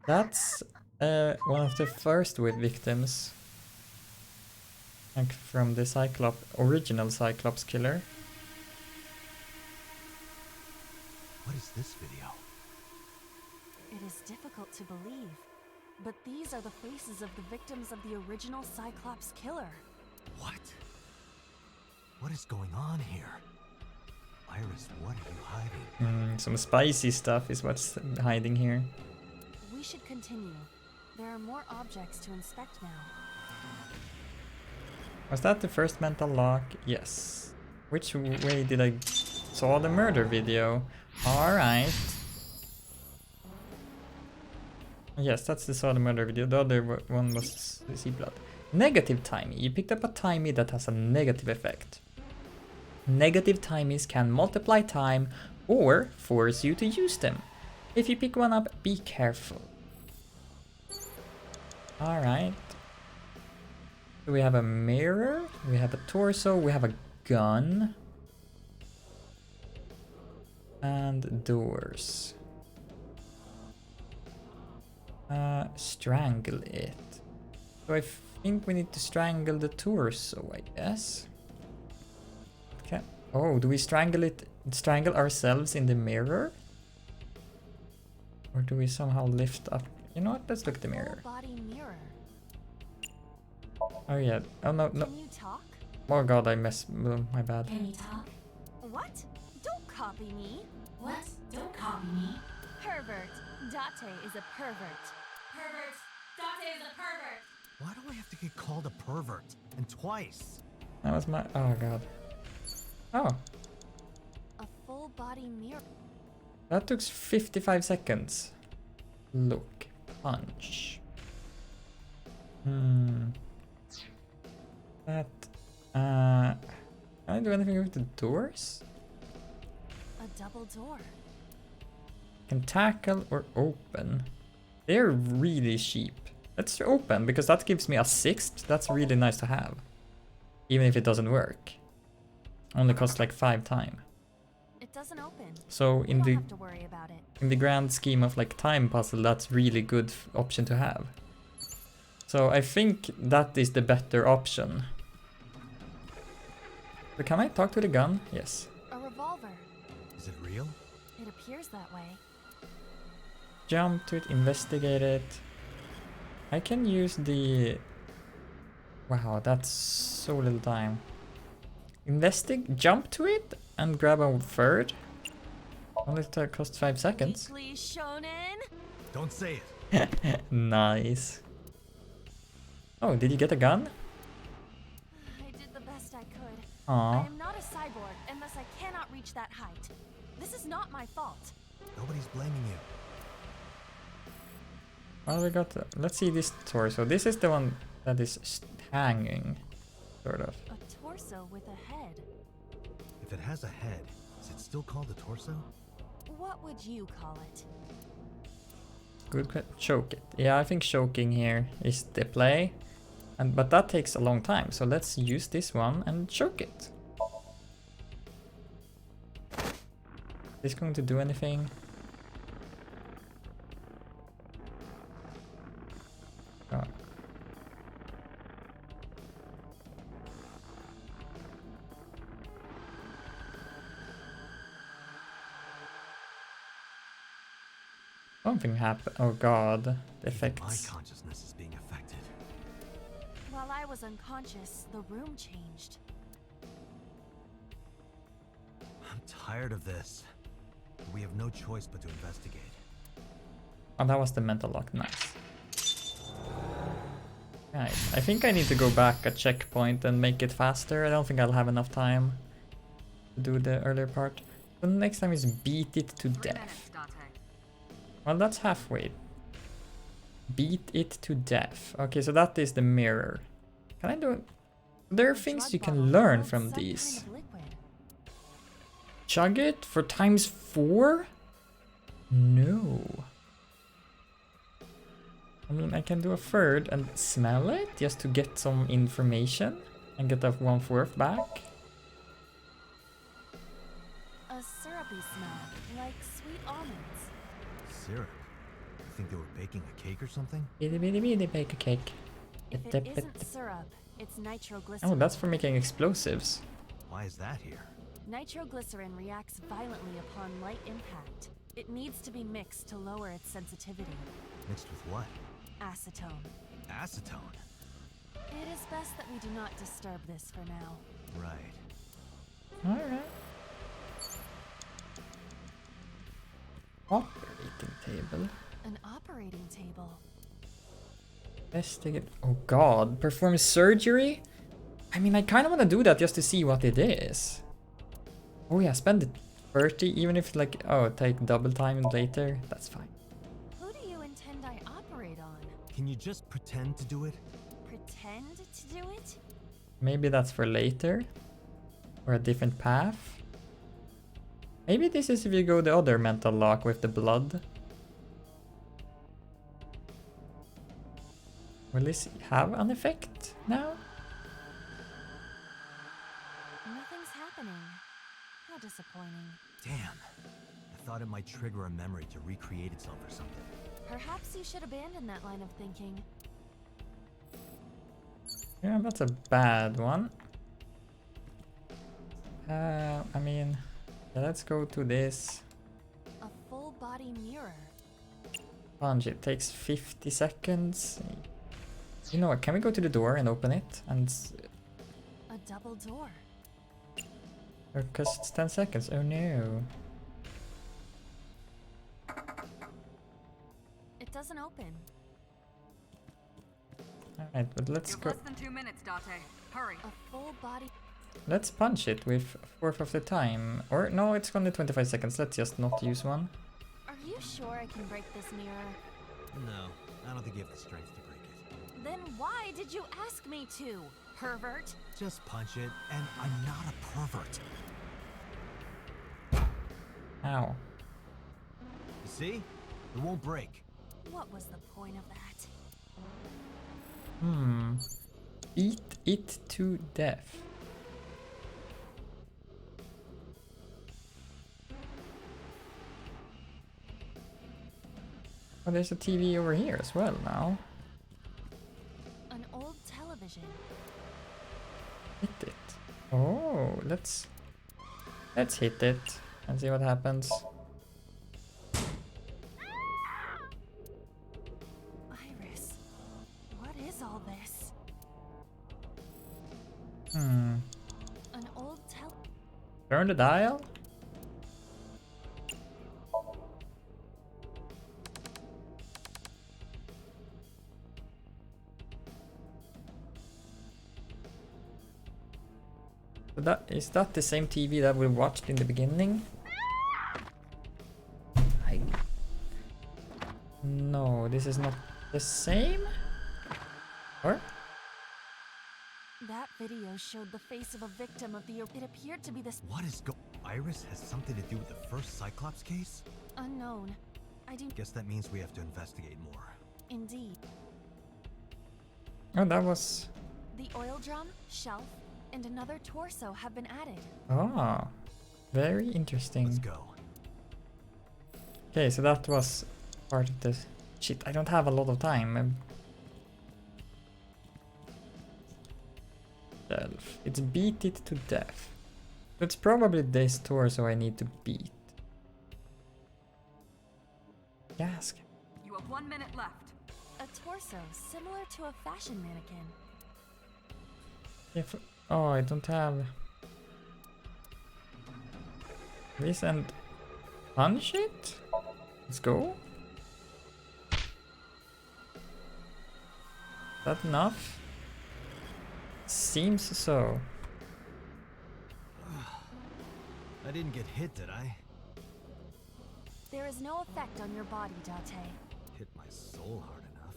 That's one of the first victims. Like from the original Cyclops killer. What is this video? It is difficult to believe, but these are the faces of the victims of the original Cyclops killer. What? What is going on here? Iris, what are you hiding? Some spicy stuff is what's hiding here. We should continue. There are more objects to inspect now. Was that the first mental lock? Yes. Which way did I saw the murder video? Alright. Yes, that's the saw the murder video. The other one was see blood. Negative timey. You picked up a timey that has a negative effect. Negative timies can multiply time or force you to use them. If you pick one up, be careful. Alright. So we have a mirror, we have a torso, we have a gun. And doors. Strangle it. So I think we need to strangle the torso, I guess. Okay. Oh, do we strangle ourselves in the mirror? Or do we somehow lift up? You know what? Let's look at the mirror. Body mirror. Oh yeah. Oh no, no. Can you talk? Oh god, I messed. Oh, my bad. Can you talk? What? Don't copy me. What? Don't copy me. Pervert. Date is a pervert. Pervert. Date is a pervert. Why do I have to get called a pervert? And twice? That was my... Oh god. Oh. A full body mirror. That took 55 seconds. Look. Punch. That... Can I do anything with the doors? A double door. Can tackle or open. They're really cheap. Let's open, because that gives me a 6th. That's really nice to have. Even if it doesn't work. Only costs like 5 time. It doesn't open. So You don't have to worry about it. in the grand scheme of like time puzzle, that's really good option to have. So I think that is the better option. But can I talk to the gun? Yes. A revolver. Is it real? It appears that way. Jump to it, investigate it. I can use the... Wow, that's so little time. Jump to it and grab a third. Only costs 5 seconds. Weekly shonen. Don't say it. Nice. Oh, did you get a gun? I did the best I could. Aww. I am not a cyborg and thus I cannot reach that height. This is not my fault. Nobody's blaming you. Well, we got... let's see this torso. This is the one that is hanging, sort of. A torso with a head. If it has a head, is it still called a torso? What would you call it? Good choke it. Yeah, I think choking here is the play. But that takes a long time, so let's use this one and choke it. Is this going to do anything? Oh. Something happened. Oh god, the effects. My consciousness is being affected. While I was unconscious, the room changed. I'm tired of this. We have no choice but to investigate. Oh, that was the mental lock. Nice. Right, I think I need to go back a checkpoint and make it faster. I don't think I'll have enough time to do the earlier part. The next time is beat it to death. Well, that's halfway. Beat it to death. Okay, so that is the mirror. Can I do it? There are things you can learn from these. Chug it for ×4? No. I mean, I can do a third and smell it just to get some information and get that 1/4 back. A syrupy smell, like sweet almonds. Syrup? You think they were baking a cake or something? Bitty bitty bitty bake a cake. If it isn't syrup, it's nitroglycerin. Oh, that's for making explosives. Why is that here? Nitroglycerin reacts violently upon light impact. It needs to be mixed to lower its sensitivity. Mixed with what? Acetone. Acetone? It is best that we do not disturb this for now. Right. Alright. Operating table. An operating table. Investigate. Oh god, perform surgery? I mean, I kind of want to do that just to see what it is. Oh yeah, spend it 30, even if like, oh, take double time later, that's fine. Who do you intend I operate on? Can you just pretend to do it? Pretend to do it? Maybe that's for later? Or a different path? Maybe this is if you go the other mental lock with the blood. Will this have an effect now? Nothing's happening. How disappointing. Damn. I thought it might trigger a memory to recreate itself or something. Perhaps you should abandon that line of thinking. Yeah, that's a bad one. I mean, yeah, let's go to this. A full body mirror. Punch, it takes 50 seconds. You know what, can we go to the door and open it? And A double door. because it's 10 seconds. Oh no. It doesn't open. Alright, but let's go. Less than 2 minutes, Date. Hurry. A full body. Let's punch it with 1/4 of the time. Or no, it's only 25 seconds. Let's just not use one. Are you sure I can break this mirror? No, I don't think you have the strength to break it. Then why did you ask me to, pervert? Just punch it, and I'm not a pervert. Ow. You see? It won't break. What was the point of that? Eat it to death. Oh, there's a TV over here as well now. An old television. Hit it. Oh, let's hit it and see what happens. Iris, what is all this? Hmm. An old Turn the dial? Is that the same TV that we watched in the beginning? No, this is not the same? Or? That video showed the face of a victim of the... It appeared to be this... What is Iris has something to do with the first Cyclops case? Unknown. I do... Guess that means we have to investigate more. Indeed. Oh, that was... The oil drum, shelf, and another torso have been added. Ah, very interesting. Let's go. Okay, so that was part of the... Shit, I don't have a lot of time. It's beat it to death. It's probably this torso I need to beat. Yes. You have 1 minute left. A torso similar to a fashion mannequin. If... Oh, I don't have... This and... Punch it? Let's go. Is that enough? Seems so. I didn't get hit, did I? There is no effect on your body, Date. Hit my soul hard enough.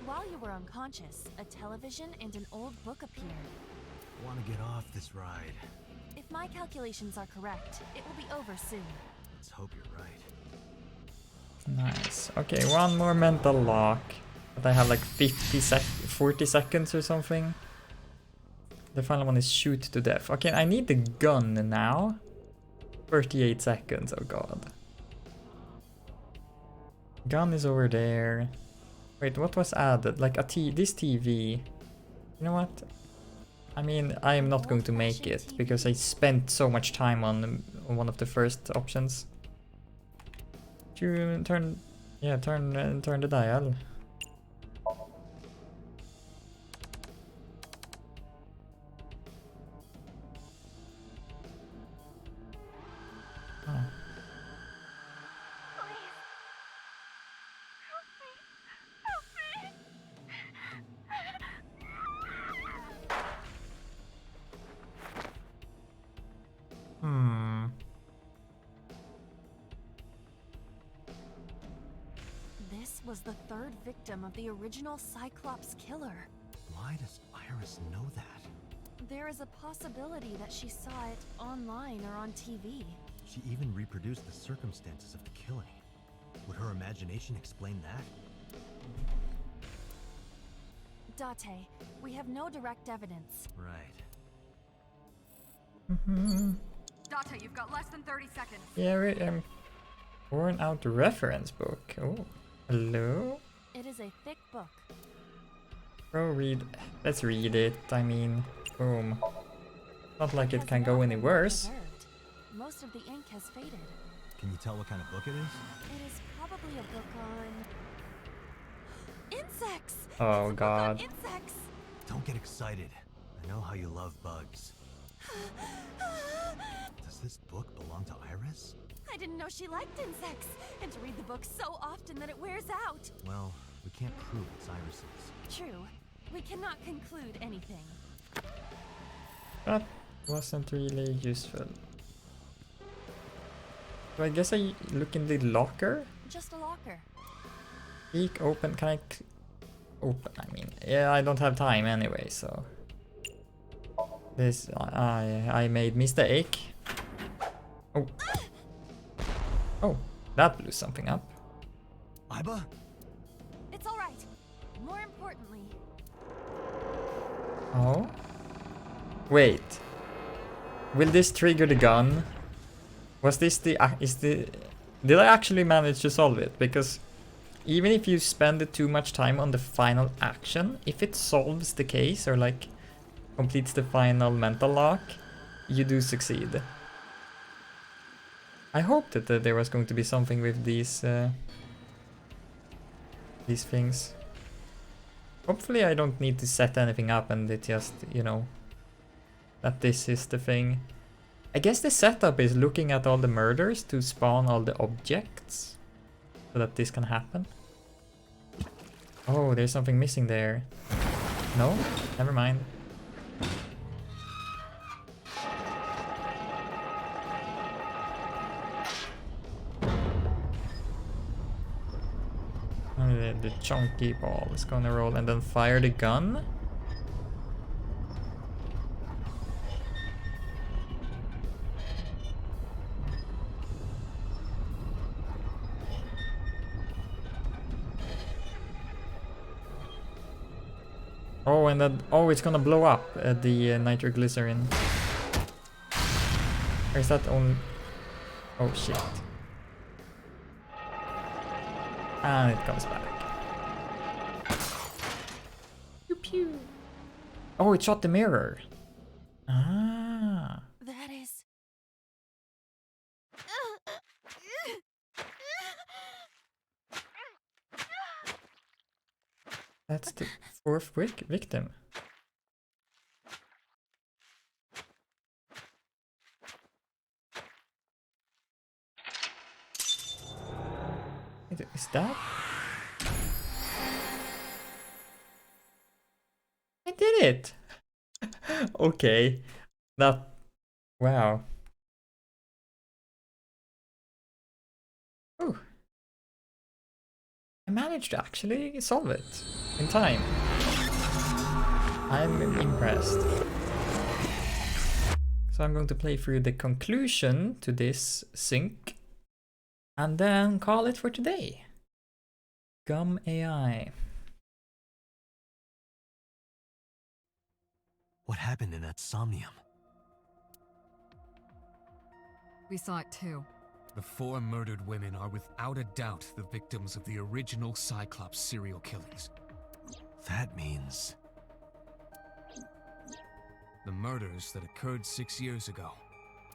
While you were unconscious, a television and an old book appeared. Want to get off this ride. If my calculations are correct, it will be over soon. Let's hope you're right. Nice. Okay, one more mental lock. But I have like 40 seconds or something. The final one is shoot to death. Okay, I need the gun now. 38 seconds, oh god. Gun is over there. Wait, what was added? Like this TV. You know what? I mean, I am not going to make it because I spent so much time on one of the first options. Turn the dial. This was the third victim of the original Cyclops killer. Why does Iris know that? There is a possibility that she saw it online or on TV. She even reproduced the circumstances of the killing. Would her imagination explain that? Date, we have no direct evidence. Right. Date, you've got less than 30 seconds. Yeah, worn out reference book. Oh, hello? It is a thick book. Let's read it. I mean, boom. Not like it can go any worse. Preserved. Most of the ink has faded. Can you tell what kind of book it is? It is probably a book on... insects! Oh god. Insects! Don't get excited. I know how you love bugs. Does this book belong to Iris? I didn't know she liked insects, and to read the book so often that it wears out. Well, we can't prove it's Iris's. True. We cannot conclude anything. That wasn't really useful. So I guess I look in the locker? Just a locker. Peek, open, can I open? I mean, yeah, I don't have time anyway, so... This, I made mistake. Oh. Oh, that blew something up. Iba? More importantly... Oh? Wait. Will this trigger the gun? Was this the... Did I actually manage to solve it? Because even if you spend too much time on the final action, if it solves the case or like completes the final mental lock, you do succeed. I hoped that there was going to be something with these things. Hopefully I don't need to set anything up and it just, you know, that this is the thing. I guess the setup is looking at all the murders to spawn all the objects so that this can happen. Oh, there's something missing there. No? Never mind. The chunky ball is gonna roll and then fire the gun. Oh, and that, oh, it's gonna blow up the nitroglycerin. Or is that only... Oh shit. And it comes back. Pew pew. Oh, it shot the mirror. Ah. That is... That's the fourth victim. Is that? I did it! Okay. That... Wow. Oh. I managed to actually solve it in time. I'm impressed. So I'm going to play through the conclusion to this sync and then call it for today. Gum AI. What happened in that Somnium? We saw it too. The 4 murdered women are without a doubt the victims of the original Cyclops serial killings. That means... The murders that occurred 6 years ago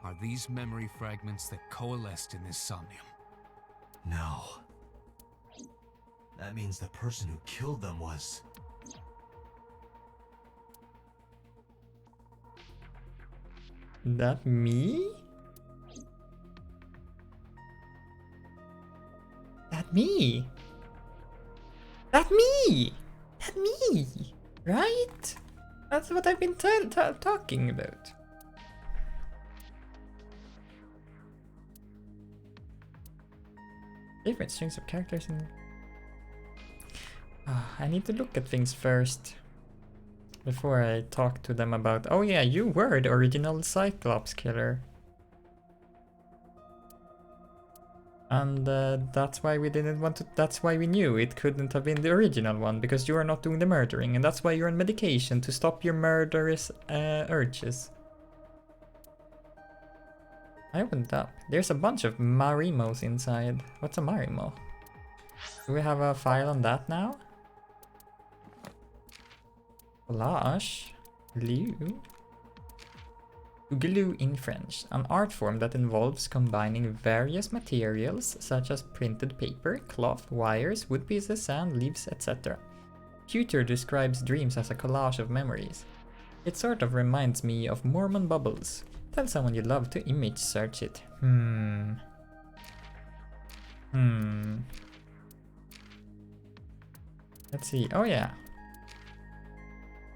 are these memory fragments that coalesced in this Somnium. No. That means the person who killed them was... That me? That me? That me? That me? Right? That's what I've been talking about. Different strings of characters in... I need to look at things first before I talk to them about... Oh yeah, you were the original Cyclops killer. And that's why we didn't want to... That's why we knew it couldn't have been the original one, because you are not doing the murdering, and that's why you're on medication to stop your murderous urges. I opened it up. There's a bunch of Marimos inside. What's a Marimo? Do we have a file on that now? Collage. Glue. Glue in French. An art form that involves combining various materials such as printed paper, cloth, wires, wood pieces, sand, leaves, etc. Future describes dreams as a collage of memories. It sort of reminds me of Mormon bubbles. Tell someone you love to image search it. Let's see. Oh yeah.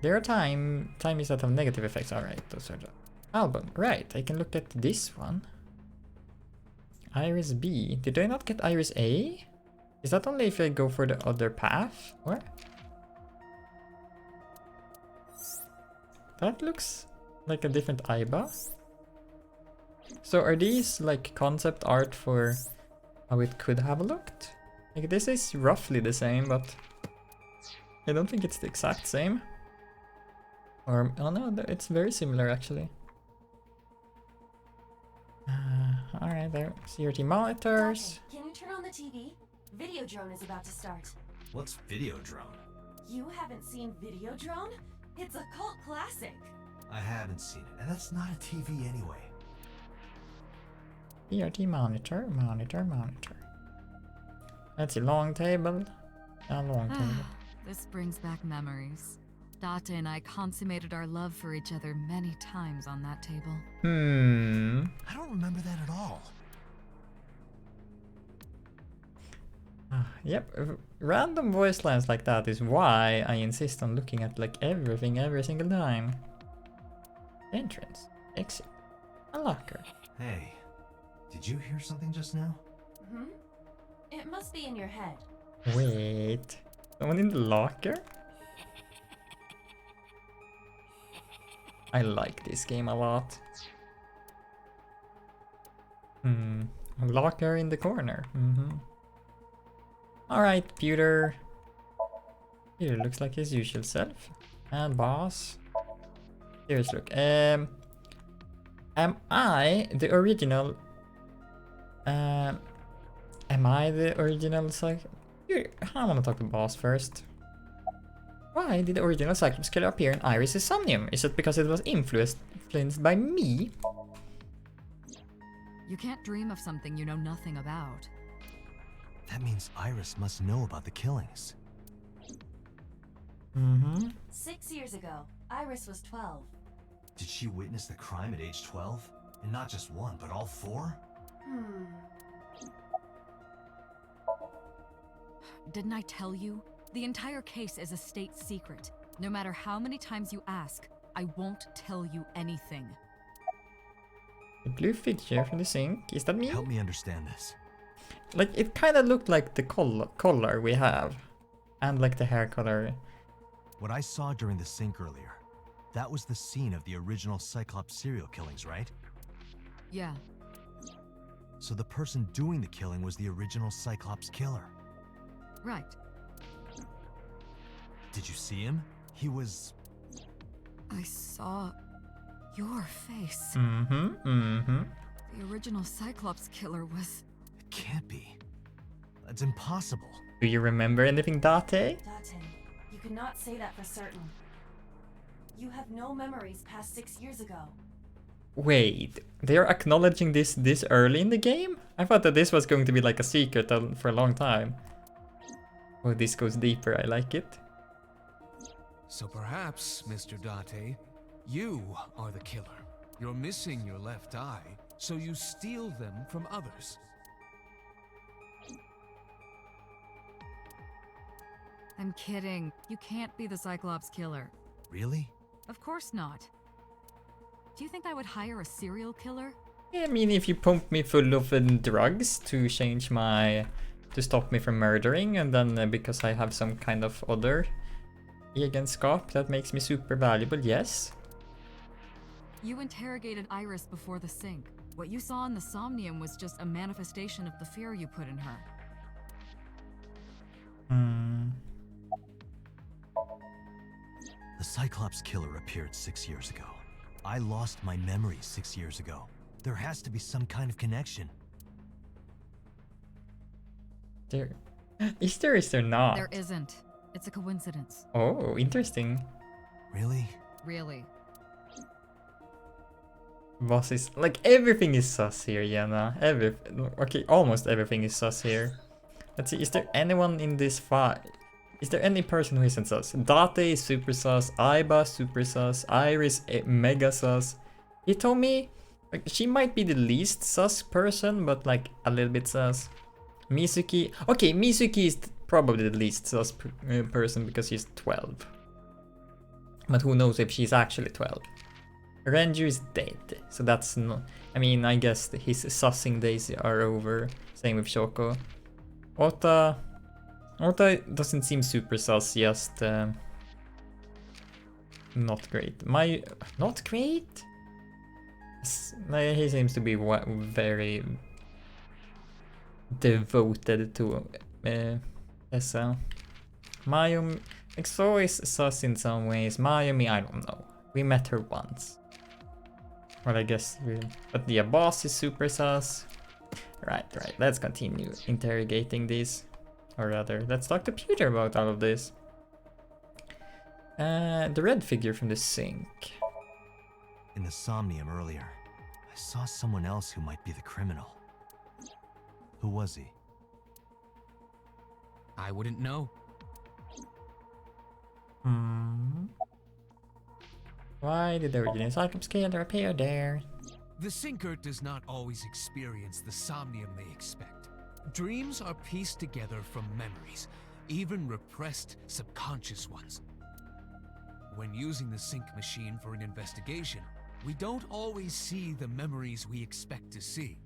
There are times that have negative effects. Alright, those are the album. Right, I can look at this one. Iris B. Did I not get Iris A? Is that only if I go for the other path? Or? That looks like a different Aiba. So are these like concept art for how it could have looked? Like this is roughly the same, but I don't think it's the exact same. Or, oh no, it's very similar actually. Alright, there. CRT monitors. Can you turn on the TV? Videodrone is about to start. What's Videodrone? You haven't seen Videodrone? It's a cult classic. I haven't seen it, and that's not a TV anyway. CRT monitor. Let's see, long table. A long table. This brings back memories. Date and I consummated our love for each other many times on that table. I don't remember that at all. Yep, random voice lines like that is why I insist on looking at like everything every single time. Entrance, exit, a locker. Hey, did you hear something just now? It must be in your head. Wait, someone in the locker? I like this game a lot. A locker in the corner. Alright, Pewter. Pewter looks like his usual self. And boss. Here's look. Am I the original? Am I the original Here, I wanna talk to boss first. Why did the original Cyclops killer appear in Iris' Somnium? Is it because it was influenced by me? You can't dream of something you know nothing about. That means Iris must know about the killings. 6 years ago, Iris was 12. Did she witness the crime at age 12? And not just one, but all four? Didn't I tell you? The entire case is a state secret. No matter how many times you ask, I won't tell you anything. The blue figure from the sink, is that me? Help me understand this. Like, it kind of looked like the color we have. And like the hair color. What I saw during the sink earlier, that was the scene of the original Cyclops serial killings, right? Yeah. So the person doing the killing was the original Cyclops killer. Right. Did you see him? He was... I saw your face. The original Cyclops killer was... It can't be. That's impossible. Do you remember anything, Date? Date, you cannot say that for certain. You have no memories past 6 years ago. Wait, they are acknowledging this early in the game? I thought that this was going to be like a secret for a long time. Oh, this goes deeper, I like it. So perhaps, Mr. Date, you are the killer. You're missing your left eye, so you steal them from others. I'm kidding. You can't be the Cyclops killer. Really? Of course not. Do you think I would hire a serial killer? Yeah, I mean, if you pump me full of drugs to change to stop me from murdering, and then because I have some kind of other egenskap that makes me super valuable, yes. You interrogated Iris before the sink. What you saw in the Somnium was just a manifestation of the fear you put in her. The Cyclops killer appeared 6 years ago. I lost my memory 6 years ago. There has to be some kind of connection. Is there not? There isn't. It's a coincidence. Oh, interesting. Really? Really. Boss is like everything is sus here, Yana. Okay, almost everything is sus here. Let's see, is there anyone in this file? Is there any person who isn't sus? Date is super sus, Aiba super sus, Iris mega sus. He told me like she might be the least sus person, but like a little bit sus. Mizuki, okay, Mizuki is probably the least sus person because she's 12. But who knows if she's actually 12. Renju is dead, so that's not... I mean, I guess his sussing days are over. Same with Shoko. Ota doesn't seem super sus, just... not great. Not great? He seems to be very... devoted to Essa. Mayumi... Exo is sus in some ways. Mayumi, I don't know. We met her once. Well, I guess we... But yeah, boss is super sus. Right. Let's continue interrogating these. Or rather, let's talk to Peter about all of this. The red figure from the sink. In the Somnium earlier, I saw someone else who might be the criminal. Who was he? I wouldn't know. Why did the original Cyclops killer appear there? The Sinker does not always experience the Somnium they expect. Dreams are pieced together from memories, even repressed subconscious ones. When using the sync machine for an investigation, we don't always see the memories we expect to see.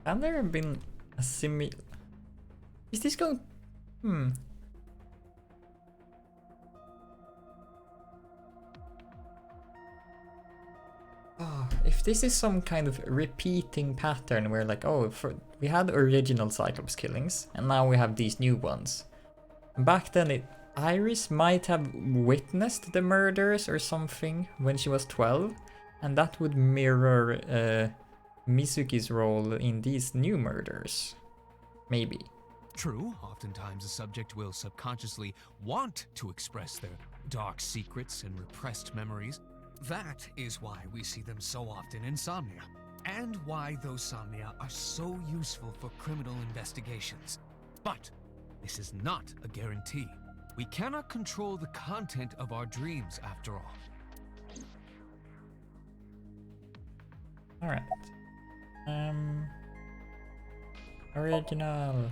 Have there been a similar... Is this going... Oh, if this is some kind of repeating pattern where like, oh, we had original Cyclops killings, and now we have these new ones. Back then, Iris might have witnessed the murders or something when she was 12, and that would mirror Mizuki's role in these new murders. Maybe. True, oftentimes a subject will subconsciously want to express their dark secrets and repressed memories. That is why we see them so often in Somnia, and why those Somnia are so useful for criminal investigations. But this is not a guarantee. We cannot control the content of our dreams, after all. Alright. Original.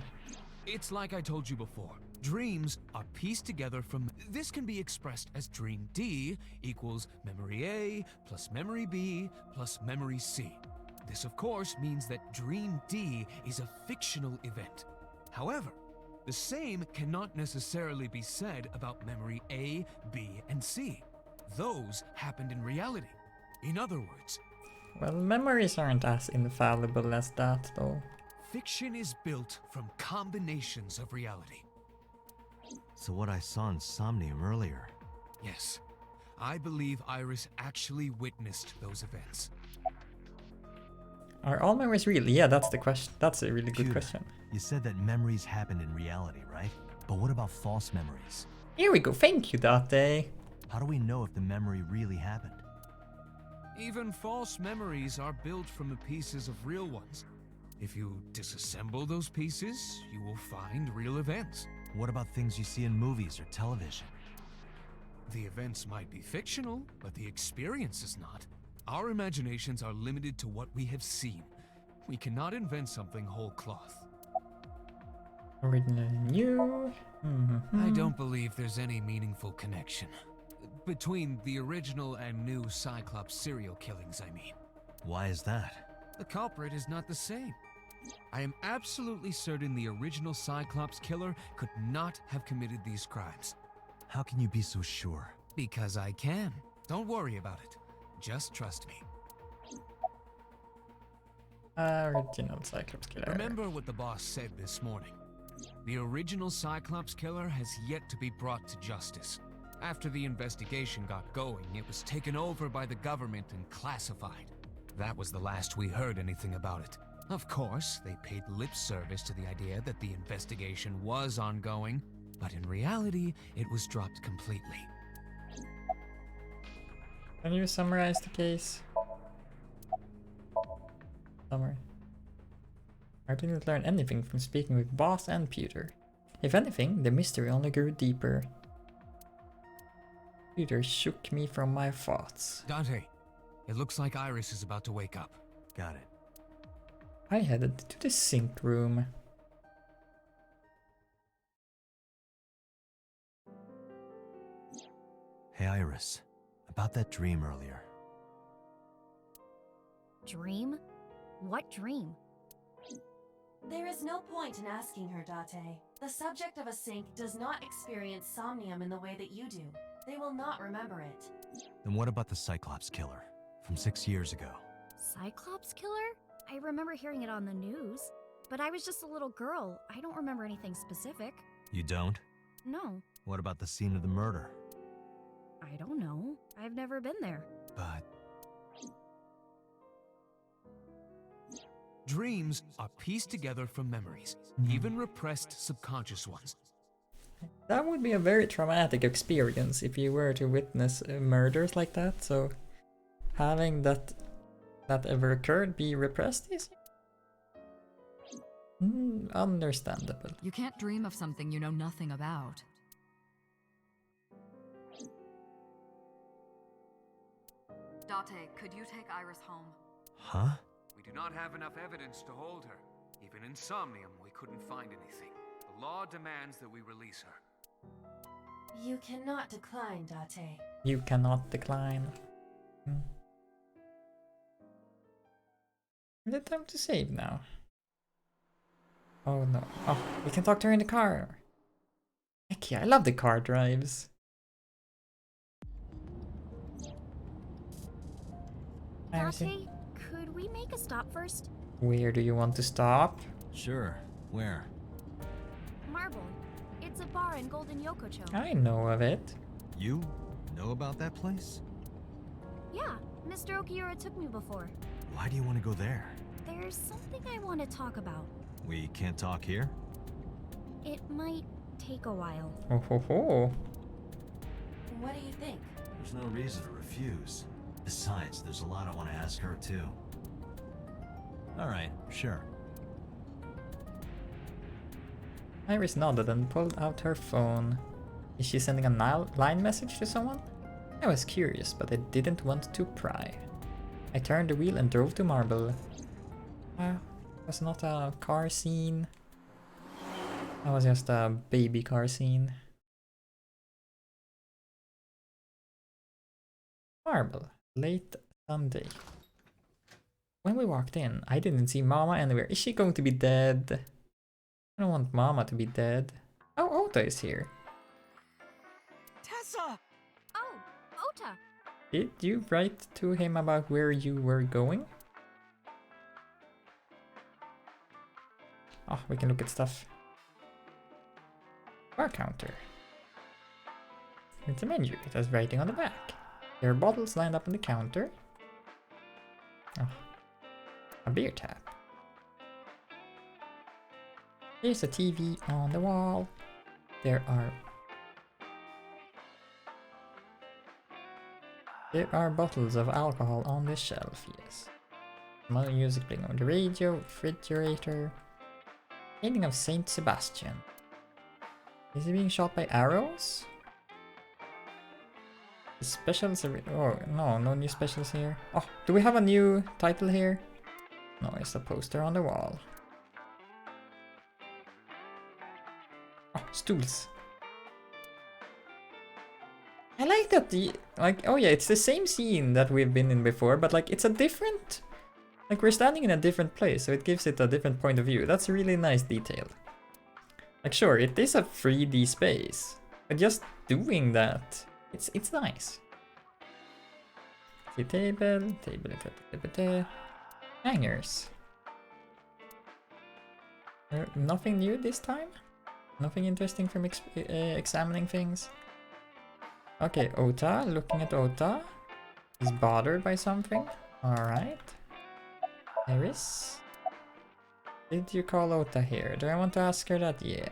It's like I told you before. Dreams are pieced together from... This can be expressed as Dream D equals Memory A plus Memory B plus Memory C. This, of course, means that Dream D is a fictional event. However, the same cannot necessarily be said about Memory A, B, and C. Those happened in reality. In other words... Well, memories aren't as infallible as that, though. Fiction is built from combinations of reality. So what I saw in Somnium earlier... Yes. I believe Iris actually witnessed those events. Are all memories real? Yeah, that's the question. That's a really good question. You said that memories happened in reality, right? But what about false memories? Here we go. Thank you, Date. How do we know if the memory really happened? Even false memories are built from the pieces of real ones. If you disassemble those pieces, you will find real events. What about things you see in movies or television? The events might be fictional, but the experience is not. Our imaginations are limited to what we have seen. We cannot invent something whole cloth. Original and new. I don't believe there's any meaningful connection. Between the original and new Cyclops serial killings, I mean. Why is that? The culprit is not the same. I am absolutely certain the original Cyclops killer could not have committed these crimes. How can you be so sure? Because I can. Don't worry about it. Just trust me. Original Cyclops killer. Remember what the boss said this morning. The original Cyclops killer has yet to be brought to justice. After the investigation got going, it was taken over by the government and classified. That was the last we heard anything about it. Of course, they paid lip service to the idea that the investigation was ongoing, but in reality, it was dropped completely. Can you summarize the case? Summary. I didn't learn anything from speaking with Boss and Peter. If anything, the mystery only grew deeper. Peter shook me from my thoughts. Dante, it looks like Iris is about to wake up. Got it. I headed to the sink room. Hey Iris, about that dream earlier. Dream? What dream? There is no point in asking her, Date. The subject of a sync does not experience somnium in the way that you do. They will not remember it. Then what about the Cyclops killer from 6 years ago? Cyclops killer? I remember hearing it on the news. But I was just a little girl. I don't remember anything specific. You don't? No, What about the scene of the murder? I don't know. I've never been there. But Dreams are pieced together from memories, even repressed subconscious ones. That would be a very traumatic experience if you were to witness murders like that, so having that ever occurred be repressed is understandable. You can't dream of something you know nothing about. Date, could you take Iris home? Huh? We do not have enough evidence to hold her. Even in Somnium, we couldn't find anything. The law demands that we release her. You cannot decline, Date. You cannot decline. Is it time to save now? Oh no. Oh, we can talk to her in the car. Heck yeah, I love the car drives. Date, could we make a stop first? Where do you want to stop? Sure. Where? Marble. It's a bar in Golden Yokocho. I know of it. You know about that place? Yeah, Mr. Okiura took me before. Why do you want to go there? There's something I want to talk about. We can't talk here? It might take a while. Oh ho ho. What do you think? There's no reason to refuse. Besides, there's a lot I want to ask her too. Alright, sure. Iris nodded and pulled out her phone. Is she sending a line message to someone? I was curious, but I didn't want to pry. I turned the wheel and drove to Marble. It was not a car scene. That was just a baby car scene. Marble, late Sunday. When we walked in, I didn't see Mama anywhere. Is she going to be dead? I don't want Mama to be dead. Oh, Ota is here. Tessa! Oh, Ota! Did you write to him about where you were going? Oh, we can look at stuff. Bar counter. It's a menu. It has writing on the back. There are bottles lined up on the counter. Oh, a beer tap. There's a TV on the wall. There are bottles of alcohol on the shelf, yes. Some music playing on the radio, refrigerator. Painting of Saint Sebastian. Is he being shot by arrows? The specials are... Oh, no new specials here. Oh, do we have a new title here? No, it's a poster on the wall. Oh, stools. I like that oh yeah, it's the same scene that we've been in before, but like it's a different... Like we're standing in a different place, so it gives it a different point of view. That's a really nice detail. Like sure, it is a 3D space, but just doing that, it's nice. See table, hangers. Nothing new this time? Nothing interesting from examining things? Okay, Ota, looking at Ota. He's bothered by something. Alright. Iris? Did you call Ota here? Do I want to ask her that? Yeah.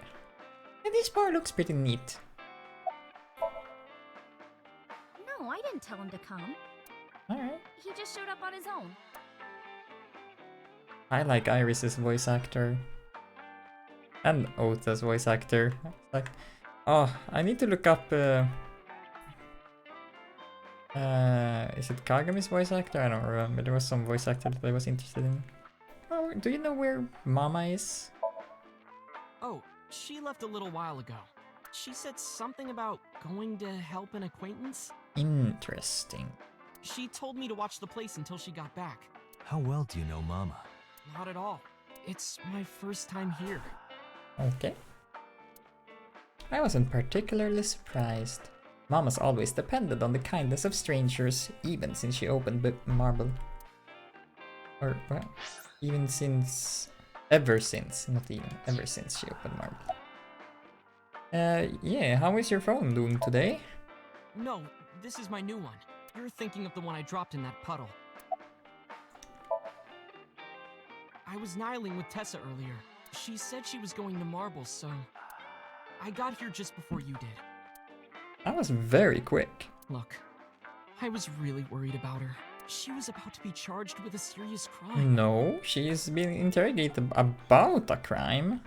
And this bar looks pretty neat. No, I didn't tell him to come. Alright. He just showed up on his own. I like Iris's voice actor. And Ota's voice actor. Like, oh, I need to look up... is it Kagami's voice actor? I don't remember. There was some voice actor that I was interested in. Oh, do you know where Mama is? Oh, she left a little while ago. She said something about going to help an acquaintance. Interesting. She told me to watch the place until she got back. How well do you know Mama? Not at all. It's my first time here. Okay. I wasn't particularly surprised. Mama's always depended on the kindness of strangers, even since she opened Marble. Or, well, even since... Ever since, not even, ever since she opened Marble. Yeah, how is your phone doing today? No, this is my new one. You're thinking of the one I dropped in that puddle. I was nihiling with Tessa earlier. She said she was going to Marbles, so... I got here just before you did. That was very quick. Look, I was really worried about her. She was about to be charged with a serious crime. No, she's being interrogated about a crime.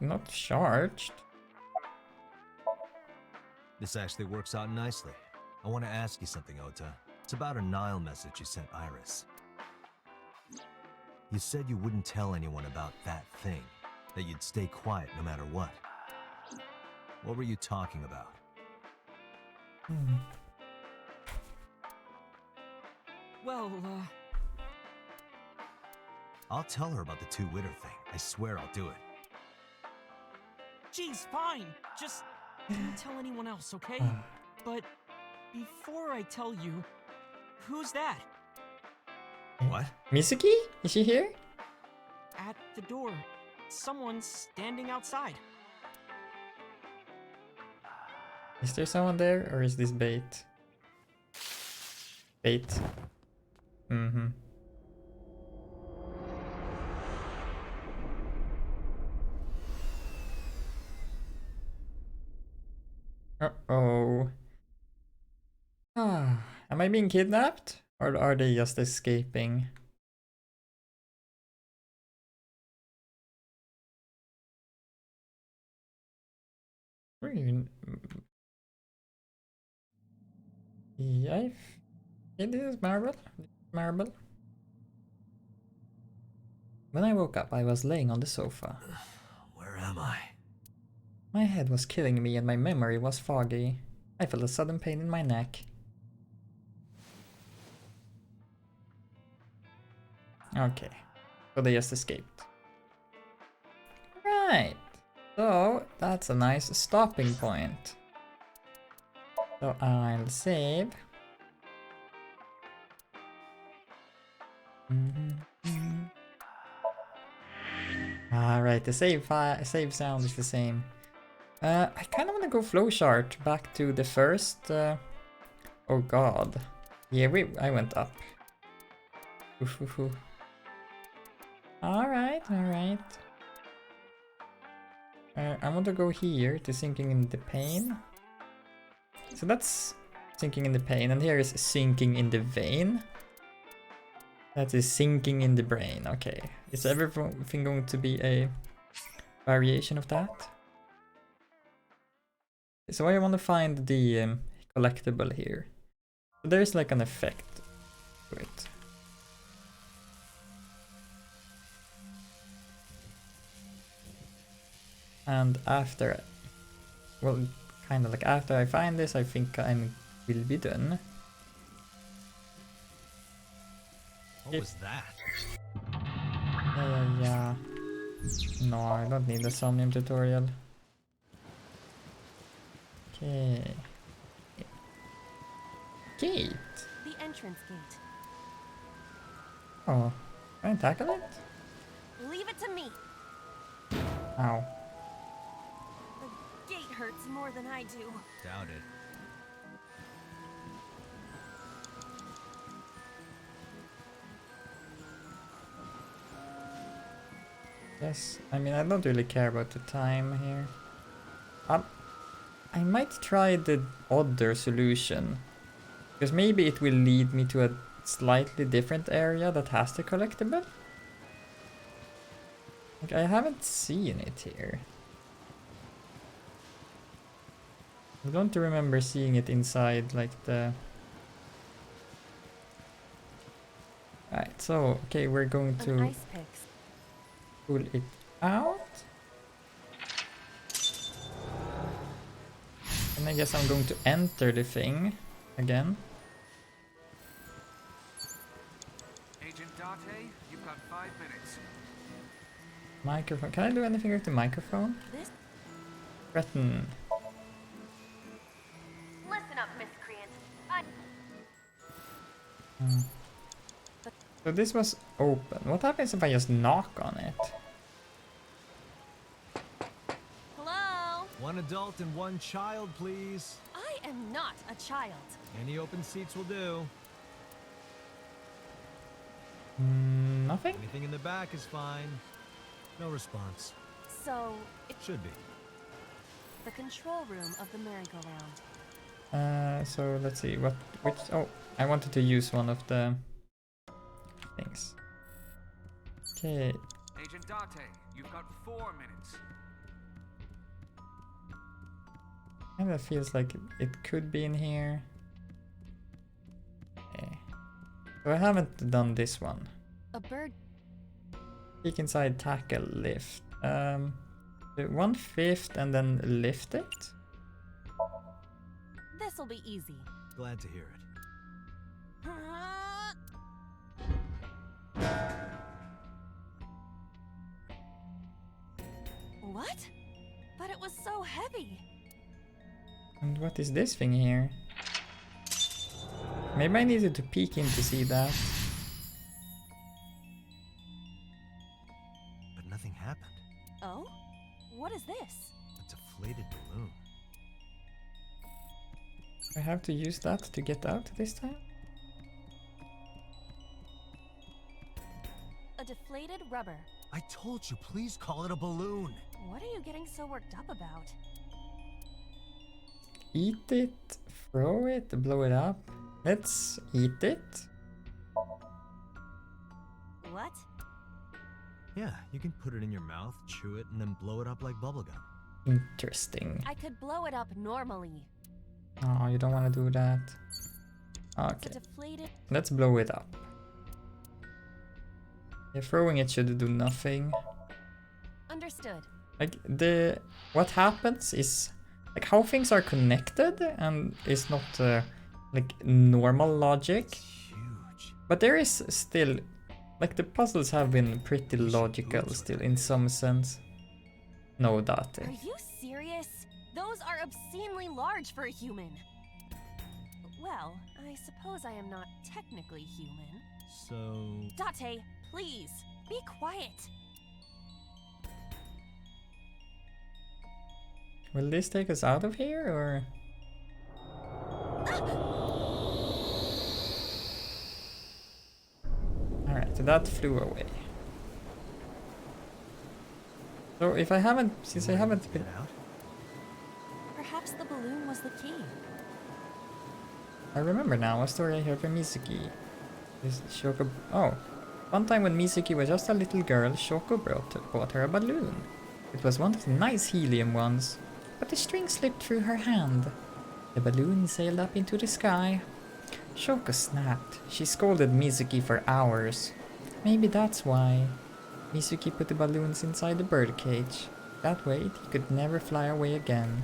Not charged. This actually works out nicely. I want to ask you something, Ota. It's about a Nile message you sent Iris. You said you wouldn't tell anyone about that thing, that you'd stay quiet no matter what. What were you talking about? Well, I'll tell her about the two-witter thing. I swear I'll do it. Geez, fine. Just don't tell anyone else, okay? But before I tell you, who's that? What? Mizuki? Is she here? At the door. Someone's standing outside. Is there someone there, or is this bait? Bait. Mm-hmm. Uh-oh. Am I being kidnapped? Or are they just escaping? Yeah, this is Marble. Marble. When I woke up, I was laying on the sofa. Where am I? My head was killing me and my memory was foggy. I felt a sudden pain in my neck. Okay, so they just escaped. Right, so that's a nice stopping point. So I'll save. Alright, the save sound is the same. I kind of want to go flowchart back to the first. Oh god. Yeah, I went up. Alright. I want to go here to sinking in the pain. So that's sinking in the pain, and here is sinking in the vein. That is sinking in the brain. Okay, is everything going to be a variation of that? So I want to find the collectible here. So there's like an effect to it. And after, well, kind of like after I find this, I think I will be done. What was that? Yeah. No, I don't need the Somnium tutorial. Okay. Gate. The entrance gate. Oh, can I tackle it? Leave it to me. Ow. The gate hurts more than I do. Doubt it. Yes, I mean, I don't really care about the time here. I might try the other solution. Because maybe it will lead me to a slightly different area that has the collectible. Like, I haven't seen it here. I don't remember seeing it inside, like, the... Right, so, okay, we're going to pull it out. And I guess I'm going to enter the thing again. Agent Date, you've got 5 minutes. Microphone. Can I do anything with the microphone? Threaten. Listen up, miscreant. So this was open. What happens if I just knock on it? Hello? One adult and one child, please. I am not a child. Any open seats will do. Nothing? Anything in the back is fine. No response. So, it Should be. the control room of the merry-go-round. So let's see oh, I wanted to use one of the things. Okay. Agent Date, you've got 4 minutes. Kind of feels like it could be in here. Okay. So I haven't done this one. A bird. Peek inside, tackle, lift. 1/5 and then lift it. This'll be easy. Glad to hear it. What? But it was so heavy. And what is this thing here? Maybe I needed to peek in to see that. But nothing happened. Oh? What is this? A deflated balloon. I have to use that to get out this time? A deflated rubber. I told you, please call it a balloon. What are you getting so worked up about? Eat it, throw it, blow it up. Let's eat it. What? Yeah, you can put it in your mouth, chew it, and then blow it up like bubblegum. Interesting. I could blow it up normally. Oh, you don't want to do that. Okay. It's a deflated. Let's blow it up. Yeah, throwing it should do nothing. Understood. Like what happens is like how things are connected and is not like normal logic. Huge. But there is still like the puzzles have been pretty logical still in some sense. No data. Are you serious? Those are obscenely large for a human. Well, I suppose I am not technically human. So... Date, please, be quiet. Will this take us out of here or? Alright, so that flew away. So if I haven't, since I haven't been out. Perhaps the balloon was the key. I remember now a story I heard from Mizuki. This Shoko. Oh, one time when Mizuki was just a little girl, Shoko bought her a balloon. It was one of the nice helium ones, but the string slipped through her hand. The balloon sailed up into the sky. Shoko snapped. She scolded Mizuki for hours. Maybe that's why Mizuki put the balloons inside the birdcage. That way he could never fly away again.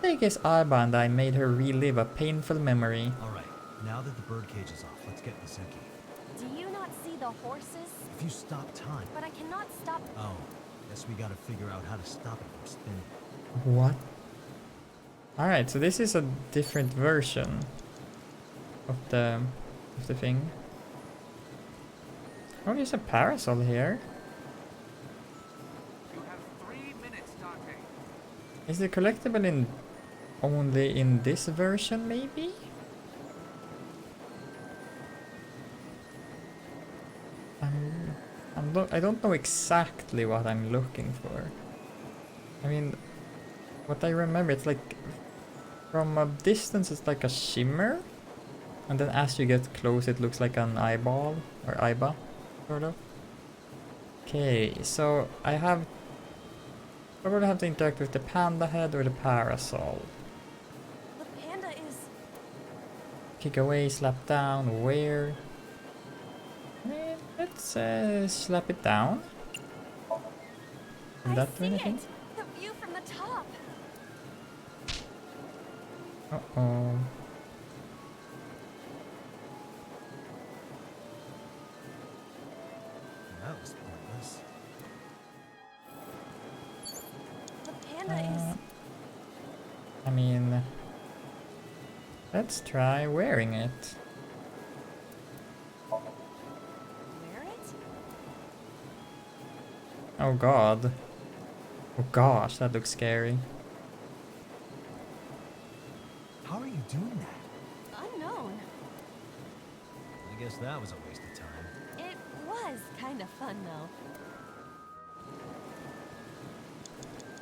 I guess Aiba and I made her relive a painful memory. Alright, now that the birdcage is off, let's get Mizuki. Do you not see the horses? If you stop time... But I cannot stop... Oh, guess we gotta figure out how to stop it from spinning. What? Alright, so this is a different version of the thing. Oh, there's a parasol here. You have 3 minutes, Date. Is it collectible in only in this version, maybe? I don't know exactly what I'm looking for. I mean, what I remember, it's like from a distance it's like a shimmer, and then as you get close it looks like an eyeball or Aiba, sort of. Okay, so I probably have to interact with the panda head or the parasol. The panda is... Kick away, slap down, where? Let's slap it down. Will that do anything? The view from the top. Uh-oh. That was pointless. The panda is... I mean... Let's try wearing it. Oh god. Oh gosh, that looks scary. How are you doing that? Unknown. I guess that was a waste of time. It was kind of fun, though.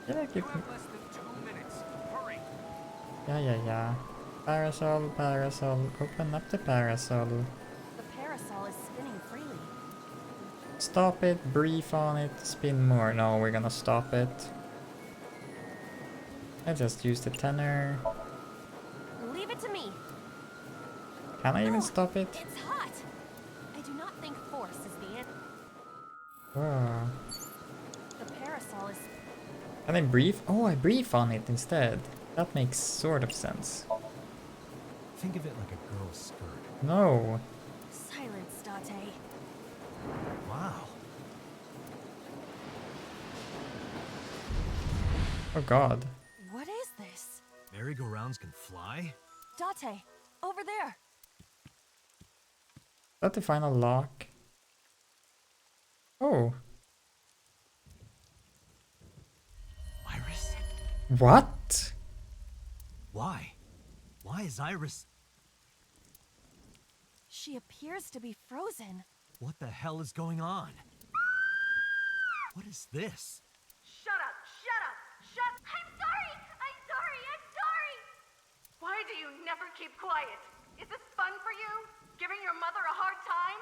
Yeah, keep... You have less than 2 minutes. Hurry. Yeah. Parasol, parasol. Open up the parasol. The parasol is spinning freely. Stop it, brief on it, spin more. No, we're gonna stop it. I just used the tenor. Leave it to me. Can I even stop it? It's hot. I do not think force is the answer. Oh. The parasol is... Can I brief? Oh, I brief on it instead. That makes sort of sense. Think of it like a girl's skirt. No. Silence, Date. Wow. Oh god. What is this? Merry-go-rounds can fly? Date, over there. Is that the final lock? Oh. Iris? What? Why? Why is Iris... She appears to be frozen. What the hell is going on? What is this? Shut up! Shut up! Shut... I'm sorry! I'm sorry! I'm sorry! Why do you never keep quiet? Is this fun for you? Giving your mother a hard time?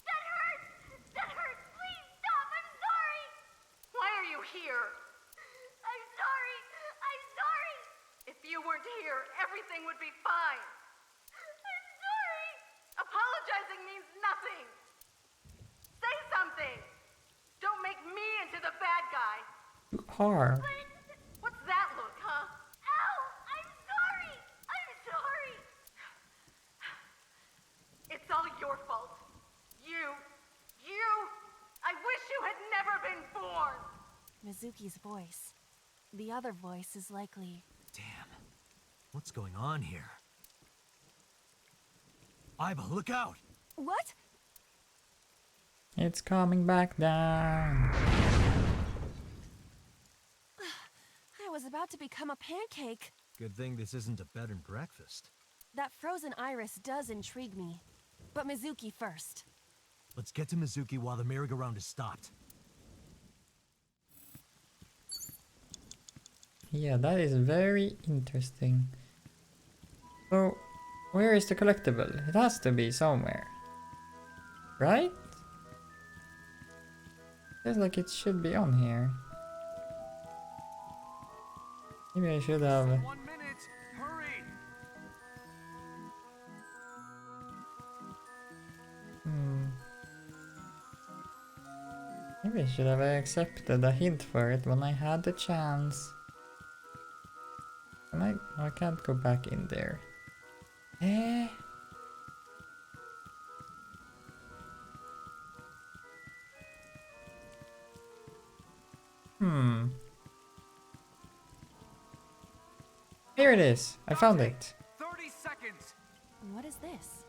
That hurts! That hurts! Please stop! I'm sorry! Why are you here? I'm sorry! I'm sorry! If you weren't here, everything would be fine. I'm sorry! Apologizing means nothing! Say something! Don't make me into the bad guy! You are. What's that look, huh? Ow! I'm sorry! I'm sorry! It's all your fault. You! I wish you had never been born! Mizuki's voice. The other voice is likely... Damn. What's going on here? Aiba, look out! What? It's coming back down. I was about to become a pancake. Good thing this isn't a bed and breakfast. That frozen iris does intrigue me. But Mizuki first. Let's get to Mizuki while the merry-go-round is stopped. Yeah, that is very interesting. So, where is the collectible? It has to be somewhere. Right? Feels like it should be on here. Maybe I should have... 1 minute. Hurry. Maybe I should have accepted a hint for it when I had the chance. Can I can't go back in there. Eh? Here it is. I found it. 30 seconds. What is this?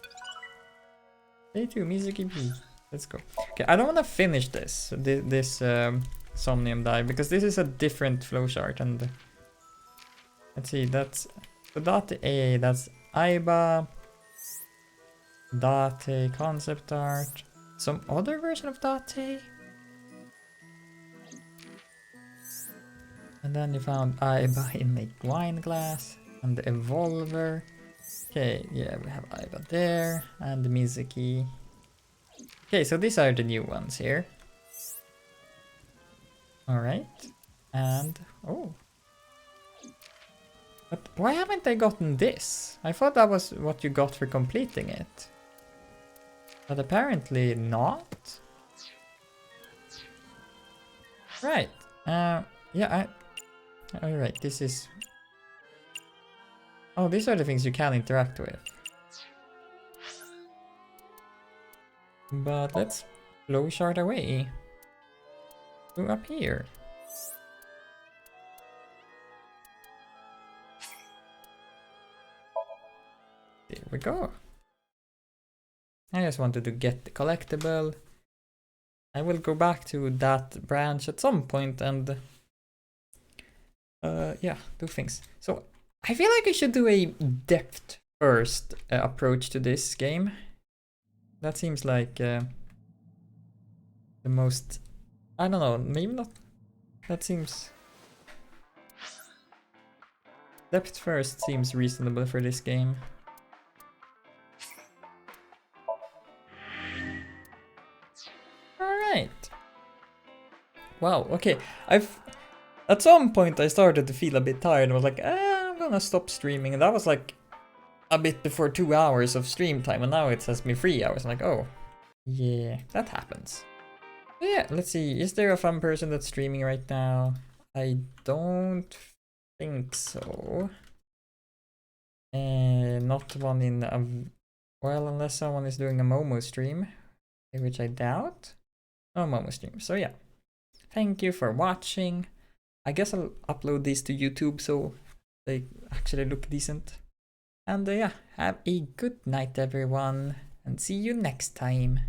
Day 2, Mizuki B. Let's go. Okay, I don't want to finish this Somnium dive because this is a different flowchart and let's see, that's so Date A, that's Aiba, Date concept art, some other version of Date, and then you found Aiba in a wine glass and the Evolver. Okay, yeah, we have Aiba there and the Mizuki. Okay, so these are the new ones here. Alright. And... oh. But why haven't I gotten this? I thought that was what you got for completing it. But apparently not. Right. Yeah, alright, this is... oh, these are the things you can interact with. But let's flowchart away. Go up here. There we go. I just wanted to get the collectible. I will go back to that branch at some point and yeah, do things. So I feel like I should do a depth first approach to this game. That seems like the most, I don't know, maybe not. That seems, depth first seems reasonable for this game. Alright. Wow, okay. At some point I started to feel a bit tired and was like, I'm gonna stop streaming. And that was like a bit before 2 hours of stream time, and now it says me 3 hours. I'm like, oh, yeah, that happens. So yeah, let's see. Is there a fun person that's streaming right now? I don't think so. Not one in, well, unless someone is doing a Momo stream, which I doubt. No Momo stream. So yeah, thank you for watching. I guess I'll upload these to YouTube so they actually look decent. And yeah, have a good night everyone, and see you next time.